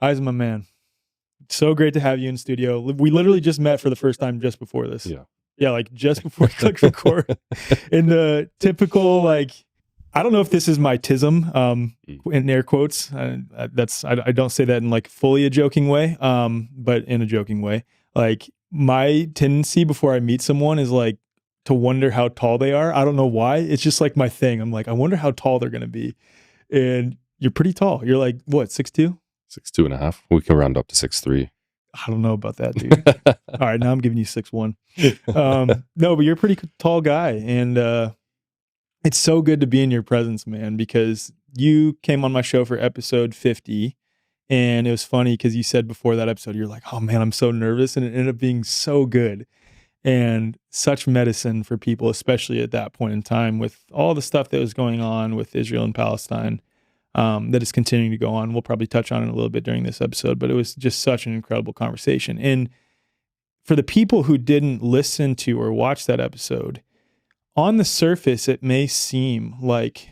Ihsan, my man. So great to have you in studio. We literally just met for the first time just before this. Yeah, like just before I clicked record. In the typical, like, I don't know if this is my tism, in air quotes. I don't say that in like fully a joking way, but in a joking way. Like, my tendency before I meet someone is like to wonder how tall they are. I don't know why. It's just like my thing. I'm like, I wonder how tall they're going to be. And you're pretty tall. You're like, what, 6'2"? 6'2.5". We can round up to 6'3". I don't know about that, dude. All right, now I'm giving you 6'1". No, but you're a pretty tall guy. And it's so good to be in your presence, man, because you came on my show for episode 50. And it was funny because you said before that episode, you're like, oh man, I'm so nervous. And it ended up being so good and such medicine for people, especially at that point in time with all the stuff that was going on with Israel and Palestine. That is continuing to go on. We'll probably touch on it a little bit during this episode, but it was just such an incredible conversation. And for the people who didn't listen to or watch that episode, on the surface, it may seem like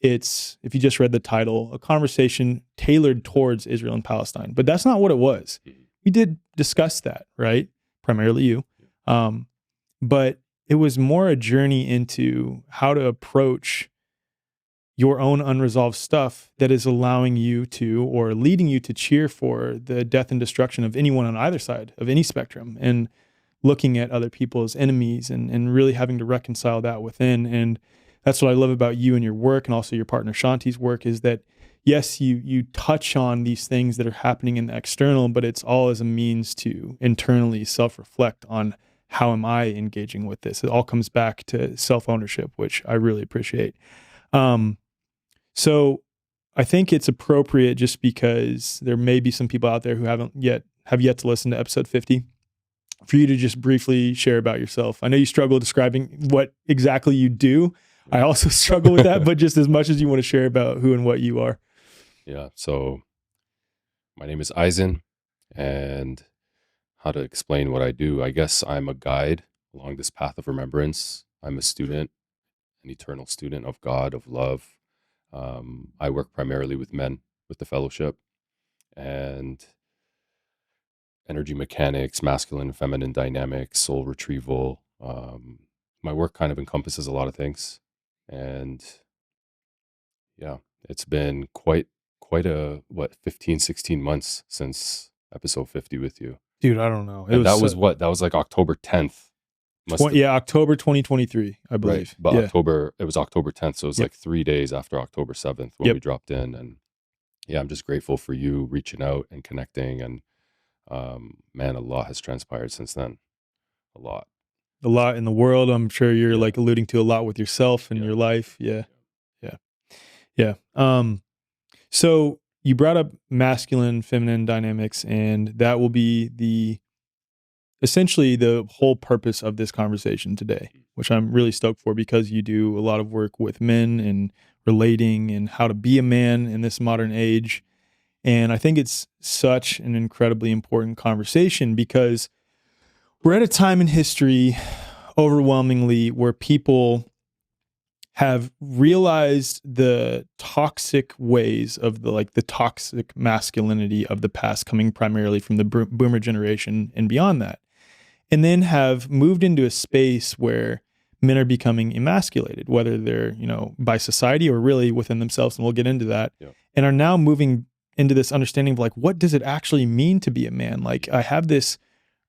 it's, if you just read the title, a conversation tailored towards Israel and Palestine, but that's not what it was. We did discuss that, right? Primarily you. But it was more a journey into how to approach your own unresolved stuff that is allowing you to, or leading you to cheer for the death and destruction of anyone on either side of any spectrum, and looking at other people as enemies and really having to reconcile that within. And that's what I love about you and your work, and also your partner Shanti's work, is that yes, you touch on these things that are happening in the external, but it's all as a means to internally self-reflect on how am I engaging with this. It all comes back to self-ownership, which I really appreciate. So I think it's appropriate, just because there may be some people out there who have yet to listen to episode 50, for you to just briefly share about yourself. I know you struggle describing what exactly you do. I also struggle with that, but just as much as you want to share about who and what you are. Yeah. So my name is Ihsan, and how to explain what I do. I guess I'm a guide along this path of remembrance. I'm a student, an eternal student of God, of love. I work primarily with men, with the fellowship, and energy mechanics, masculine and feminine dynamics, soul retrieval. My work kind of encompasses a lot of things. And yeah, it's been quite a, 15, 16 months since episode 50 with you. Dude, I don't know. That was like October 10th. October 2023, I believe. Right. But it was October 10th. So it was like 3 days after October 7th when we dropped in. And yeah, I'm just grateful for you reaching out and connecting. And man, a lot has transpired since then. A lot in the world. I'm sure you're like alluding to a lot with yourself and your life. Yeah. So you brought up masculine, feminine dynamics, and that will be essentially the whole purpose of this conversation today, which I'm really stoked for, because you do a lot of work with men and relating and how to be a man in this modern age. And I think it's such an incredibly important conversation, because we're at a time in history, overwhelmingly, where people have realized the toxic ways of the toxic masculinity of the past, coming primarily from the boomer generation and beyond that. And then have moved into a space where men are becoming emasculated, whether they're, by society or really within themselves. And we'll get into that. Yeah. And are now moving into this understanding of like, what does it actually mean to be a man? Like, I have this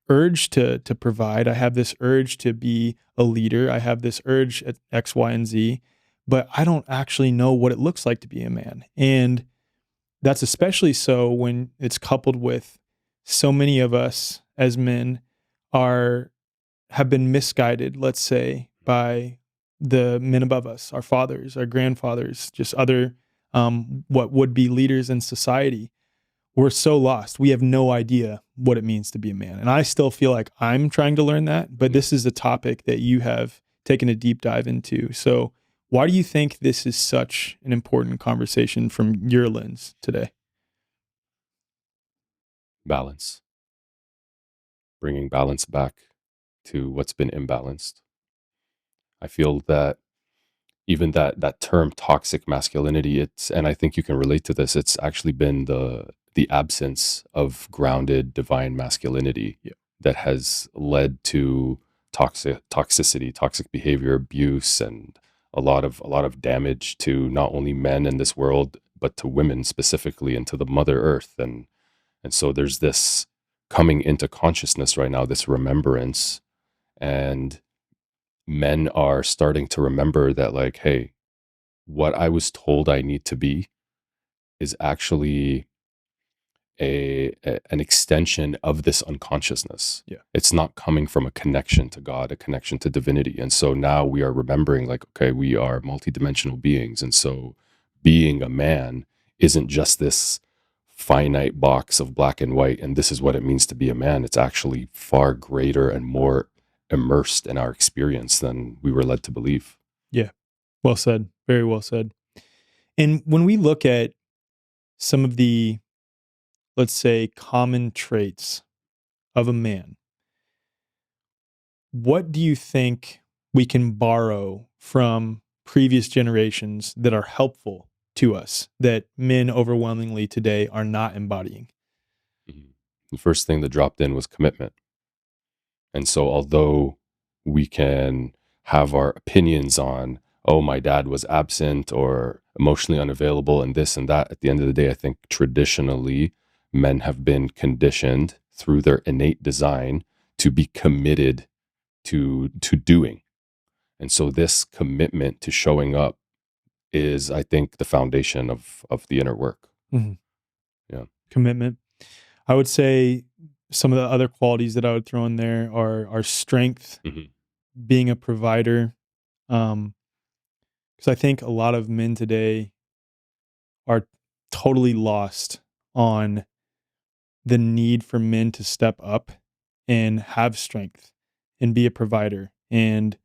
urge to provide. I have this urge to be a leader. I have this urge at X, Y, and Z, but I don't actually know what it looks like to be a man. And that's especially so when it's coupled with so many of us as men have been misguided, let's say, by the men above us, our fathers, our grandfathers, just other what would be leaders in society. We're so lost. We have no idea what it means to be a man. And I still feel like I'm trying to learn that, but this is a topic that you have taken a deep dive into. So why do you think this is such an important conversation from your lens today? Balance. Bringing balance back to what's been imbalanced. I feel that even that term toxic masculinity, and I think you can relate to this, it's actually been the the absence of grounded divine masculinity Yeah. that has led to toxicity, toxic behavior, abuse, and a lot of damage to not only men in this world, but to women specifically, and to the Mother Earth. And so there's this coming into consciousness right now, this remembrance, and men are starting to remember that, like, hey, what I was told I need to be is actually an extension of this unconsciousness. Yeah. It's not coming from a connection to God, a connection to divinity. And so now we are remembering, like, okay, we are multidimensional beings. And so being a man isn't just this finite box of black and white, and this is what it means to be a man. It's actually far greater and more immersed in our experience than we were led to believe. Yeah. Well said. Very well said. And when we look at some of the, let's say, common traits of a man, what do you think we can borrow from previous generations that are helpful to us that men overwhelmingly today are not embodying? Mhm. The first thing that dropped in was commitment. And so although we can have our opinions on, oh, my dad was absent or emotionally unavailable and this and that, at the end of the day, I think traditionally men have been conditioned through their innate design to be committed to doing. And so this commitment to showing up is, I think, the foundation of the inner work. Mm-hmm. Yeah. Commitment. I would say some of the other qualities that I would throw in there are strength, Mhm. being a provider. Because I think a lot of men today are totally lost on the need for men to step up and have strength and be a provider and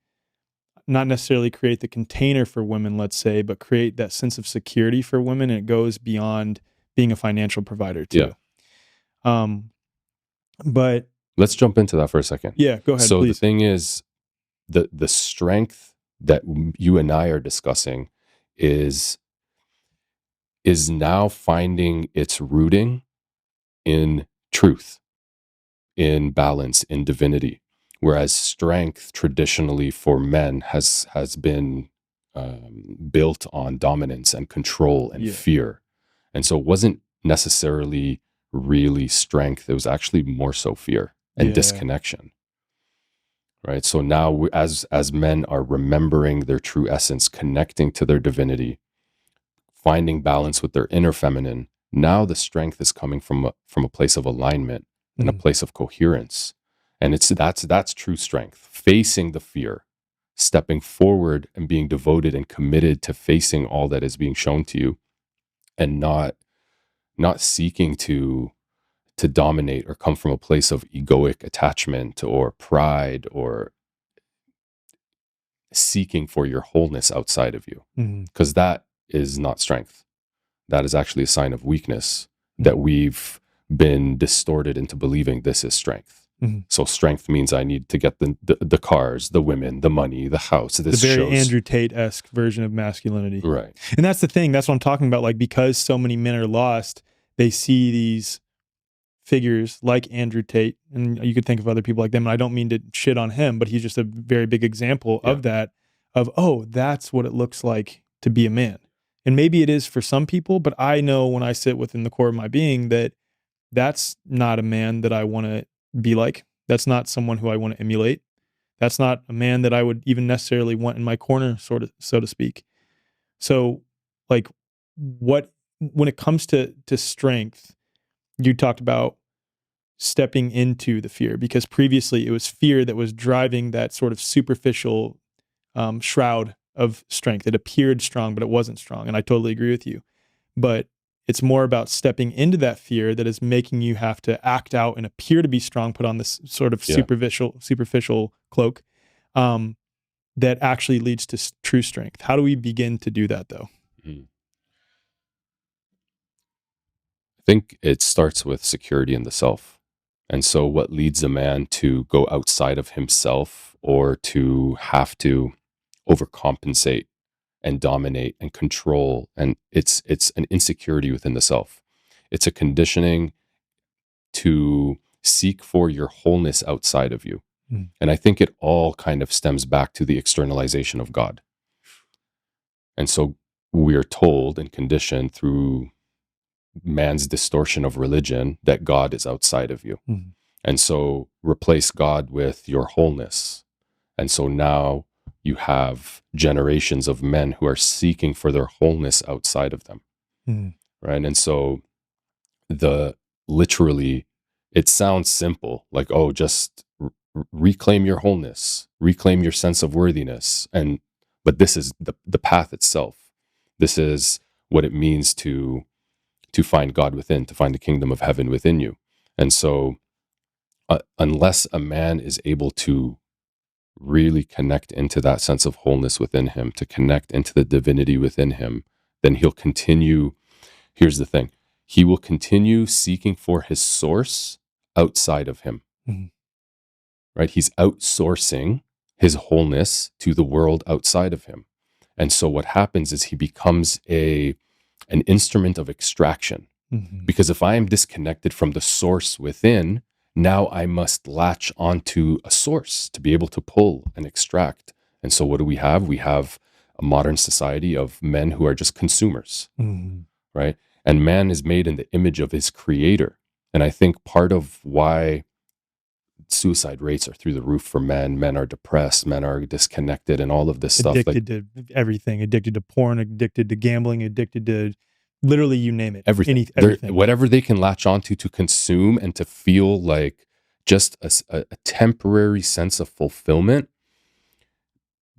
not necessarily create the container for women, let's say, but create that sense of security for women. And it goes beyond being a financial provider too. Yeah. But Let's jump into that for a second. yeah, go ahead, So please. the thing is, the strength that you and I are discussing is now finding its rooting in truth, in balance, in divinity. Whereas strength traditionally for men has been built on dominance and control and Yeah. fear. And so it wasn't necessarily really strength. It was actually more so fear and Yeah. disconnection. Right. So now as men are remembering their true essence, connecting to their divinity, finding balance with their inner feminine, now the strength is coming from a place of alignment and a place of coherence. And that's true strength, facing the fear, stepping forward and being devoted and committed to facing all that is being shown to you, and not seeking to dominate or come from a place of egoic attachment or pride or seeking for your wholeness outside of you, because that is not strength. That is actually a sign of weakness that we've been distorted into believing this is strength. So strength means I need to get the cars, the women, the money, the house. This the very shows Andrew Tate-esque version of masculinity. Right. And that's the thing. That's what I'm talking about. Like, because so many men are lost, they see these figures like Andrew Tate, and you could think of other people like them. And I don't mean to shit on him, but he's just a very big example of that, of, oh, that's what it looks like to be a man. And maybe it is for some people, but I know when I sit within the core of my being that that's not a man that I want to be like. That's not someone who I want to emulate. That's not a man that I would even necessarily want in my corner, so to speak. So, like, when it comes to strength, you talked about stepping into the fear, because previously it was fear that was driving that sort of superficial shroud of strength. It appeared strong, but it wasn't strong. And I totally agree with you. But it's more about stepping into that fear that is making you have to act out and appear to be strong, put on this sort of superficial cloak that actually leads to true strength. How do we begin to do that, though? I think it starts with security in the self. And so what leads a man to go outside of himself or to have to overcompensate and dominate and control, and it's an insecurity within the self. It's a conditioning to seek for your wholeness outside of you. And I think it all kind of stems back to the externalization of God. And so we are told and conditioned through man's distortion of religion that God is outside of you. And so replace God with your wholeness. And so now you have generations of men who are seeking for their wholeness outside of them. Right. And so literally, it sounds simple, like, oh, just reclaim your wholeness, reclaim your sense of worthiness. But this is the path itself. This is what it means to find God within, to find the kingdom of heaven within you. And so unless a man is able to really connect into that sense of wholeness within him, to connect into the divinity within him, then he'll continue. Here's the thing. He will continue seeking for his source outside of him. Right? He's outsourcing his wholeness to the world outside of him. And so what happens is he becomes an instrument of extraction. Because if I am disconnected from the source within, now I must latch onto a source to be able to pull and extract. And so what do we have? We have a modern society of men who are just consumers, right? And man is made in the image of his creator. And I think part of why suicide rates are through the roof for men, men are depressed, men are disconnected, and all of this stuff. Addicted to everything, addicted to porn, addicted to gambling, addicted to literally you name it. Everything. Whatever they can latch onto to consume and to feel like just a temporary sense of fulfillment.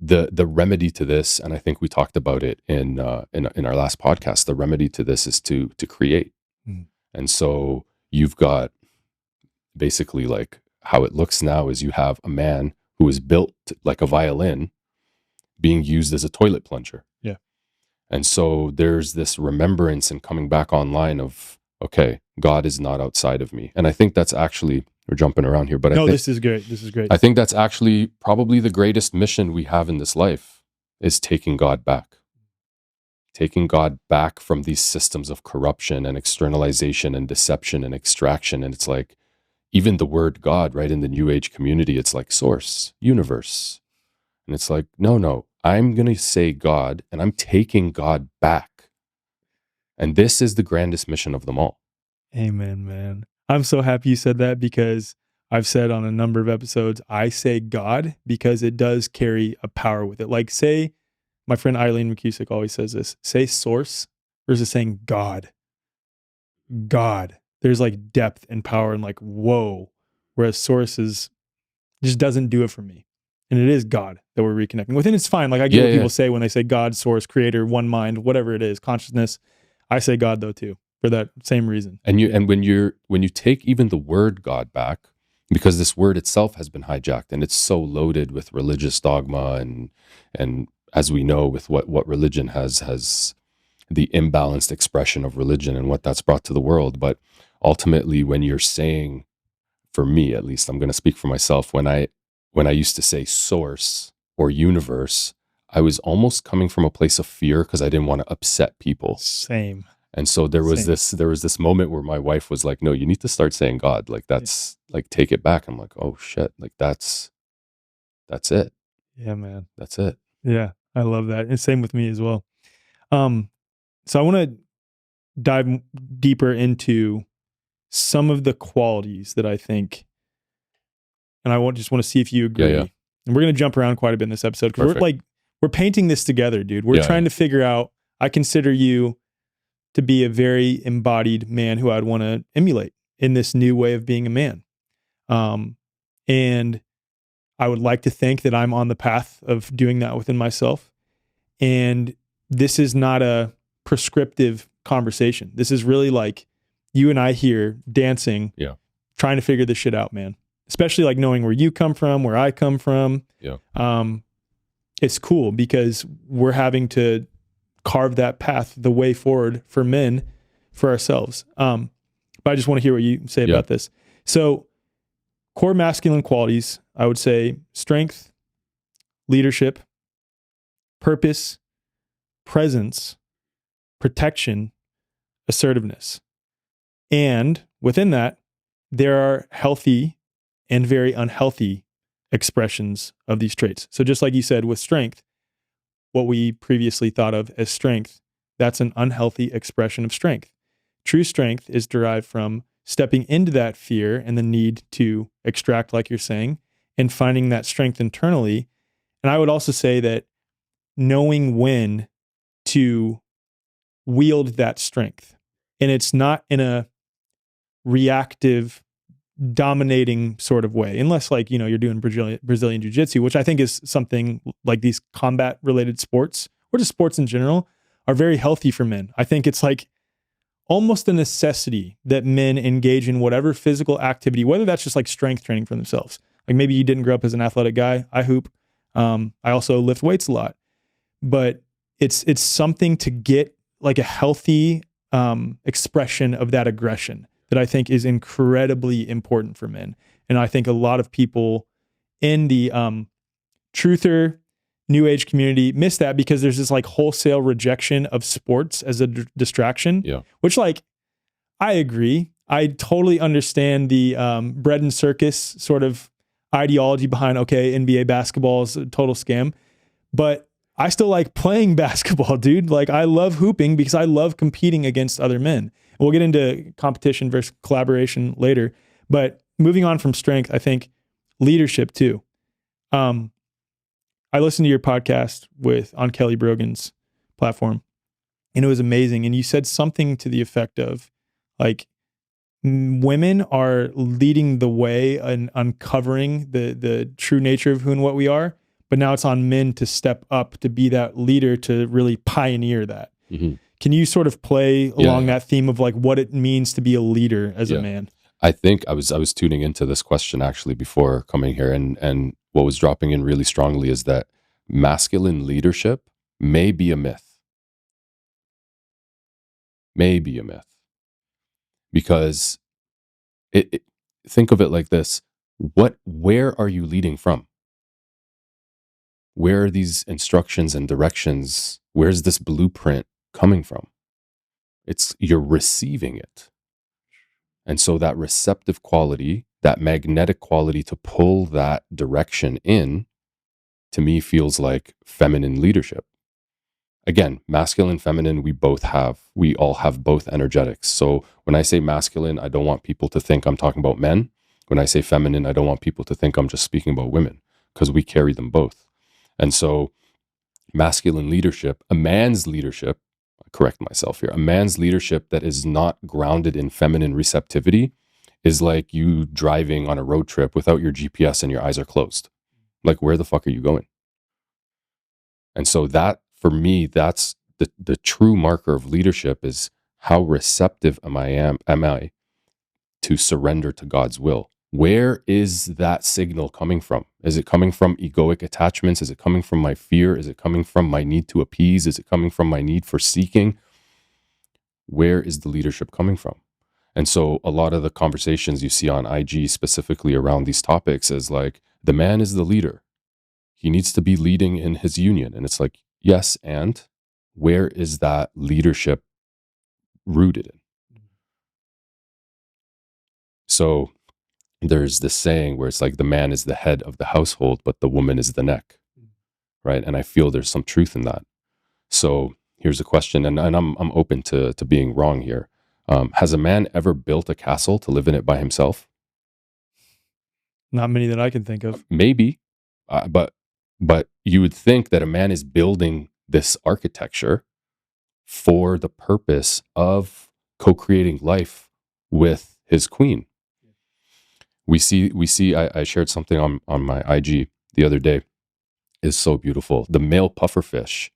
The remedy to this, and I think we talked about it in our last podcast, the remedy to this is to create. And so you've got basically, like, how it looks now is you have a man who is built like a violin being used as a toilet plunger. Yeah. And so there's this remembrance and coming back online of, okay, God is not outside of me. And I think that's actually, we're jumping around here, but this is great. This is great. I think that's actually probably the greatest mission we have in this life is taking God back. Taking God back from these systems of corruption and externalization and deception and extraction. And it's like, even the word God, right, in the New Age community, it's like source, universe. And it's like, no, I'm going to say God, and I'm taking God back. And this is the grandest mission of them all. Amen, man. I'm so happy you said that, because I've said on a number of episodes, I say God because it does carry a power with it. Like, say, my friend Eileen McCusick always says this, say source versus saying God. God. There's like depth and power and like, whoa. Whereas source just doesn't do it for me. And it is God that we're reconnecting with. And it's fine. Like, I get what people say when they say God, source, creator, one mind, whatever it is, consciousness. I say God though too, for that same reason. And when you take even the word God back, because this word itself has been hijacked and it's so loaded with religious dogma and as we know with what religion has the imbalanced expression of religion and what that's brought to the world. But ultimately, when you're saying, for me at least, I'm going to speak for myself, when I used to say source or universe, I was almost coming from a place of fear because I didn't want to upset people. Same. And so there was this moment where my wife was like, no, you need to start saying God. Like, that's like, take it back. I'm like, oh shit. Like, that's it. Yeah, man. That's it. Yeah. I love that. And same with me as well. So I want to dive deeper into some of the qualities that I think, and I just want to see if you agree. Yeah. And we're going to jump around quite a bit in this episode because we're painting this together, dude. We're trying to figure out, I consider you to be a very embodied man who I'd want to emulate in this new way of being a man. And I would like to think that I'm on the path of doing that within myself. And this is not a prescriptive conversation. This is really like you and I here dancing, trying to figure this shit out, man. Especially like knowing where you come from, where I come from. Yeah. It's cool because we're having to carve that path, the way forward for men, for ourselves. But I just want to hear what you say about this. So core masculine qualities, I would say strength, leadership, purpose, presence, protection, assertiveness. And within that, there are healthy and very unhealthy expressions of these traits. So just like you said with strength, what we previously thought of as strength, that's an unhealthy expression of strength. True strength is derived from stepping into that fear and the need to extract, like you're saying, and finding that strength internally. And I would also say that knowing when to wield that strength. And it's not in a reactive, dominating sort of way, unless like, you're doing Brazilian jiu-jitsu, which I think is something like these combat related sports or just sports in general are very healthy for men. I think it's like almost a necessity that men engage in whatever physical activity, whether that's just like strength training for themselves. Like maybe you didn't grow up as an athletic guy. I hoop. I also lift weights a lot, but it's something to get like a healthy expression of that aggression that I think is incredibly important for men. And I think a lot of people in the truther new age community miss that because there's this like wholesale rejection of sports as a distraction, which like, I agree. I totally understand the bread and circus sort of ideology behind, okay, NBA basketball is a total scam, but I still like playing basketball, dude. Like I love hooping because I love competing against other men. We'll get into competition versus collaboration later, but moving on from strength, I think leadership too. I listened to your podcast on Kelly Brogan's platform, and it was amazing. And you said something to the effect of like, women are leading the way and uncovering the true nature of who and what we are, but now it's on men to step up to be that leader, to really pioneer that. Mm-hmm. Can you sort of play along that theme of like what it means to be a leader as a man? I think I was tuning into this question actually before coming here, and what was dropping in really strongly is that masculine leadership may be a myth. May be a myth. Because think of it like this. Where are you leading from? Where are these instructions and directions? Where's this blueprint coming from? You're receiving it. And so that receptive quality, that magnetic quality to pull that direction in, to me feels like feminine leadership. Again, masculine, feminine, we all have both energetics. So when I say masculine, I don't want people to think I'm talking about men. When I say feminine, I don't want people to think I'm just speaking about women, because we carry them both. And so masculine leadership, a man's leadership, I correct myself here, a man's leadership that is not grounded in feminine receptivity is like you driving on a road trip without your GPS and your eyes are closed. Like, where the fuck are you going? And so that, for me, that's the true marker of leadership, is how receptive am I to surrender to God's will? Where is that signal coming from? Is it coming from egoic attachments? Is it coming from my fear? Is it coming from my need to appease? Is it coming from my need for seeking? Where is the leadership coming from? And so a lot of the conversations you see on IG specifically around these topics is like, the man is the leader. He needs to be leading in his union. And it's like, yes, and where is that leadership rooted in? So there's this saying where it's like the man is the head of the household, but the woman is the neck, right? And I feel there's some truth in that. So here's a question, and I'm open to being wrong here. Has a man ever built a castle to live in it by himself? Not many that I can think of. Maybe, but you would think that a man is building this architecture for the purpose of co-creating life with his queen. We see. I shared something on my IG the other day. Is so beautiful. The male pufferfish,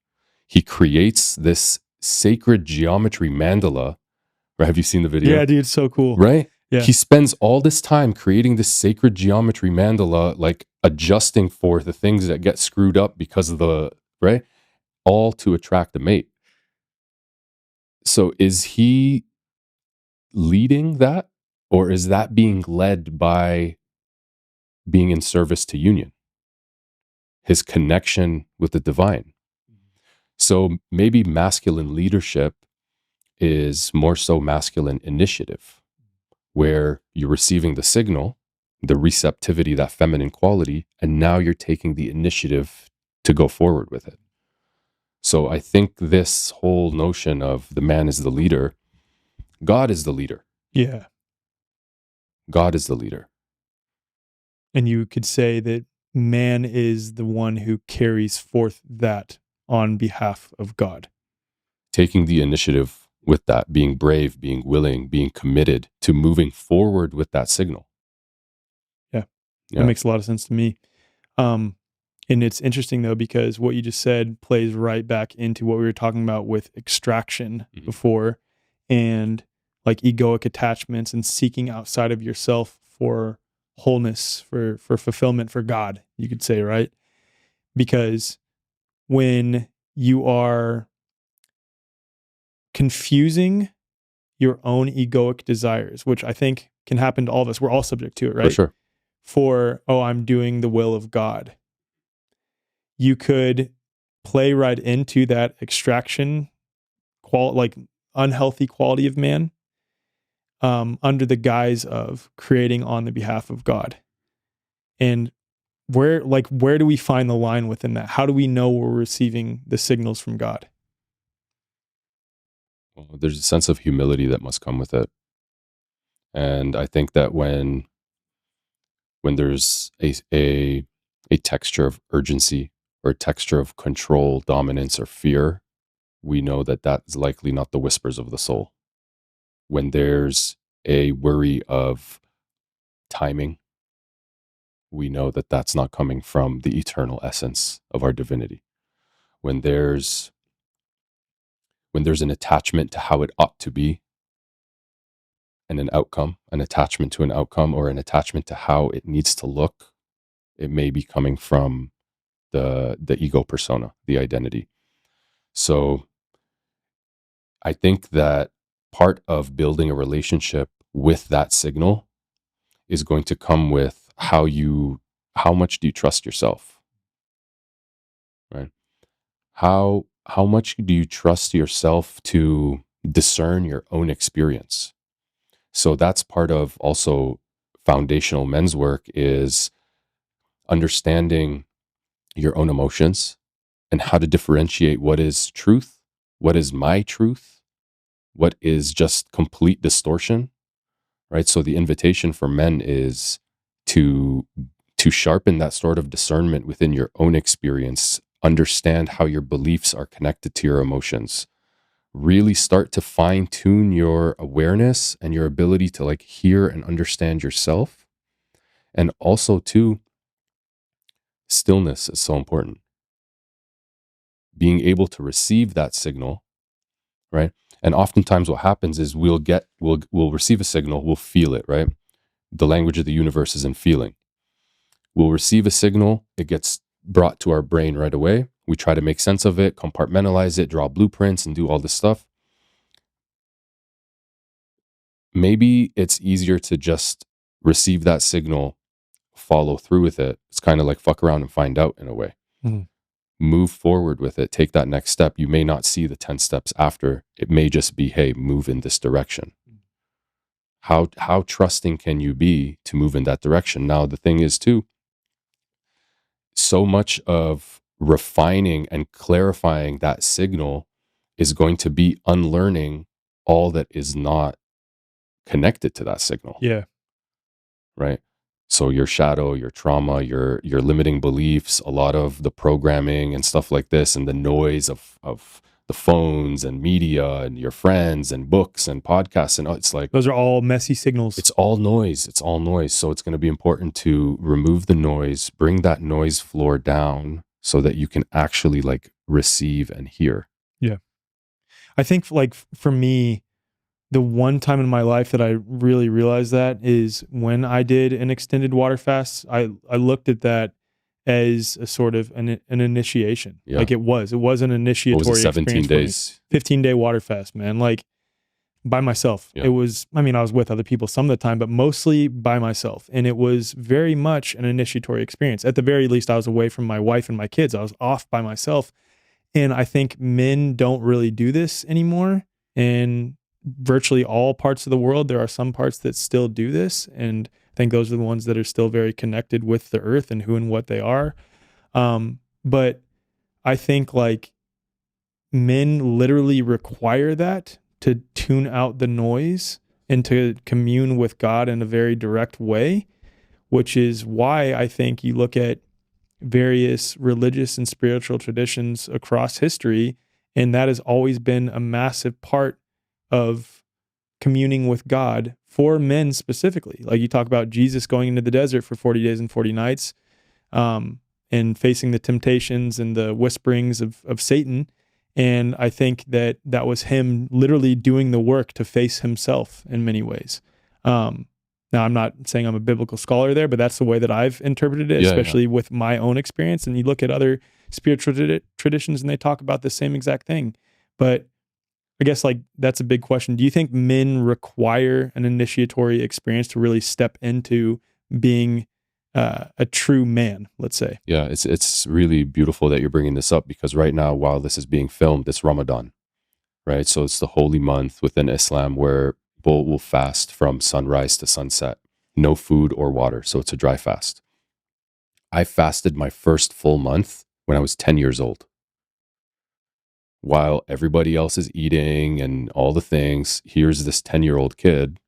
he creates this sacred geometry mandala. Right? Have you seen the video? Yeah, dude, it's so cool. Right? Yeah. He spends all this time creating this sacred geometry mandala, like adjusting for the things that get screwed up because of right? All to attract a mate. So is he leading that, or is that being led by being in service to union? His connection with the divine. So maybe masculine leadership is more so masculine initiative. where you're receiving the signal, the receptivity, that feminine quality, and now you're taking the initiative to go forward with it. So I think this whole notion of the man is the leader, God is the leader. Yeah. God is the leader. And you could say that man is the one who carries forth that on behalf of God. Taking the initiative with that, being brave, being willing, being committed to moving forward with that signal. Yeah. That makes a lot of sense to me. And it's interesting though, because what you just said plays right back into what we were talking about with extraction before, and like egoic attachments and seeking outside of yourself for wholeness, for fulfillment, for God, you could say, right? Because when you are confusing your own egoic desires, which I think can happen to all of us, we're all subject to it, right? For sure. I'm doing the will of God. You could play right into that extraction, like unhealthy quality of man, under the guise of creating on the behalf of God. And where do we find the line within that? How do we know we're receiving the signals from God? Well, there's a sense of humility that must come with it. And I think that when there's a texture of urgency or a texture of control, dominance, or fear, we know that that's likely not the whispers of the soul. When there's a worry of timing, we know that that's not coming from the eternal essence of our divinity. When there's an attachment to how it ought to be, and an attachment to an outcome, or an attachment to how it needs to look, it may be coming from the ego persona, the identity. So I think that part of building a relationship with that signal is going to come with how much do you trust yourself, right? How much do you trust yourself to discern your own experience? So that's part of also foundational men's work, is understanding your own emotions and how to differentiate what is truth, what is my truth, what is just complete distortion, right? So the invitation for men is to sharpen that sort of discernment within your own experience, understand how your beliefs are connected to your emotions, really start to fine tune your awareness and your ability to like hear and understand yourself. And also too, stillness is so important. Being able to receive that signal, right? And oftentimes what happens is we'll receive a signal, we'll feel it, right? The language of the universe is in feeling. We'll receive a signal, it gets brought to our brain right away. We try to make sense of it, compartmentalize it, draw blueprints, and do all this stuff. Maybe it's easier to just receive that signal, follow through with it. It's kind of like fuck around and find out in a way. Mm-hmm. Move forward with it. Take that next step. You may not see the 10 steps after. It may just be, hey, move in this direction. How trusting can you be to move in that direction? Now, the thing is too, so much of refining and clarifying that signal is going to be unlearning all that is not connected to that signal. Yeah. Right. So your shadow, your trauma, your limiting beliefs, a lot of the programming and stuff like this, and the noise of the phones and media and your friends and books and podcasts, and it's like those are all messy signals. It's all noise. It's all noise. So it's going to be important to remove the noise, bring that noise floor down so that you can actually like receive and hear. Yeah. I think like for me, the one time in my life that I really realized that is when I did an extended water fast. I looked at that as a sort of an initiation. Yeah. Like it was an initiatory what was it, 17 days, 15-day water fast, man. Like by myself. Yeah. It was, I was with other people some of the time, but mostly by myself. And it was very much an initiatory experience. At the very least, I was away from my wife and my kids. I was off by myself. And I think men don't really do this anymore. And virtually all parts of the world. There are some parts that still do this, and I think those are the ones that are still very connected with the earth and who and what they are. But I think like men literally require that to tune out the noise and to commune with God in a very direct way, which is why I think you look at various religious and spiritual traditions across history, and that has always been a massive part of communing with God for men specifically. Like you talk about Jesus going into the desert for 40 days and 40 nights, and facing the temptations and the whisperings of Satan. And I think that that was him literally doing the work to face himself in many ways. Now, I'm not saying I'm a biblical scholar there, but that's the way that I've interpreted it, especially with my own experience. And you look at other spiritual traditions and they talk about the same exact thing. But I guess like that's a big question. Do you think men require an initiatory experience to really step into being a true man, let's say? Yeah, it's really beautiful that you're bringing this up, because right now, while this is being filmed, it's Ramadan, right? So it's the holy month within Islam where people will fast from sunrise to sunset, no food or water. So it's a dry fast. I fasted my first full month when I was 10 years old. While everybody else is eating and all the things, here's this 10-year-old kid.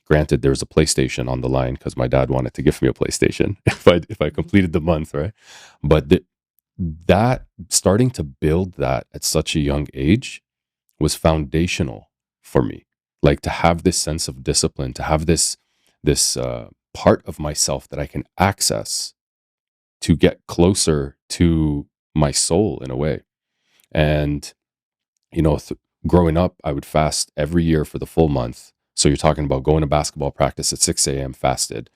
Granted, there's a PlayStation on the line because my dad wanted to give me a PlayStation if I completed the month, right? But that starting to build that at such a young age was foundational for me. Like to have this sense of discipline, to have this part of myself that I can access to get closer to my soul in a way. And growing up, I would fast every year for the full month. So you're talking about going to basketball practice at 6 a.m. fasted,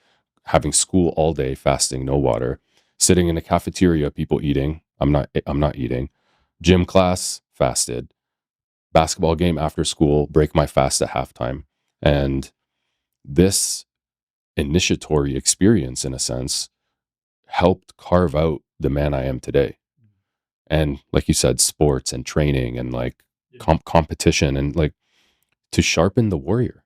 having school all day fasting, no water, sitting in a cafeteria, people eating. I'm not eating. Gym class fasted, basketball game after school, break my fast at halftime. And this initiatory experience, in a sense, helped carve out the man I am today. And like you said, sports and training and like competition and like to sharpen the warrior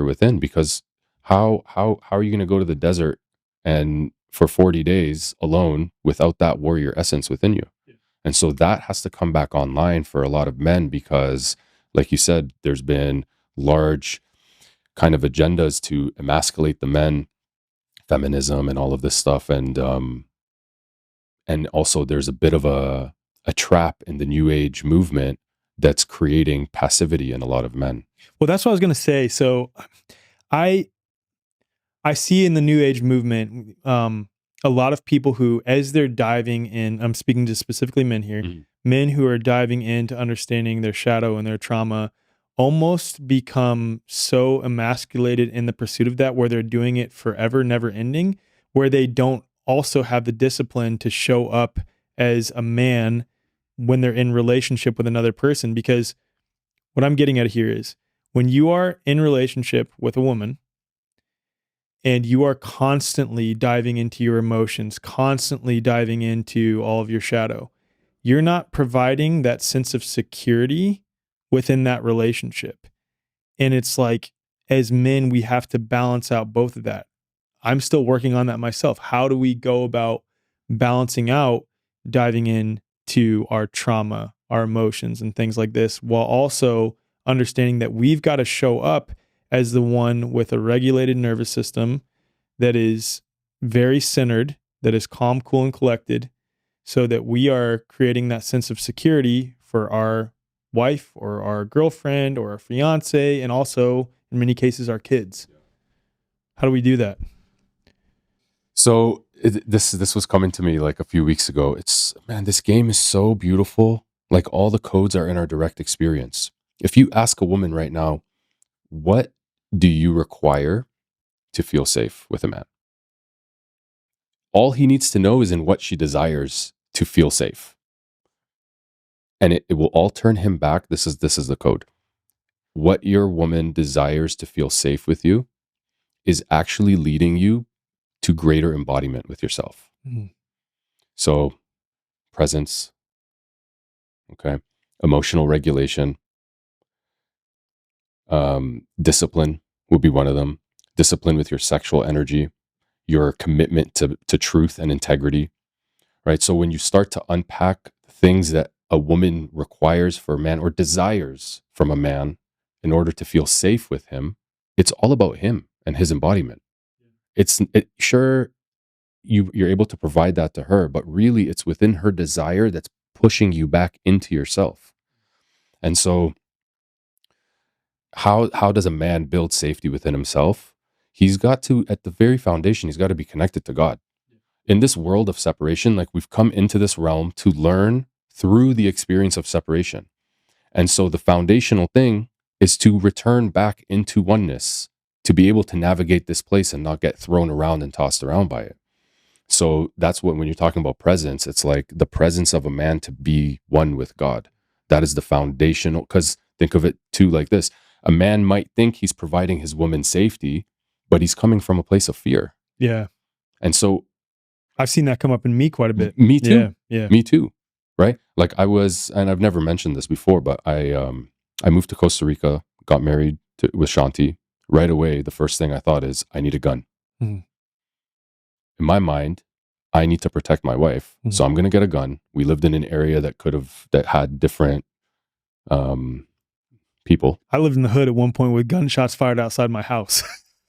within, because how are you going to go to the desert and for 40 days alone without that warrior essence within you? And so that has to come back online for a lot of men, because like you said, there's been large kind of agendas to emasculate the men, feminism and all of this stuff. And also there's a bit of a trap in the new age movement that's creating passivity in a lot of men. Well, that's what I was going to say. So I see in the new age movement a lot of people who, as they're diving in, I'm speaking to specifically men here, men who are diving into understanding their shadow and their trauma, almost become so emasculated in the pursuit of that, where they're doing it forever, never ending, where they don't also have the discipline to show up as a man when they're in relationship with another person. Because what I'm getting at here is when you are in relationship with a woman and you are constantly diving into your emotions, constantly diving into all of your shadow, you're not providing that sense of security within that relationship. And it's like, as men, we have to balance out both of that. I'm still working on that myself. How do we go about balancing out diving into our trauma, our emotions, and things like this, while also understanding that we've got to show up as the one with a regulated nervous system that is very centered, that is calm, cool, and collected, so that we are creating that sense of security for our wife or our girlfriend or our fiance, and also in many cases our kids. How do we do that? So this was coming to me like a few weeks ago. This game is so beautiful. Like all the codes are in our direct experience. If you ask a woman right now, what do you require to feel safe with a man? All he needs to know is in what she desires to feel safe. And it will all turn him back. This is the code. What your woman desires to feel safe with you is actually leading you to greater embodiment with yourself. Mm-hmm. So presence, okay, emotional regulation, Discipline would be one of them. Discipline with your sexual energy, your commitment to truth and integrity, right? So when you start to unpack things that a woman requires for a man or desires from a man in order to feel safe with him, it's all about him and his embodiment. Sure, you're able to provide that to her, but really it's within her desire that's pushing you back into yourself. And so how does a man build safety within himself? He's got to, at the very foundation, he's got to be connected to God. In this world of separation, like we've come into this realm to learn through the experience of separation. And so the foundational thing is to return back into oneness, to be able to navigate this place and not get thrown around and tossed around by it. So that's what, when you're talking about presence, it's like the presence of a man to be one with God. That is the foundational, because think of it too like this. A man might think he's providing his woman safety, but he's coming from a place of fear. Yeah. And so I've seen that come up in me quite a bit. Me too. Yeah. Me too. Right? Like I was, and I've never mentioned this before, but I moved to Costa Rica, got married with Shanti. Right away, the first thing I thought is, I need a gun. Mm-hmm. In my mind, I need to protect my wife. Mm-hmm. So I'm going to get a gun. We lived in an area that had different people. I lived in the hood at one point with gunshots fired outside my house.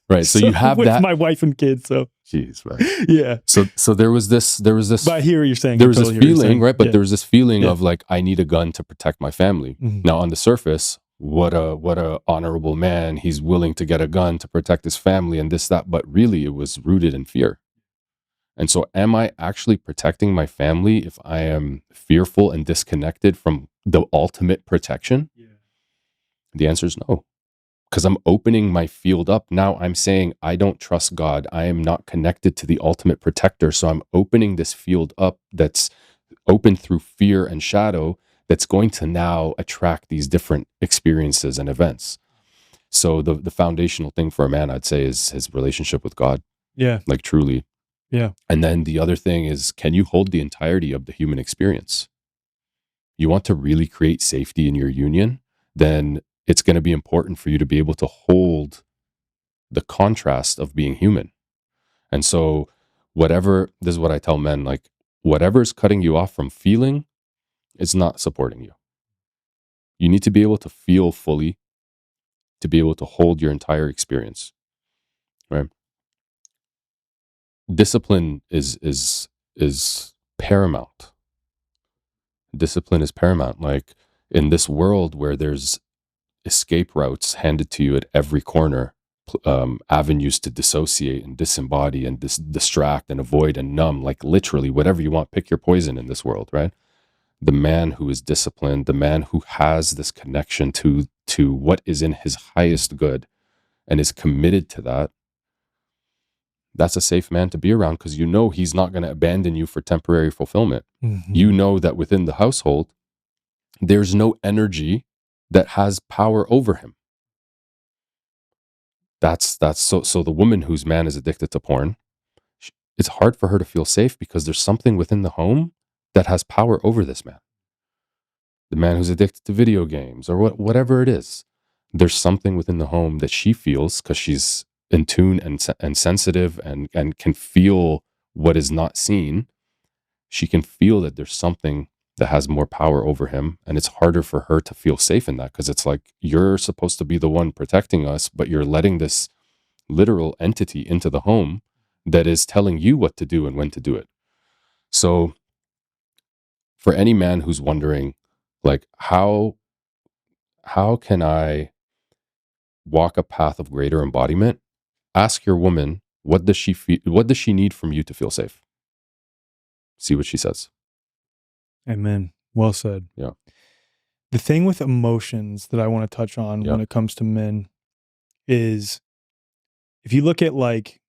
Right. So you have with that. My wife and kids. So. Jeez, right. Yeah. So there was this. But I hear what you're saying. There was this feeling, right? But there was this feeling Yeah. of like, I need a gun to protect my family. Mm-hmm. Now on the surface, what a honorable man. He's willing to get a gun to protect his family and this, that. But really it was rooted in fear. And so am I actually protecting my family if I am fearful and disconnected from the ultimate protection? Yeah. The answer is no. Because I'm opening my field up. Now I'm saying, I don't trust God. I am not connected to the ultimate protector. So I'm opening this field up that's open through fear and shadow, that's going to now attract these different experiences and events. So the foundational thing for a man, I'd say, is his relationship with God. Yeah. Like truly. Yeah. And then the other thing is, can you hold the entirety of the human experience? You want to really create safety in your union, then it's going to be important for you to be able to hold the contrast of being human. And so this is what I tell men, like whatever is cutting you off from feeling is not supporting you. You need to be able to feel fully to be able to hold your entire experience, right? Discipline is paramount. Discipline is paramount. Like in this world where there's escape routes handed to you at every corner, avenues to dissociate and disembody and distract and avoid and numb, like literally whatever you want, pick your poison in this world, right? The man who is disciplined, the man who has this connection to what is in his highest good and is committed to that, that's a safe man to be around, because you know he's not going to abandon you for temporary fulfillment. Mm-hmm. You know that within the household, there's no energy that has power over him. That's so the woman whose man is addicted to porn, it's hard for her to feel safe because there's something within the home that has power over this man. The man who's addicted to video games or whatever it is, there's something within the home that she feels, because she's in tune and sensitive and can feel what is not seen. She can feel that there's something that has more power over him, and it's harder for her to feel safe in that, because it's like, you're supposed to be the one protecting us, but you're letting this literal entity into the home that is telling you what to do and when to do it. So for any man who's wondering, like, how can I walk a path of greater embodiment, ask your woman, what does she feel, what does she need from you to feel safe? See what she says. Amen. Well said. Yeah. The thing with emotions that I want to touch on when it comes to men is, if you look at like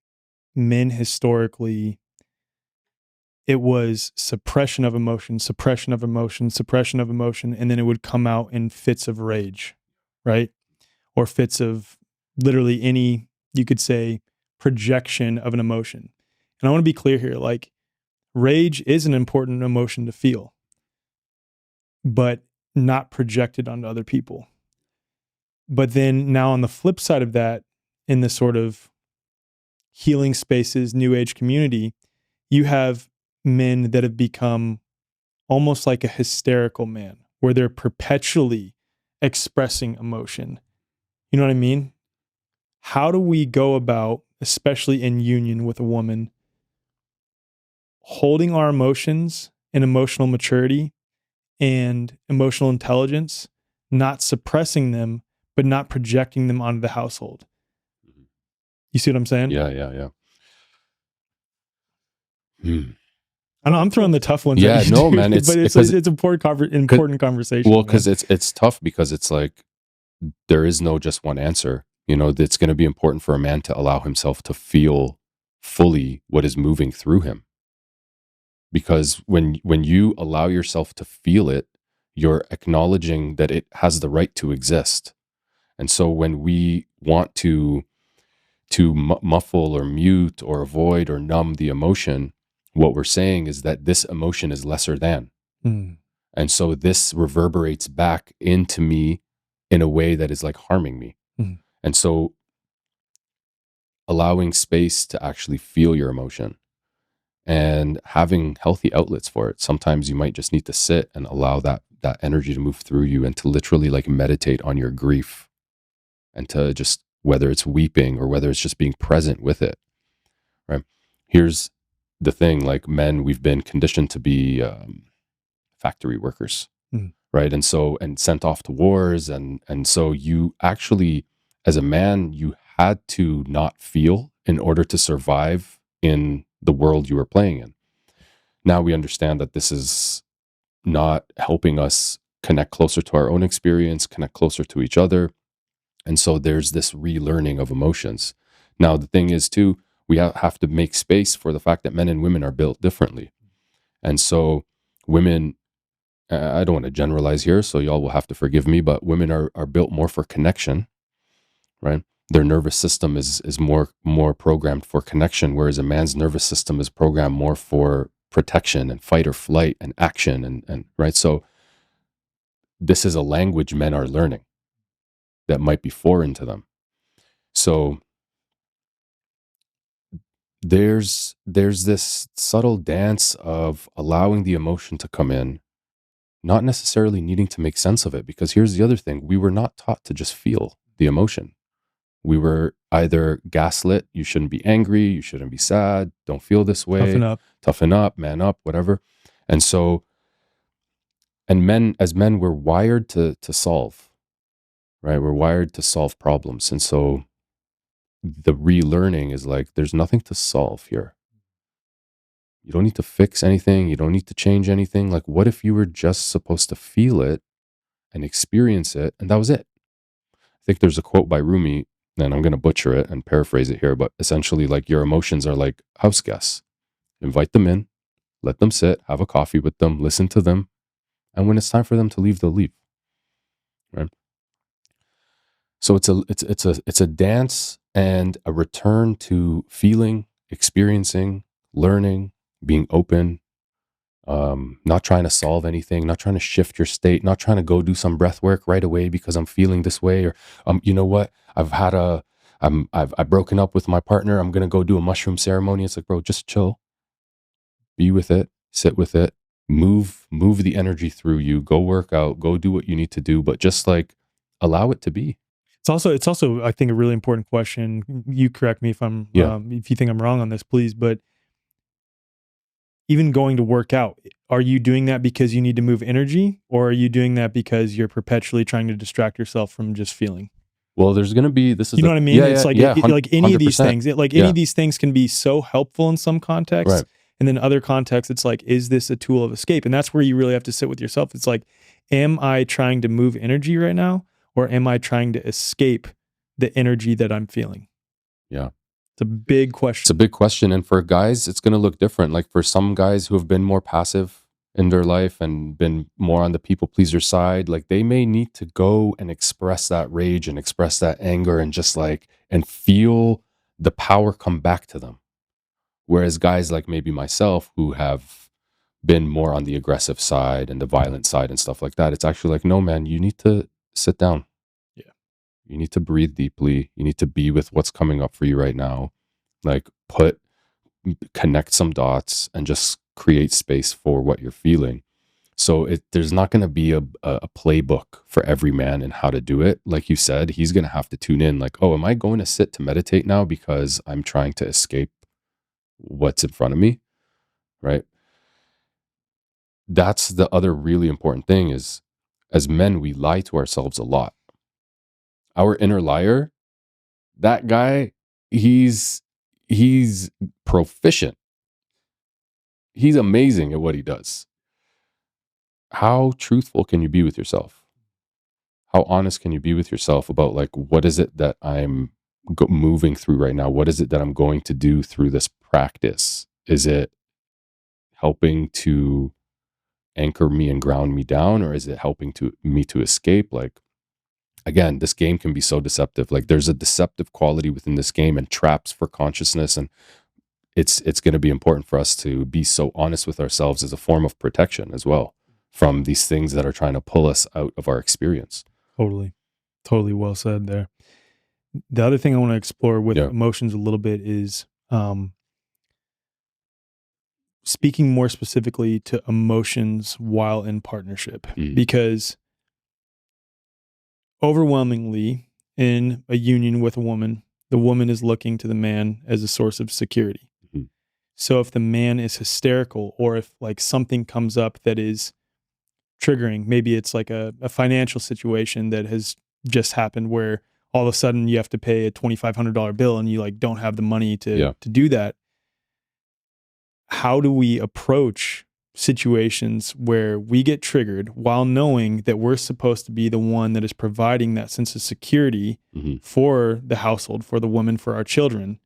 men historically, it was suppression of emotion, suppression of emotion, suppression of emotion, and then it would come out in fits of rage, right? Or fits of literally any, you could say, projection of an emotion. And I want to be clear here, like, rage is an important emotion to feel, but not projected onto other people. But then now on the flip side of that, in the sort of healing spaces, new age community, you have men that have become almost like a hysterical man, where they're perpetually expressing emotion. You know what I mean? How do we go about, especially in union with a woman, holding our emotions and emotional maturity and emotional intelligence, not suppressing them, but not projecting them onto the household? You see what I'm saying? Yeah. I know I'm throwing the tough ones. Yeah, at you, no, dude, man, but it's important conversation. Well, because it's tough, because it's like there is no just one answer. You know, it's going to be important for a man to allow himself to feel fully what is moving through him. Because when you allow yourself to feel it, you're acknowledging that it has the right to exist. And so when we want to muffle or mute or avoid or numb the emotion, what we're saying is that this emotion is lesser than. And so this reverberates back into me in a way that is like harming me. And so allowing space to actually feel your emotion and having healthy outlets for it. Sometimes you might just need to sit and allow that energy to move through you, and to literally like meditate on your grief, and to just, whether it's weeping or whether it's just being present with it, right? Here's the thing, like men, we've been conditioned to be factory workers, right? And sent off to wars. And so you actually, as a man, you had to not feel in order to survive in the world you were playing in. Now we understand that this is not helping us connect closer to our own experience, connect closer to each other. And so there's this relearning of emotions. Now, the thing is too, we have to make space for the fact that men and women are built differently. And so women, I don't want to generalize here, so y'all will have to forgive me, but women are built more for connection, right? Their nervous system is more programmed for connection, whereas a man's nervous system is programmed more for protection and fight or flight and action, and right? So this is a language men are learning that might be foreign to them. So there's this subtle dance of allowing the emotion to come in, not necessarily needing to make sense of it, because here's the other thing. We were not taught to just feel the emotion. We were either gaslit, you shouldn't be angry, you shouldn't be sad, don't feel this way, toughen up, man up, whatever. And so, as men, we're wired to solve, right? We're wired to solve problems. And so the relearning is like, there's nothing to solve here. You don't need to fix anything. You don't need to change anything. Like, what if you were just supposed to feel it and experience it, and that was it? I think there's a quote by Rumi, and I'm going to butcher it and paraphrase it here, but essentially, like, your emotions are like house guests. Invite them in, let them sit, have a coffee with them, listen to them, and when it's time for them to leave, they'll leave. Right? So it's a dance and a return to feeling, experiencing, learning, being open, not trying to solve anything, not trying to shift your state, not trying to go do some breath work right away because I'm feeling this way, or you know what, I've broken up with my partner, I'm gonna go do a mushroom ceremony. It's like, bro, just chill, be with it, sit with it, move the energy through you, go work out, go do what you need to do, but just like allow it to be. It's also I think a really important question. You correct me if I'm if you think I'm wrong on this, please, but even going to work out, are you doing that because you need to move energy, or are you doing that because you're perpetually trying to distract yourself from just feeling? Well, there's going to be, this is, you know what I mean? Yeah, it's like, like any 100%. Of these things, any of these things can be so helpful in some contexts. Right. And then other contexts, it's like, is this a tool of escape? And that's where you really have to sit with yourself. It's like, am I trying to move energy right now, or am I trying to escape the energy that I'm feeling? Yeah. It's a big question. It's a big question. And for guys, it's going to look different. Like for some guys who have been more passive in their life and been more on the people pleaser side, like they may need to go and express that rage and express that anger and just like, and feel the power come back to them. Whereas guys like maybe myself who have been more on the aggressive side and the violent side and stuff like that, it's actually like, no, man, you need to sit down. Yeah. You need to breathe deeply. You need to be with what's coming up for you right now. Like connect some dots and just create space for what you're feeling. So there's not going to be a playbook for every man and how to do it. Like you said, he's going to have to tune in like, oh, am I going to sit to meditate now because I'm trying to escape what's in front of me? Right. That's the other really important thing is as men, we lie to ourselves a lot. Our inner liar, that guy, he's proficient. He's amazing at what he does. How truthful can you be with yourself? How honest can you be with yourself about like, what is it that I'm moving through right now? What is it that I'm going to do through this practice? Is it helping to anchor me and ground me down, or is it helping me to escape? Like, again, this game can be so deceptive. Like there's a deceptive quality within this game and traps for consciousness. And it's going to be important for us to be so honest with ourselves as a form of protection as well from these things that are trying to pull us out of our experience. Totally well said there. The other thing I want to explore with emotions a little bit is speaking more specifically to emotions while in partnership, because overwhelmingly in a union with a woman, the woman is looking to the man as a source of security. So if the man is hysterical, or if like something comes up that is triggering, maybe it's like a financial situation that has just happened where all of a sudden you have to pay a $2,500 bill and you like don't have the money to do that. How do we approach situations where we get triggered while knowing that we're supposed to be the one that is providing that sense of security for the household, for the woman, for our children,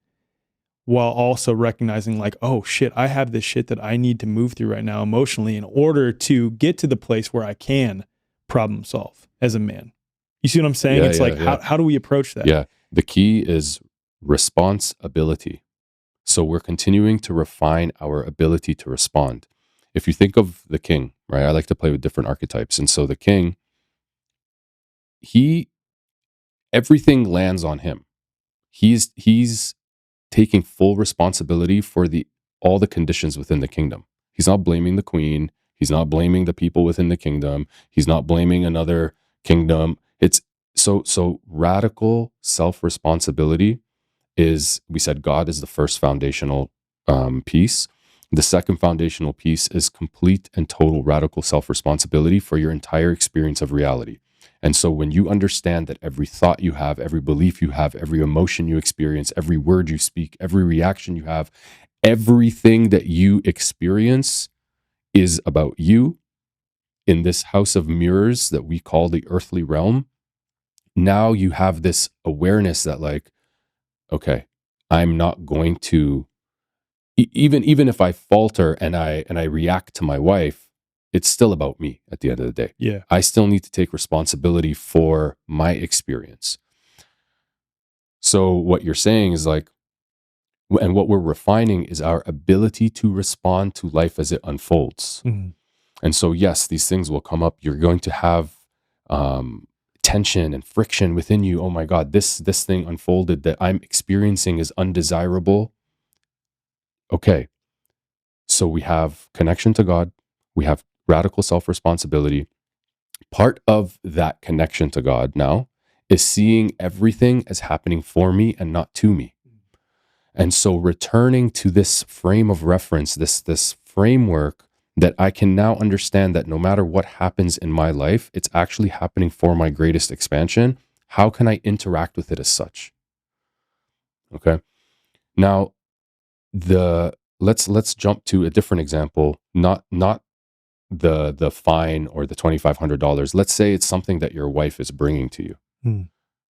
while also recognizing like, oh shit, I have this shit that I need to move through right now emotionally in order to get to the place where I can problem solve as a man. You see what I'm saying? It's like, how do we approach that? Yeah. The key is responsibility. So we're continuing to refine our ability to respond. If you think of the king, right? I like to play with different archetypes. And so the king, everything lands on him. He's taking full responsibility for all the conditions within the kingdom. He's not blaming the queen. He's not blaming the people within the kingdom. He's not blaming another kingdom. It's so radical self-responsibility is, we said God is the first foundational piece. The second foundational piece is complete and total radical self-responsibility for your entire experience of reality. And so when you understand that every thought you have, every belief you have, every emotion you experience, every word you speak, every reaction you have, everything that you experience is about you in this house of mirrors that we call the earthly realm, now you have this awareness that like, okay, I'm not going to, even if I falter and I react to my wife, it's still about me at the end of the day. Yeah. I still need to take responsibility for my experience. So what you're saying is like, and what we're refining is our ability to respond to life as it unfolds. And so, yes, these things will come up. You're going to have tension and friction within you. Oh my God, this thing unfolded that I'm experiencing is undesirable. Okay. So we have connection to God. We have radical self-responsibility. Part of that connection to God now is seeing everything as happening for me and not to me. And so returning to this frame of reference, this framework that I can now understand that no matter what happens in my life, it's actually happening for my greatest expansion. How can I interact with it as such? Okay. Now, let's jump to a different example, not the fine or the $2,500. Let's say it's something that your wife is bringing to you.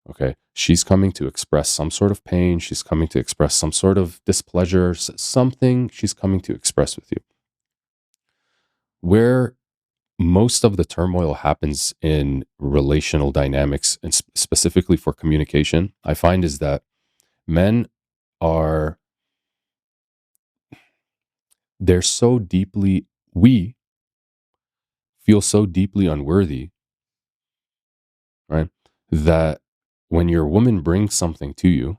Okay. She's coming to express some sort of pain. She's coming to express some sort of displeasure, something she's coming to express with you. Where most of the turmoil happens in relational dynamics, and specifically for communication, I find is that men they're so deeply, we feel so deeply unworthy, right? That when your woman brings something to you,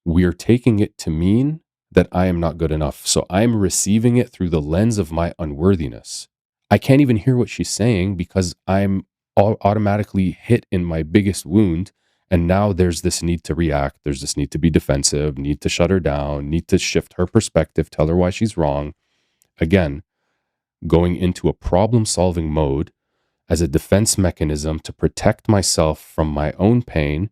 we are taking it to mean that I am not good enough. So I'm receiving it through the lens of my unworthiness. I can't even hear what she's saying because I'm automatically hit in my biggest wound. And now there's this need to react. There's this need to be defensive, need to shut her down, need to shift her perspective, tell her why she's wrong. Again, going into a problem-solving mode as a defense mechanism to protect myself from my own pain.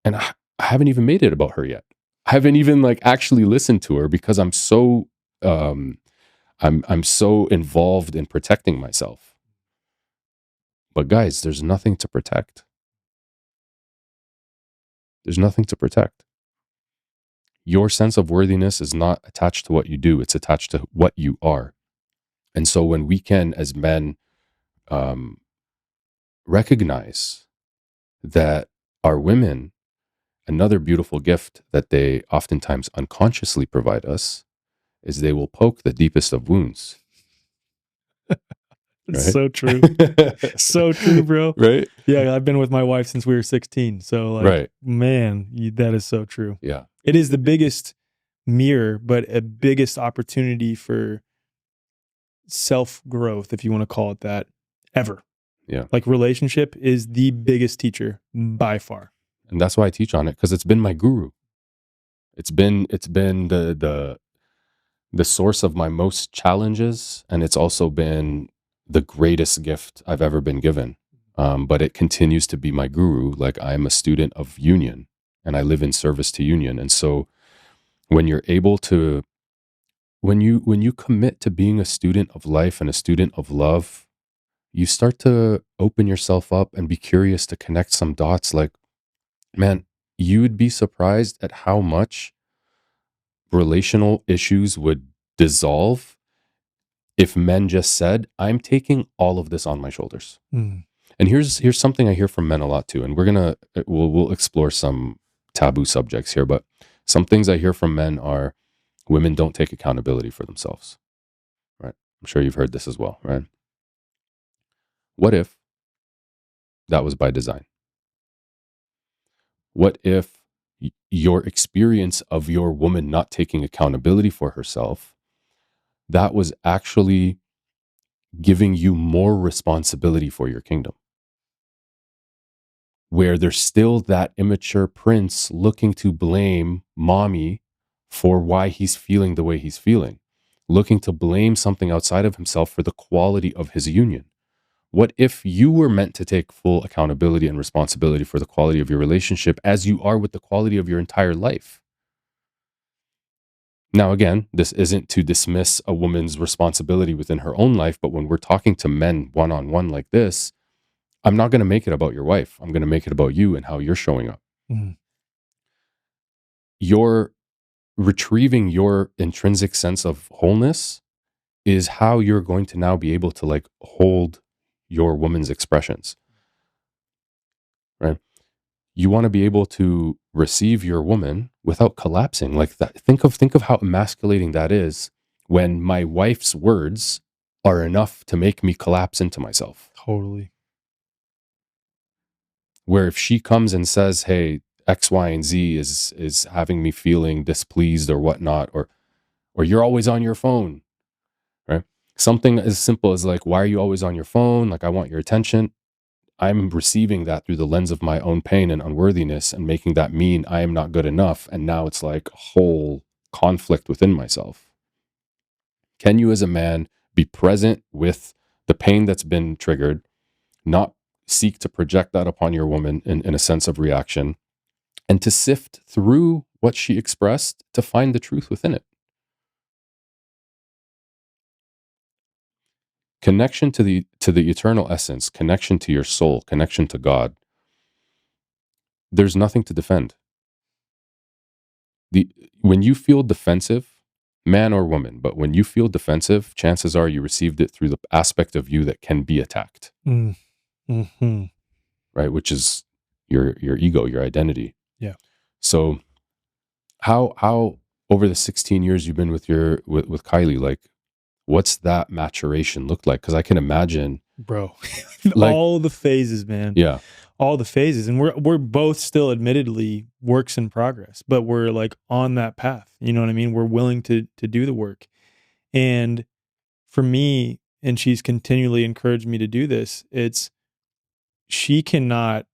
And I haven't even made it about her yet. I haven't even like actually listened to her because I'm so I'm so involved in protecting myself. But guys, there's nothing to protect. There's nothing to protect. Your sense of worthiness is not attached to what you do. It's attached to what you are. And so when we can, as men, recognize that our women, another beautiful gift that they oftentimes unconsciously provide us is they will poke the deepest of wounds. It's Right? so true. So true, bro. Right? Yeah, I've been with my wife since we were 16. So, like, Right. man, that is so true. Yeah. It is the biggest mirror, but a biggest opportunity for self-growth, if you want to call it that, ever. Yeah. Like, relationship is the biggest teacher by far. And that's why I teach on it, because it's been my guru. It's been the source of my most challenges, and it's also been the greatest gift I've ever been given. But it continues to be my guru. Like, I'm a student of union, and I live in service to union. And so when you're able to, when you commit to being a student of life and a student of love, you start to open yourself up and be curious to connect some dots. Like, man, you would be surprised at how much relational issues would dissolve if men just said, I'm taking all of this on my shoulders. Mm. And here's something I hear from men a lot too. And we'll explore some taboo subjects here, but some things I hear from men are women don't take accountability for themselves. Right? I'm sure you've heard this as well, right? What if that was by design? What if your experience of your woman not taking accountability for herself, that was actually giving you more responsibility for your kingdom? Where there's still that immature prince looking to blame mommy for why he's feeling the way he's feeling, looking to blame something outside of himself for the quality of his union. What if you were meant to take full accountability and responsibility for the quality of your relationship as you are with the quality of your entire life? Now, again, this isn't to dismiss a woman's responsibility within her own life, but when we're talking to men one-on-one like this, I'm not going to make it about your wife. I'm going to make it about you and how you're showing up. Mm. You're retrieving your intrinsic sense of wholeness is how you're going to now be able to like hold your woman's expressions, right? You want to be able to receive your woman without collapsing like that. Think of how emasculating that is when my wife's words are enough to make me collapse into myself. Totally. Where if she comes and says, hey, X, Y, and Z is having me feeling displeased or whatnot, or you're always on your phone, right? Something as simple as like, why are you always on your phone? Like, I want your attention. I'm receiving that through the lens of my own pain and unworthiness and making that mean I am not good enough. And now it's like a whole conflict within myself. Can you as a man be present with the pain that's been triggered, not seek to project that upon your woman in a sense of reaction, and to sift through what she expressed to find the truth within it? Connection to the eternal essence, connection to your soul, connection to God. There's nothing to defend. When you feel defensive, man or woman, but when you feel defensive, chances are you received it through the aspect of you that can be attacked. Mm. Mm-hmm. Right? Which is your ego, your identity. Yeah. So how over the 16 years you've been with Kylie, like, what's that maturation look like? Because I can imagine, Bro, like, all the phases, man. yeah, all the phases, and we're both still admittedly works in progress, but we're like on that path. You know what I mean? We're willing to do the work. And for me, and she's continually encouraged me to do this, it's she cannot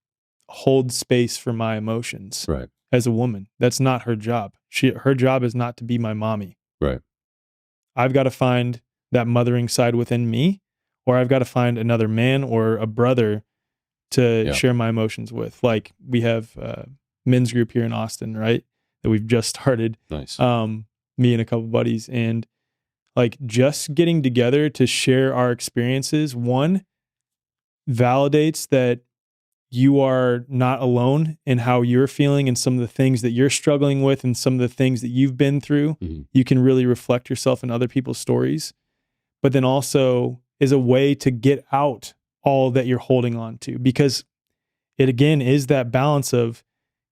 hold space for my emotions Right. as a woman. That's not her job. Her job is not to be my mommy. Right. I've got to find that mothering side within me, or I've got to find another man or a brother to share my emotions with. Like we have a men's group here in Austin, right? That we've just started. Nice. Me and a couple buddies, and like just getting together to share our experiences, one, validates that you are not alone in how you're feeling and some of the things that you're struggling with and some of the things that you've been through. Mm-hmm. You can really reflect yourself in other people's stories, but then also is a way to get out all that you're holding on to, because it again is that balance of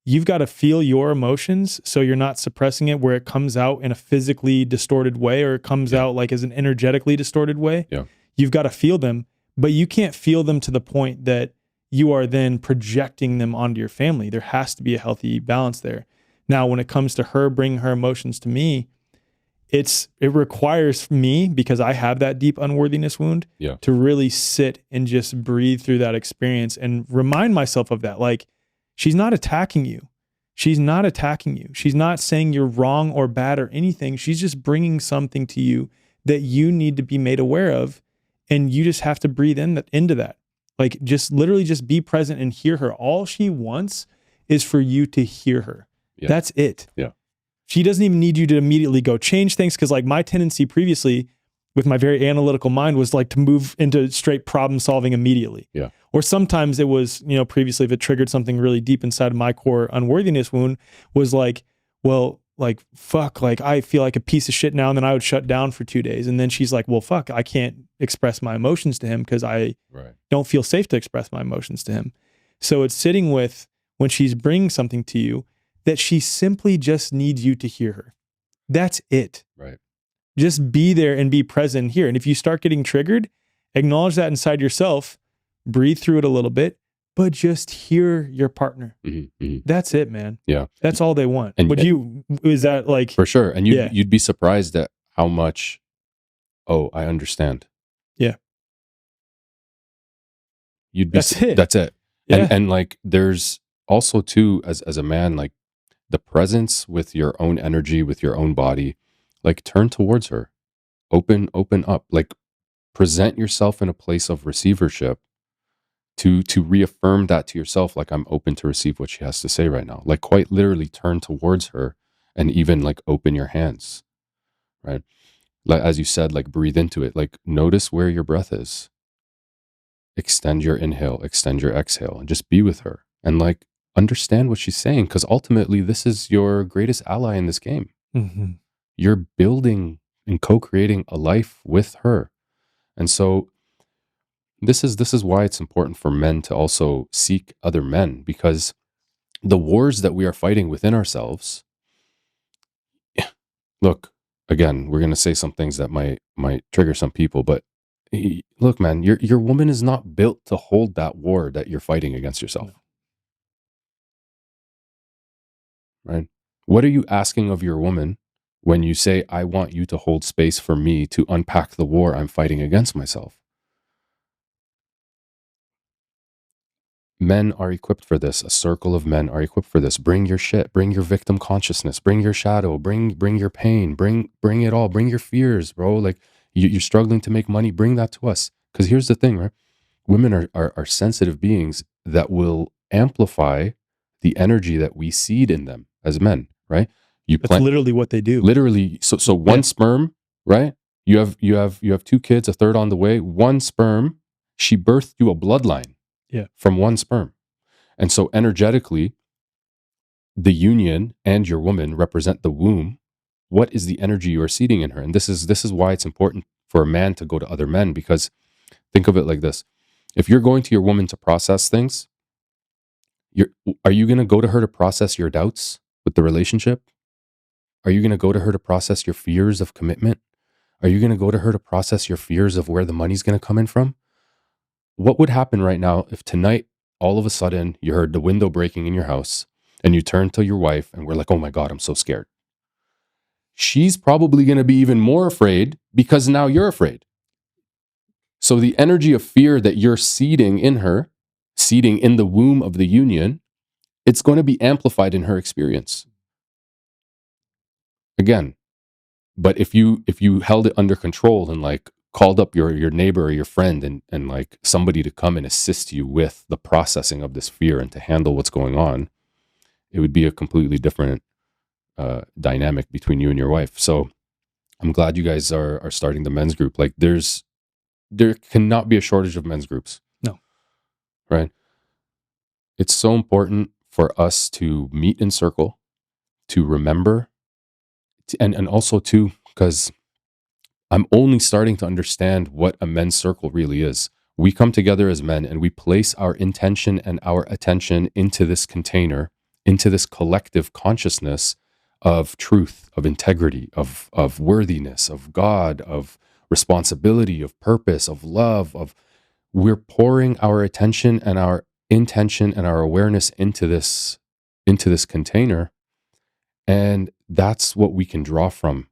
you've got to feel your emotions so you're not suppressing it where it comes out in a physically distorted way, or it comes out like as an energetically distorted way. Yeah. You've got to feel them, but you can't feel them to the point that you are then projecting them onto your family. There has to be a healthy balance there. Now, when it comes to her bringing her emotions to me, it requires me, because I have that deep unworthiness wound, to really sit and just breathe through that experience and remind myself of that. Like, she's not attacking you. She's not attacking you. She's not saying you're wrong or bad or anything. She's just bringing something to you that you need to be made aware of. And you just have to breathe into that. Like, just literally just be present and hear her. All she wants is for you to hear her. Yeah. That's it. Yeah. She doesn't even need you to immediately go change things. Cause like my tendency previously with my very analytical mind was like to move into straight problem solving immediately. Yeah. Or sometimes it was, previously if it triggered something really deep inside of my core unworthiness wound, was like, well, like, fuck, like I feel like a piece of shit now. And then I would shut down for 2 days. And then she's like, well, fuck, I can't express my emotions to him because I don't feel safe to express my emotions to him. So it's sitting with, when she's bringing something to you, that she simply just needs you to hear her. That's it. Right. Just be there and be present here. And if you start getting triggered, acknowledge that inside yourself, breathe through it a little bit, but just hear your partner. Mm-hmm, mm-hmm. That's it, man. Yeah. That's all they want. And is that like... For sure. And you'd be surprised at how much, I understand. Yeah. That's it. Yeah. And like, there's also too, as a man, like the presence with your own energy, with your own body, like turn towards her, open up, like present yourself in a place of receivership to reaffirm that to yourself. Like, I'm open to receive what she has to say right now. Like, quite literally turn towards her and even like open your hands, right? Like, as you said, like breathe into it, like notice where your breath is, extend your inhale, extend your exhale, and just be with her and like understand what she's saying. Cause ultimately this is your greatest ally in this game. Mm-hmm. You're building and co-creating a life with her. And so this is why it's important for men to also seek other men, because the wars that we are fighting within ourselves, look, again, we're going to say some things that might trigger some people, but look, man, your woman is not built to hold that war that you're fighting against yourself. No. Right? What are you asking of your woman when you say, I want you to hold space for me to unpack the war I'm fighting against myself? Men are equipped for this. A circle of men are equipped for this. Bring your shit, bring your victim consciousness, bring your shadow, bring your pain, bring it all, bring your fears, bro. Like you're struggling to make money, bring that to us. Because here's the thing, right? Women are sensitive beings that will amplify the energy that we seed in them as men, right? That's literally what they do. Literally. So one sperm, right? You have 2 kids, a third on the way. One sperm, she birthed you a bloodline. Yeah. From one sperm. And so energetically, the union and your woman represent the womb. What is the energy you are seeding in her? And this is why it's important for a man to go to other men, because think of it like this. If you're going to your woman to process things, are you going to go to her to process your doubts with the relationship? Are you going to go to her to process your fears of commitment? Are you going to go to her to process your fears of where the money's going to come in from? What would happen right now if tonight all of a sudden you heard the window breaking in your house and you turn to your wife and we're like, oh my God, I'm so scared. She's probably going to be even more afraid because now you're afraid. So the energy of fear that you're seeding in her, seeding in the womb of the union, it's going to be amplified in her experience. Again, but if you held it under control and like called up your neighbor or your friend and like somebody to come and assist you with the processing of this fear and to handle what's going on, it would be a completely different dynamic between you and your wife. So I'm glad you guys are starting the men's group. Like there cannot be a shortage of men's groups. No. Right? It's so important for us to meet in circle, to remember, and also too, because I'm only starting to understand what a men's circle really is. We come together as men and we place our intention and our attention into this container, into this collective consciousness of truth, of integrity, of worthiness, of God, of responsibility, of purpose, of love, we're pouring our attention and our intention and our awareness into this container. And that's what we can draw from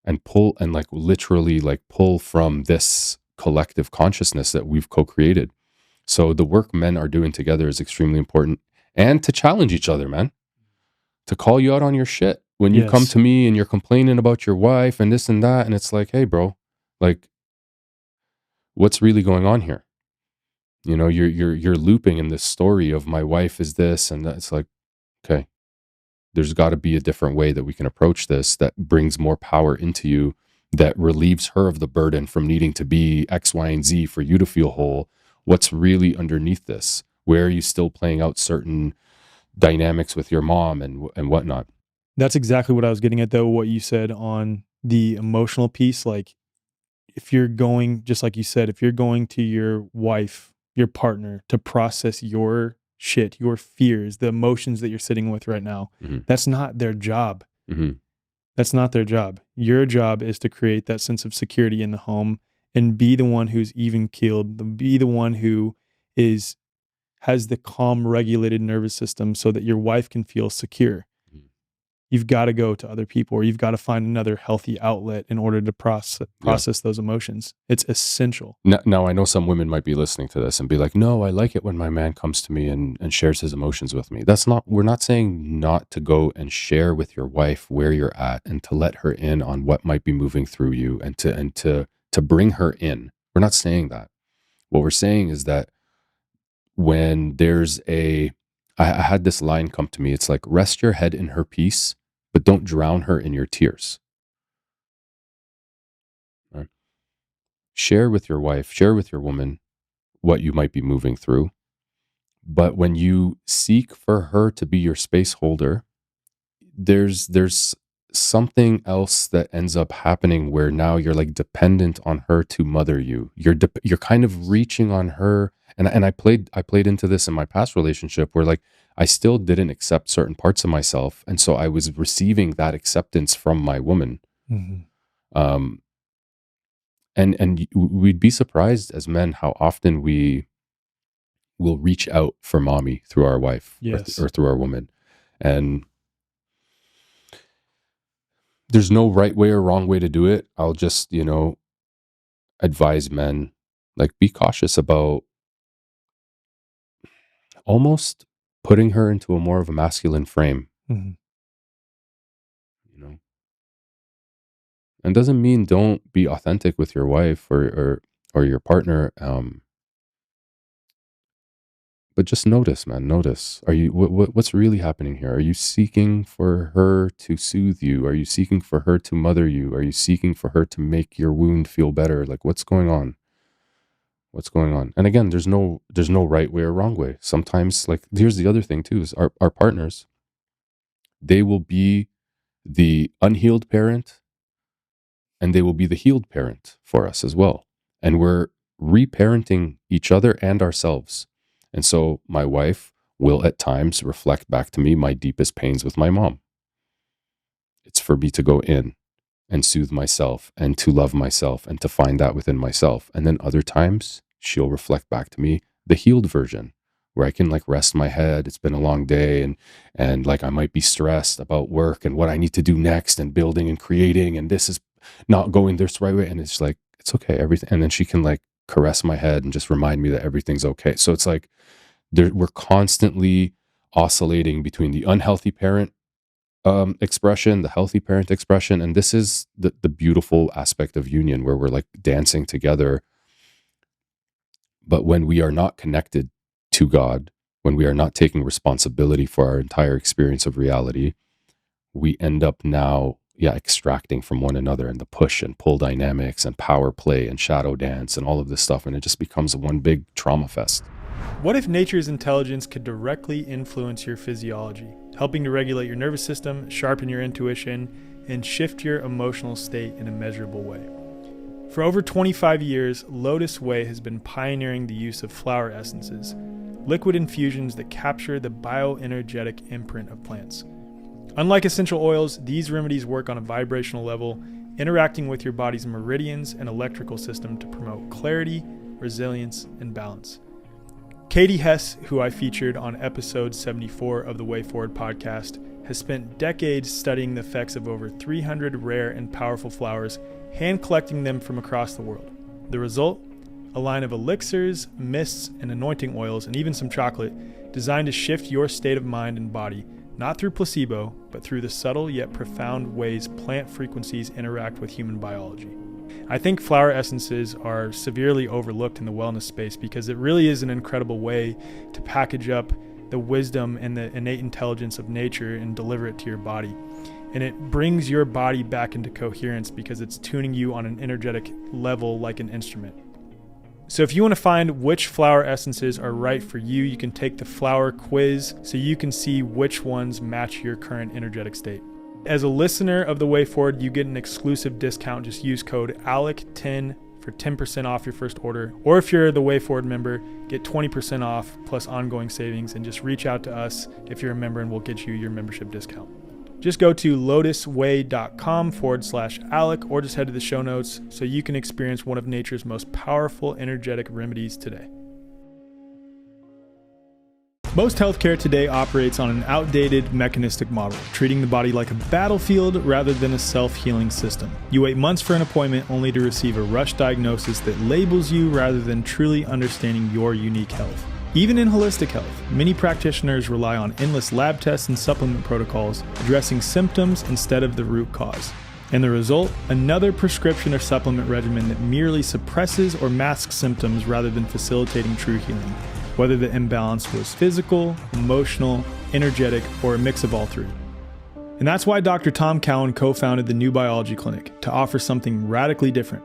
and pull and like literally like pull from this collective consciousness that we've co-created. So the work men are doing together is extremely important, and to challenge each other, man, to call you out on your shit when you come to me and you're complaining about your wife and this and that. And it's like, hey bro, like what's really going on here? You know, you're looping in this story of my wife is this and that. It's like, okay, there's got to be a different way that we can approach this that brings more power into you, that relieves her of the burden from needing to be X, Y, and Z for you to feel whole. What's really underneath this? Where are you still playing out certain dynamics with your mom and whatnot? That's exactly what I was getting at, though, what you said on the emotional piece. Like, if you're going, just like you said, if you're going to your wife, your partner, to process your shit, your fears, the emotions that you're sitting with right now, that's not their job. That's not their job. Your job is to create that sense of security in the home and be the one who's even keeled, be the one who has the calm, regulated nervous system so that your wife can feel secure. You've got to go to other people, or you've got to find another healthy outlet in order to process those emotions. It's essential. Now, I know some women might be listening to this and be like, no, I like it when my man comes to me and shares his emotions with me. We're not saying not to go and share with your wife where you're at and to let her in on what might be moving through you and to bring her in. We're not saying that. What we're saying is that when there's I had this line come to me, it's like, rest your head in her peace, but don't drown her in your tears. Right? Share with your wife, share with your woman what you might be moving through. But when you seek for her to be your space holder, there's something else that ends up happening where now you're like dependent on her to mother you. You're kind of reaching on her. And I played into this in my past relationship where like I still didn't accept certain parts of myself, and so I was receiving that acceptance from my woman. And we'd be surprised as men how often we will reach out for mommy through our wife or through our woman, and there's no right way or wrong way to do it. I'll just advise men, like, be cautious about almost putting her into a more of a masculine frame. And doesn't mean don't be authentic with your wife or your partner, but just notice, man. Notice. Are you what's really happening here? Are you seeking for her to soothe you? Are you seeking for her to mother you? Are you seeking for her to make your wound feel better? Like, what's going on? What's going on? And again, there's no right way or wrong way. Sometimes, like, here's the other thing too, is our partners, they will be the unhealed parent and they will be the healed parent for us as well. And we're reparenting each other and ourselves. And so my wife will at times reflect back to me my deepest pains with my mom. It's for me to go in and soothe myself and to love myself and to find that within myself. And then other times she'll reflect back to me the healed version, where I can like rest my head. It's been a long day, and like I might be stressed about work and what I need to do next and building and creating, and this is not going this right way. And it's like, it's okay, everything. And then she can like caress my head and just remind me that everything's okay. So it's like we're constantly oscillating between the unhealthy parent expression, the healthy parent expression. And this is the beautiful aspect of union, where we're like dancing together. But when we are not connected to God, when we are not taking responsibility for our entire experience of reality, we end up now, extracting from one another, and the push and pull dynamics and power play and shadow dance and all of this stuff. And it just becomes one big trauma fest. What if nature's intelligence could directly influence your physiology, helping to regulate your nervous system, sharpen your intuition, and shift your emotional state in a measurable way? For over 25 years, Lotus Way has been pioneering the use of flower essences, liquid infusions that capture the bioenergetic imprint of plants. Unlike essential oils, these remedies work on a vibrational level, interacting with your body's meridians and electrical system to promote clarity, resilience, and balance. Katie Hess, who I featured on episode 74 of the Way Forward podcast, has spent decades studying the effects of over 300 rare and powerful flowers, hand collecting them from across the world. The result? A line of elixirs, mists, and anointing oils, and even some chocolate, designed to shift your state of mind and body, not through placebo, but through the subtle yet profound ways plant frequencies interact with human biology. I think flower essences are severely overlooked in the wellness space because it really is an incredible way to package up the wisdom and the innate intelligence of nature and deliver it to your body. And it brings your body back into coherence because it's tuning you on an energetic level like an instrument. So if you want to find which flower essences are right for you, you can take the flower quiz so you can see which ones match your current energetic state. As a listener of The Way Forward, you get an exclusive discount. Just use code ALEC10 for 10% off your first order. Or if you're the Way Forward member, get 20% off plus ongoing savings, and just reach out to us if you're a member and we'll get you your membership discount. Just go to lotusway.com/Alec, or just head to the show notes so you can experience one of nature's most powerful energetic remedies today. Most healthcare today operates on an outdated mechanistic model, treating the body like a battlefield rather than a self-healing system. You wait months for an appointment only to receive a rush diagnosis that labels you rather than truly understanding your unique health. Even in holistic health, many practitioners rely on endless lab tests and supplement protocols, addressing symptoms instead of the root cause. And the result? Another prescription or supplement regimen that merely suppresses or masks symptoms rather than facilitating true healing, whether the imbalance was physical, emotional, energetic, or a mix of all three. And that's why Dr. Tom Cowan co-founded the New Biology Clinic, to offer something radically different.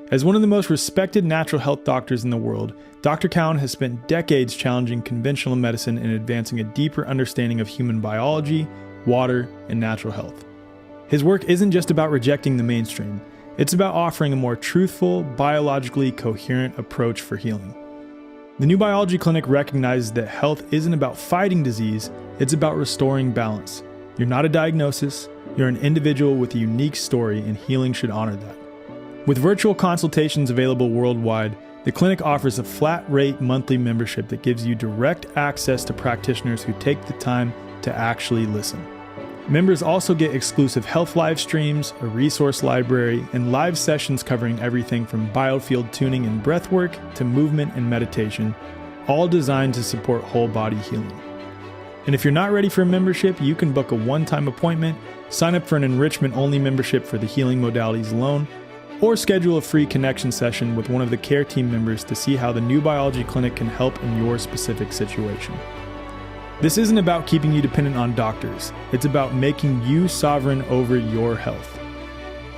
As one of the most respected natural health doctors in the world, Dr. Cowan has spent decades challenging conventional medicine and advancing a deeper understanding of human biology, water, and natural health. His work isn't just about rejecting the mainstream, it's about offering a more truthful, biologically coherent approach for healing. The New Biology Clinic recognizes that health isn't about fighting disease, it's about restoring balance. You're not a diagnosis, you're an individual with a unique story, and healing should honor that. With virtual consultations available worldwide, the clinic offers a flat-rate monthly membership that gives you direct access to practitioners who take the time to actually listen. Members also get exclusive health live streams, a resource library, and live sessions covering everything from biofield tuning and breathwork to movement and meditation, all designed to support whole body healing. And if you're not ready for a membership, you can book a one-time appointment, sign up for an enrichment-only membership for the healing modalities alone, or schedule a free connection session with one of the care team members to see how the New Biology Clinic can help in your specific situation. This isn't about keeping you dependent on doctors. It's about making you sovereign over your health.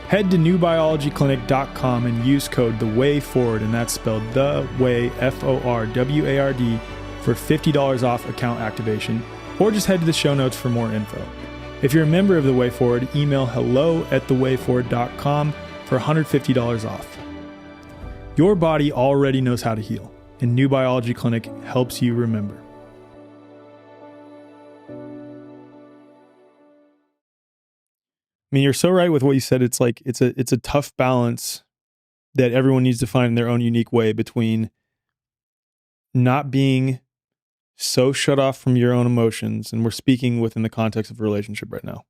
Head to newbiologyclinic.com and use code THEWAYFORWARD, and that's spelled The Way, FORWARD, for $50 off account activation, or just head to the show notes for more info. If you're a member of The Way Forward, email hello@thewayforward.com for $150 off. Your body already knows how to heal, and New Biology Clinic helps you remember. I mean, you're so right with what you said. It's like it's a tough balance that everyone needs to find in their own unique way between not being so shut off from your own emotions, and we're speaking within the context of a relationship right now,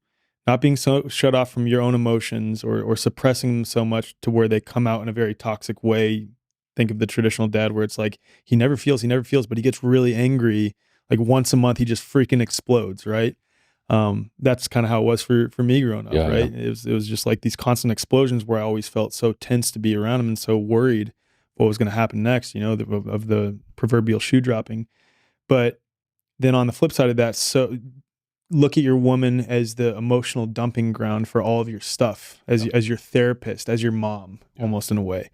not being so shut off from your own emotions or suppressing them so much to where they come out in a very toxic way. Think of the traditional dad where it's like he never feels, but he gets really angry. Like once a month, he just freaking explodes, right? That's kind of how it was for me growing up, Yeah, yeah. right? It was just like these constant explosions where I always felt so tense to be around him and so worried what was going to happen next, of the proverbial shoe dropping. But then on the flip side of that, so look at your woman as the emotional dumping ground for all of your stuff, as your therapist, as your mom, almost in a way,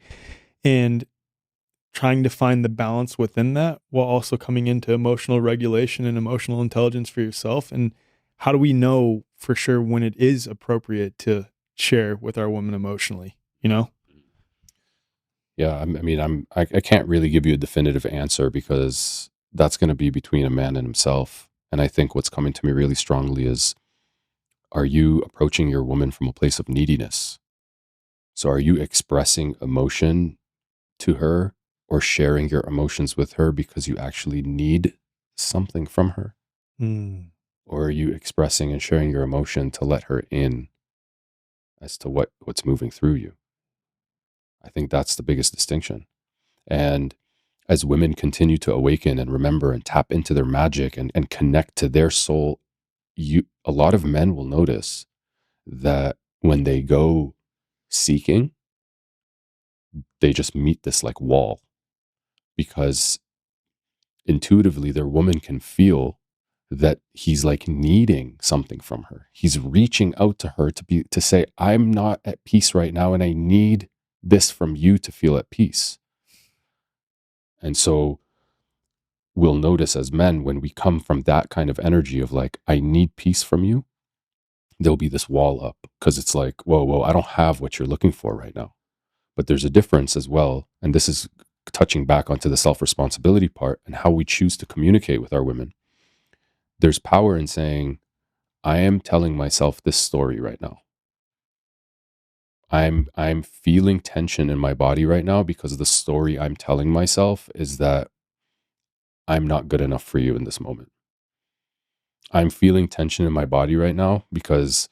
and trying to find the balance within that while also coming into emotional regulation and emotional intelligence for yourself. And how do we know for sure when it is appropriate to share with our woman emotionally, Yeah, I mean, I can't really give you a definitive answer because that's going to be between a man and himself. And I think what's coming to me really strongly is, are you approaching your woman from a place of neediness? So are you expressing emotion to her or sharing your emotions with her because you actually need something from her? Mm. Or are you expressing and sharing your emotion to let her in as to what's moving through you? I think that's the biggest distinction. And as women continue to awaken and remember and tap into their magic and connect to their soul, a lot of men will notice that when they go seeking, they just meet this like wall, because intuitively their woman can feel that he's like needing something from her. He's reaching out to her to say, I'm not at peace right now and I need this from you to feel at peace. And so we'll notice as men, when we come from that kind of energy of like, I need peace from you, there'll be this wall up, because it's like, whoa, I don't have what you're looking for right now. But there's a difference as well. And this is touching back onto the self-responsibility part and how we choose to communicate with our women. There's power in saying, I am telling myself this story right now. I'm feeling tension in my body right now because the story I'm telling myself is that I'm not good enough for you in this moment. I'm feeling tension in my body right now because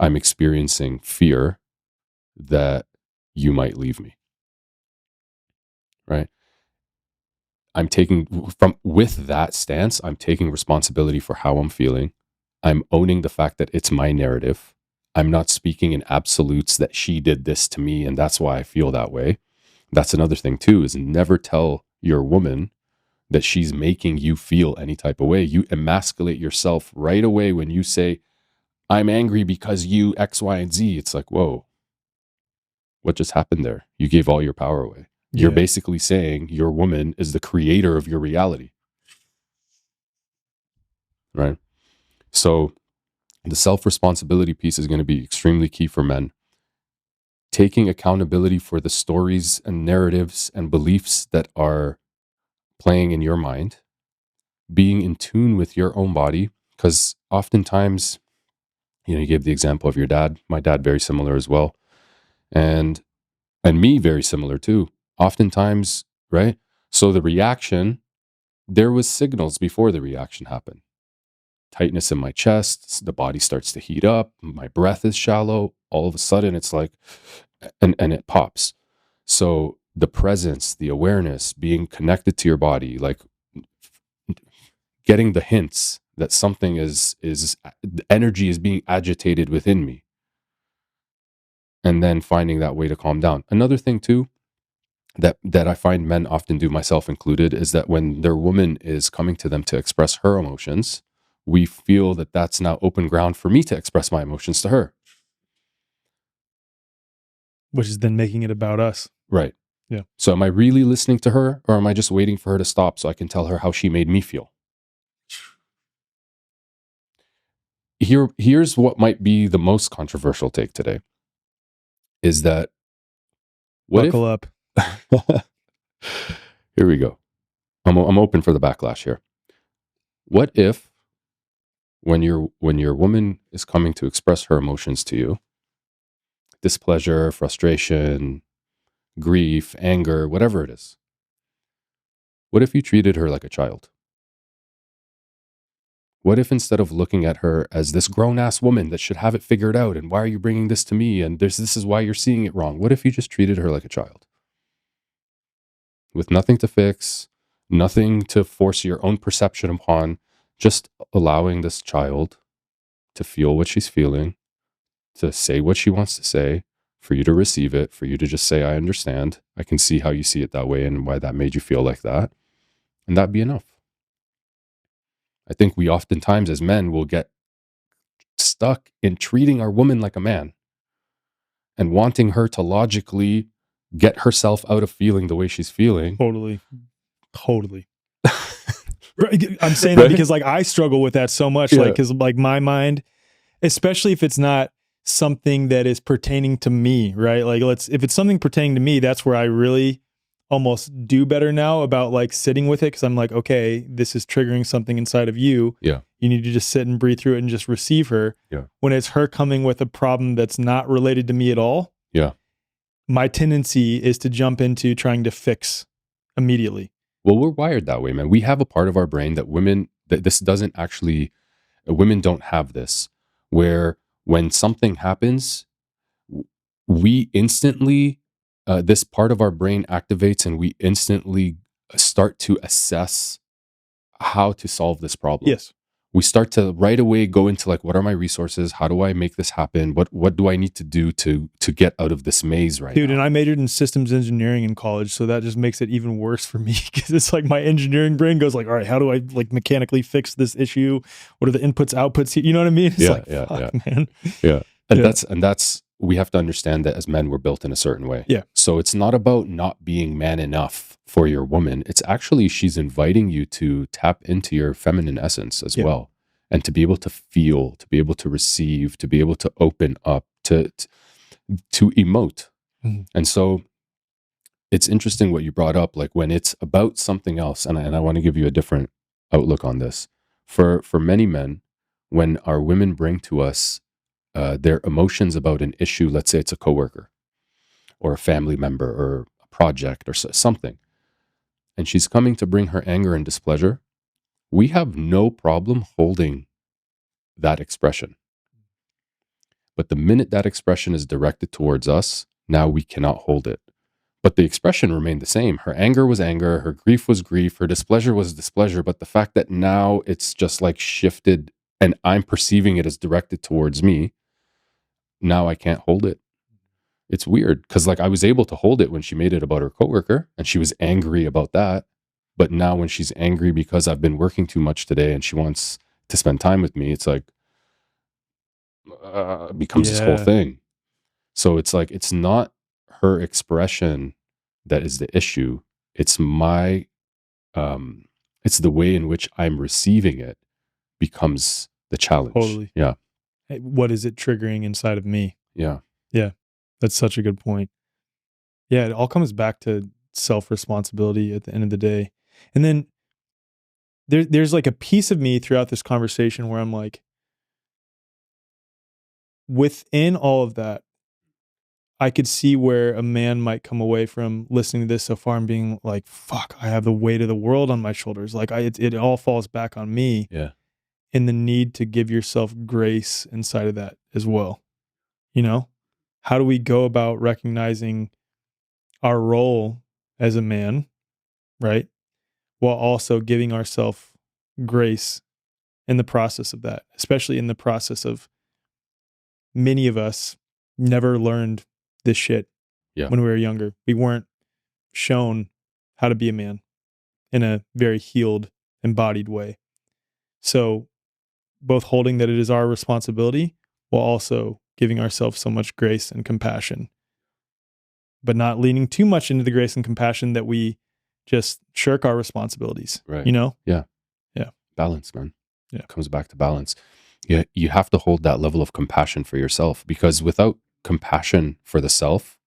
I'm experiencing fear that you might leave me. Right? With that stance, I'm taking responsibility for how I'm feeling. I'm owning the fact that it's my narrative. I'm not speaking in absolutes that she did this to me and that's why I feel that way. That's another thing too, is never tell your woman that she's making you feel any type of way. You emasculate yourself right away when you say, I'm angry because you X, Y, and Z. It's like, whoa, what just happened there? You gave all your power away. Yeah. You're basically saying your woman is the creator of your reality. Right? So the self-responsibility piece is going to be extremely key for men. Taking accountability for the stories and narratives and beliefs that are playing in your mind, being in tune with your own body, because oftentimes, you gave the example of your dad, my dad, very similar as well. And me, very similar too. Oftentimes, right? So the reaction, there was signals before the reaction happened. Tightness in my chest, the body starts to heat up, my breath is shallow. All of a sudden it's like, and it pops. So the presence, the awareness, being connected to your body, like getting the hints that something is energy is being agitated within me, and then finding that way to calm down. Another thing too, that I find men often do, myself included, is that when their woman is coming to them to express her emotions, we feel that that's now open ground for me to express my emotions to her. Which is then making it about us. Right. Yeah. So am I really listening to her, or am I just waiting for her to stop so I can tell her how she made me feel? Here's what might be the most controversial take today, is that Buckle up. Here we go. I'm open for the backlash here. What if when your woman is coming to express her emotions to you, displeasure, frustration, grief, anger, whatever it is, what if you treated her like a child? What if instead of looking at her as this grown-ass woman that should have it figured out, and why are you bringing this to me, and this is why you're seeing it wrong, what if you just treated her like a child? With nothing to fix, nothing to force your own perception upon, just allowing this child to feel what she's feeling, to say what she wants to say, for you to receive it, for you to just say, I understand. I can see how you see it that way and why that made you feel like that. And that'd be enough. I think we oftentimes as men will get stuck in treating our woman like a man and wanting her to logically get herself out of feeling the way she's feeling. Totally. I'm saying that because like I struggle with that so much, like, because like my mind, especially if it's not something that is pertaining to me, right? Like if it's something pertaining to me, that's where I really almost do better now about like sitting with it. Cause I'm like, okay, this is triggering something inside of you. Yeah. You need to just sit and breathe through it and just receive her. Yeah. When it's her coming with a problem that's not related to me at all. Yeah. My tendency is to jump into trying to fix immediately. Well, we're wired that way, man. We have a part of our brain that women don't have this, where when something happens, we instantly, this part of our brain activates and we instantly start to assess how to solve this problem. Yes. We start to right away go into like, what are my resources? How do I make this happen? What do I need to do to get out of this maze right now? Dude, and I majored in systems engineering in college, so that just makes it even worse for me because it's like my engineering brain goes like, all right, how do I like mechanically fix this issue? What are the inputs, outputs? You know what I mean? It's man. Yeah. And that's we have to understand that as men, we're built in a certain way. Yeah. So it's not about not being man enough for your woman. It's actually, she's inviting you to tap into your feminine essence as well. And to be able to feel, to be able to receive, to be able to open up, to emote. Mm-hmm. And so it's interesting what you brought up, like when it's about something else, and I want to give you a different outlook on this. For many men, when our women bring to us their emotions about an issue, let's say it's a coworker or a family member or a project or something, and she's coming to bring her anger and displeasure, we have no problem holding that expression. But the minute that expression is directed towards us, now we cannot hold it. But the expression remained the same. Her anger was anger, her grief was grief, her displeasure was displeasure. But the fact that now it's just like shifted and I'm perceiving it as directed towards me, now I can't hold it. It's weird because like I was able to hold it when she made it about her coworker and she was angry about that. But now when she's angry because I've been working too much today and she wants to spend time with me, it's like, becomes this whole thing. So it's like, it's not her expression that is the issue. It's my, it's the way in which I'm receiving it becomes the challenge. Totally. Yeah. Hey, what is it triggering inside of me? Yeah. Yeah. That's such a good point. Yeah. It all comes back to self-responsibility at the end of the day. And then there's like a piece of me throughout this conversation where I'm like, within all of that, I could see where a man might come away from listening to this so far and being like, fuck, I have the weight of the world on my shoulders. Like it all falls back on me. Yeah. And the need to give yourself grace inside of that as well. You know, how do we go about recognizing our role as a man, right? While also giving ourselves grace in the process of that, especially in the process of many of us never learned this shit when we were younger. We weren't shown how to be a man in a very healed, embodied way. So both holding that it is our responsibility while also giving ourselves so much grace and compassion, but not leaning too much into the grace and compassion that we just shirk our responsibilities, right? You know? Yeah. Yeah. Balance, man. Yeah. It comes back to balance. Yeah. You have to hold that level of compassion for yourself, because without compassion for the self,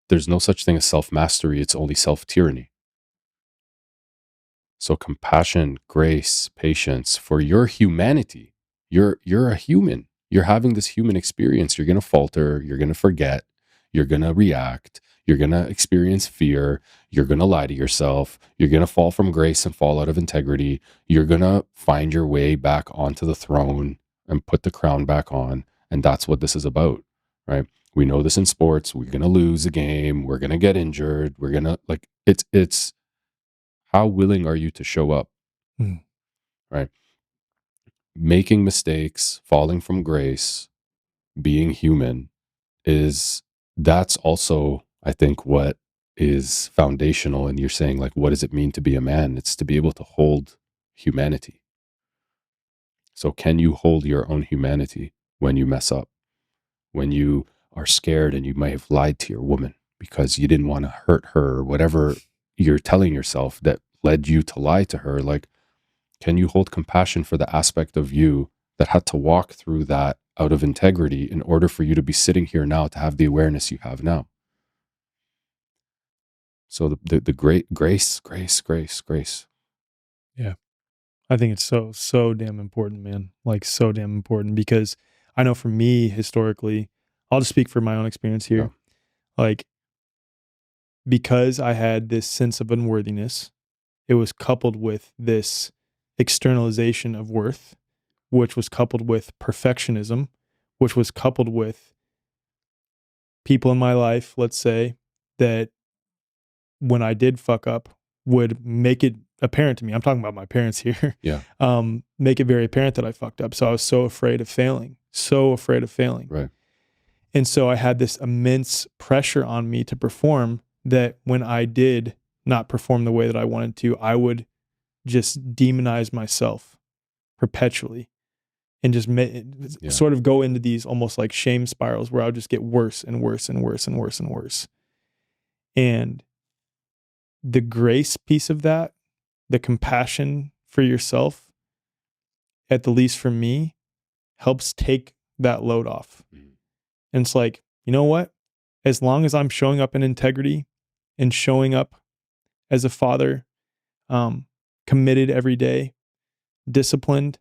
there's no such thing as self-mastery. It's only self-tyranny. So compassion, grace, patience for your humanity. You're a human. You're having this human experience. You're going to falter. You're going to forget. You're going to react. You're going to experience fear. You're going to lie to yourself. You're going to fall from grace and fall out of integrity. You're going to find your way back onto the throne and put the crown back on. And that's what this is about, right? We know this in sports. We're going to lose a game. We're going to get injured. We're going to it's how willing are you to show up, right? Making mistakes, falling from grace, being human that's also, I think, what is foundational. And you're saying, like, what does it mean to be a man? It's to be able to hold humanity. So can you hold your own humanity when you mess up, when you are scared and you might have lied to your woman because you didn't want to hurt her, or whatever you're telling yourself that led you to lie to her? Like, can you hold compassion for the aspect of you that had to walk through that out of integrity in order for you to be sitting here now, to have the awareness you have now? So the great grace. Yeah. I think it's so damn important, man. Like, so damn important, because I know for me, historically, I'll just speak for my own experience here. Yeah. Like, because I had this sense of unworthiness, it was coupled with this externalization of worth, which was coupled with perfectionism, which was coupled with people in my life, let's say, that when I did fuck up would make it apparent to me. I'm talking about my parents here. Yeah. Make it very apparent that I fucked up. So I was so afraid of failing. Right. And so I had this immense pressure on me to perform, that when I did not perform the way that I wanted to, I would just demonize myself perpetually and just sort of go into these almost like shame spirals where I would just get worse and worse and worse and worse and worse. And the grace piece of that, the compassion for yourself, at the least for me, helps take that load off. And it's like, you know what? As long as I'm showing up in integrity and showing up as a father, committed every day, disciplined,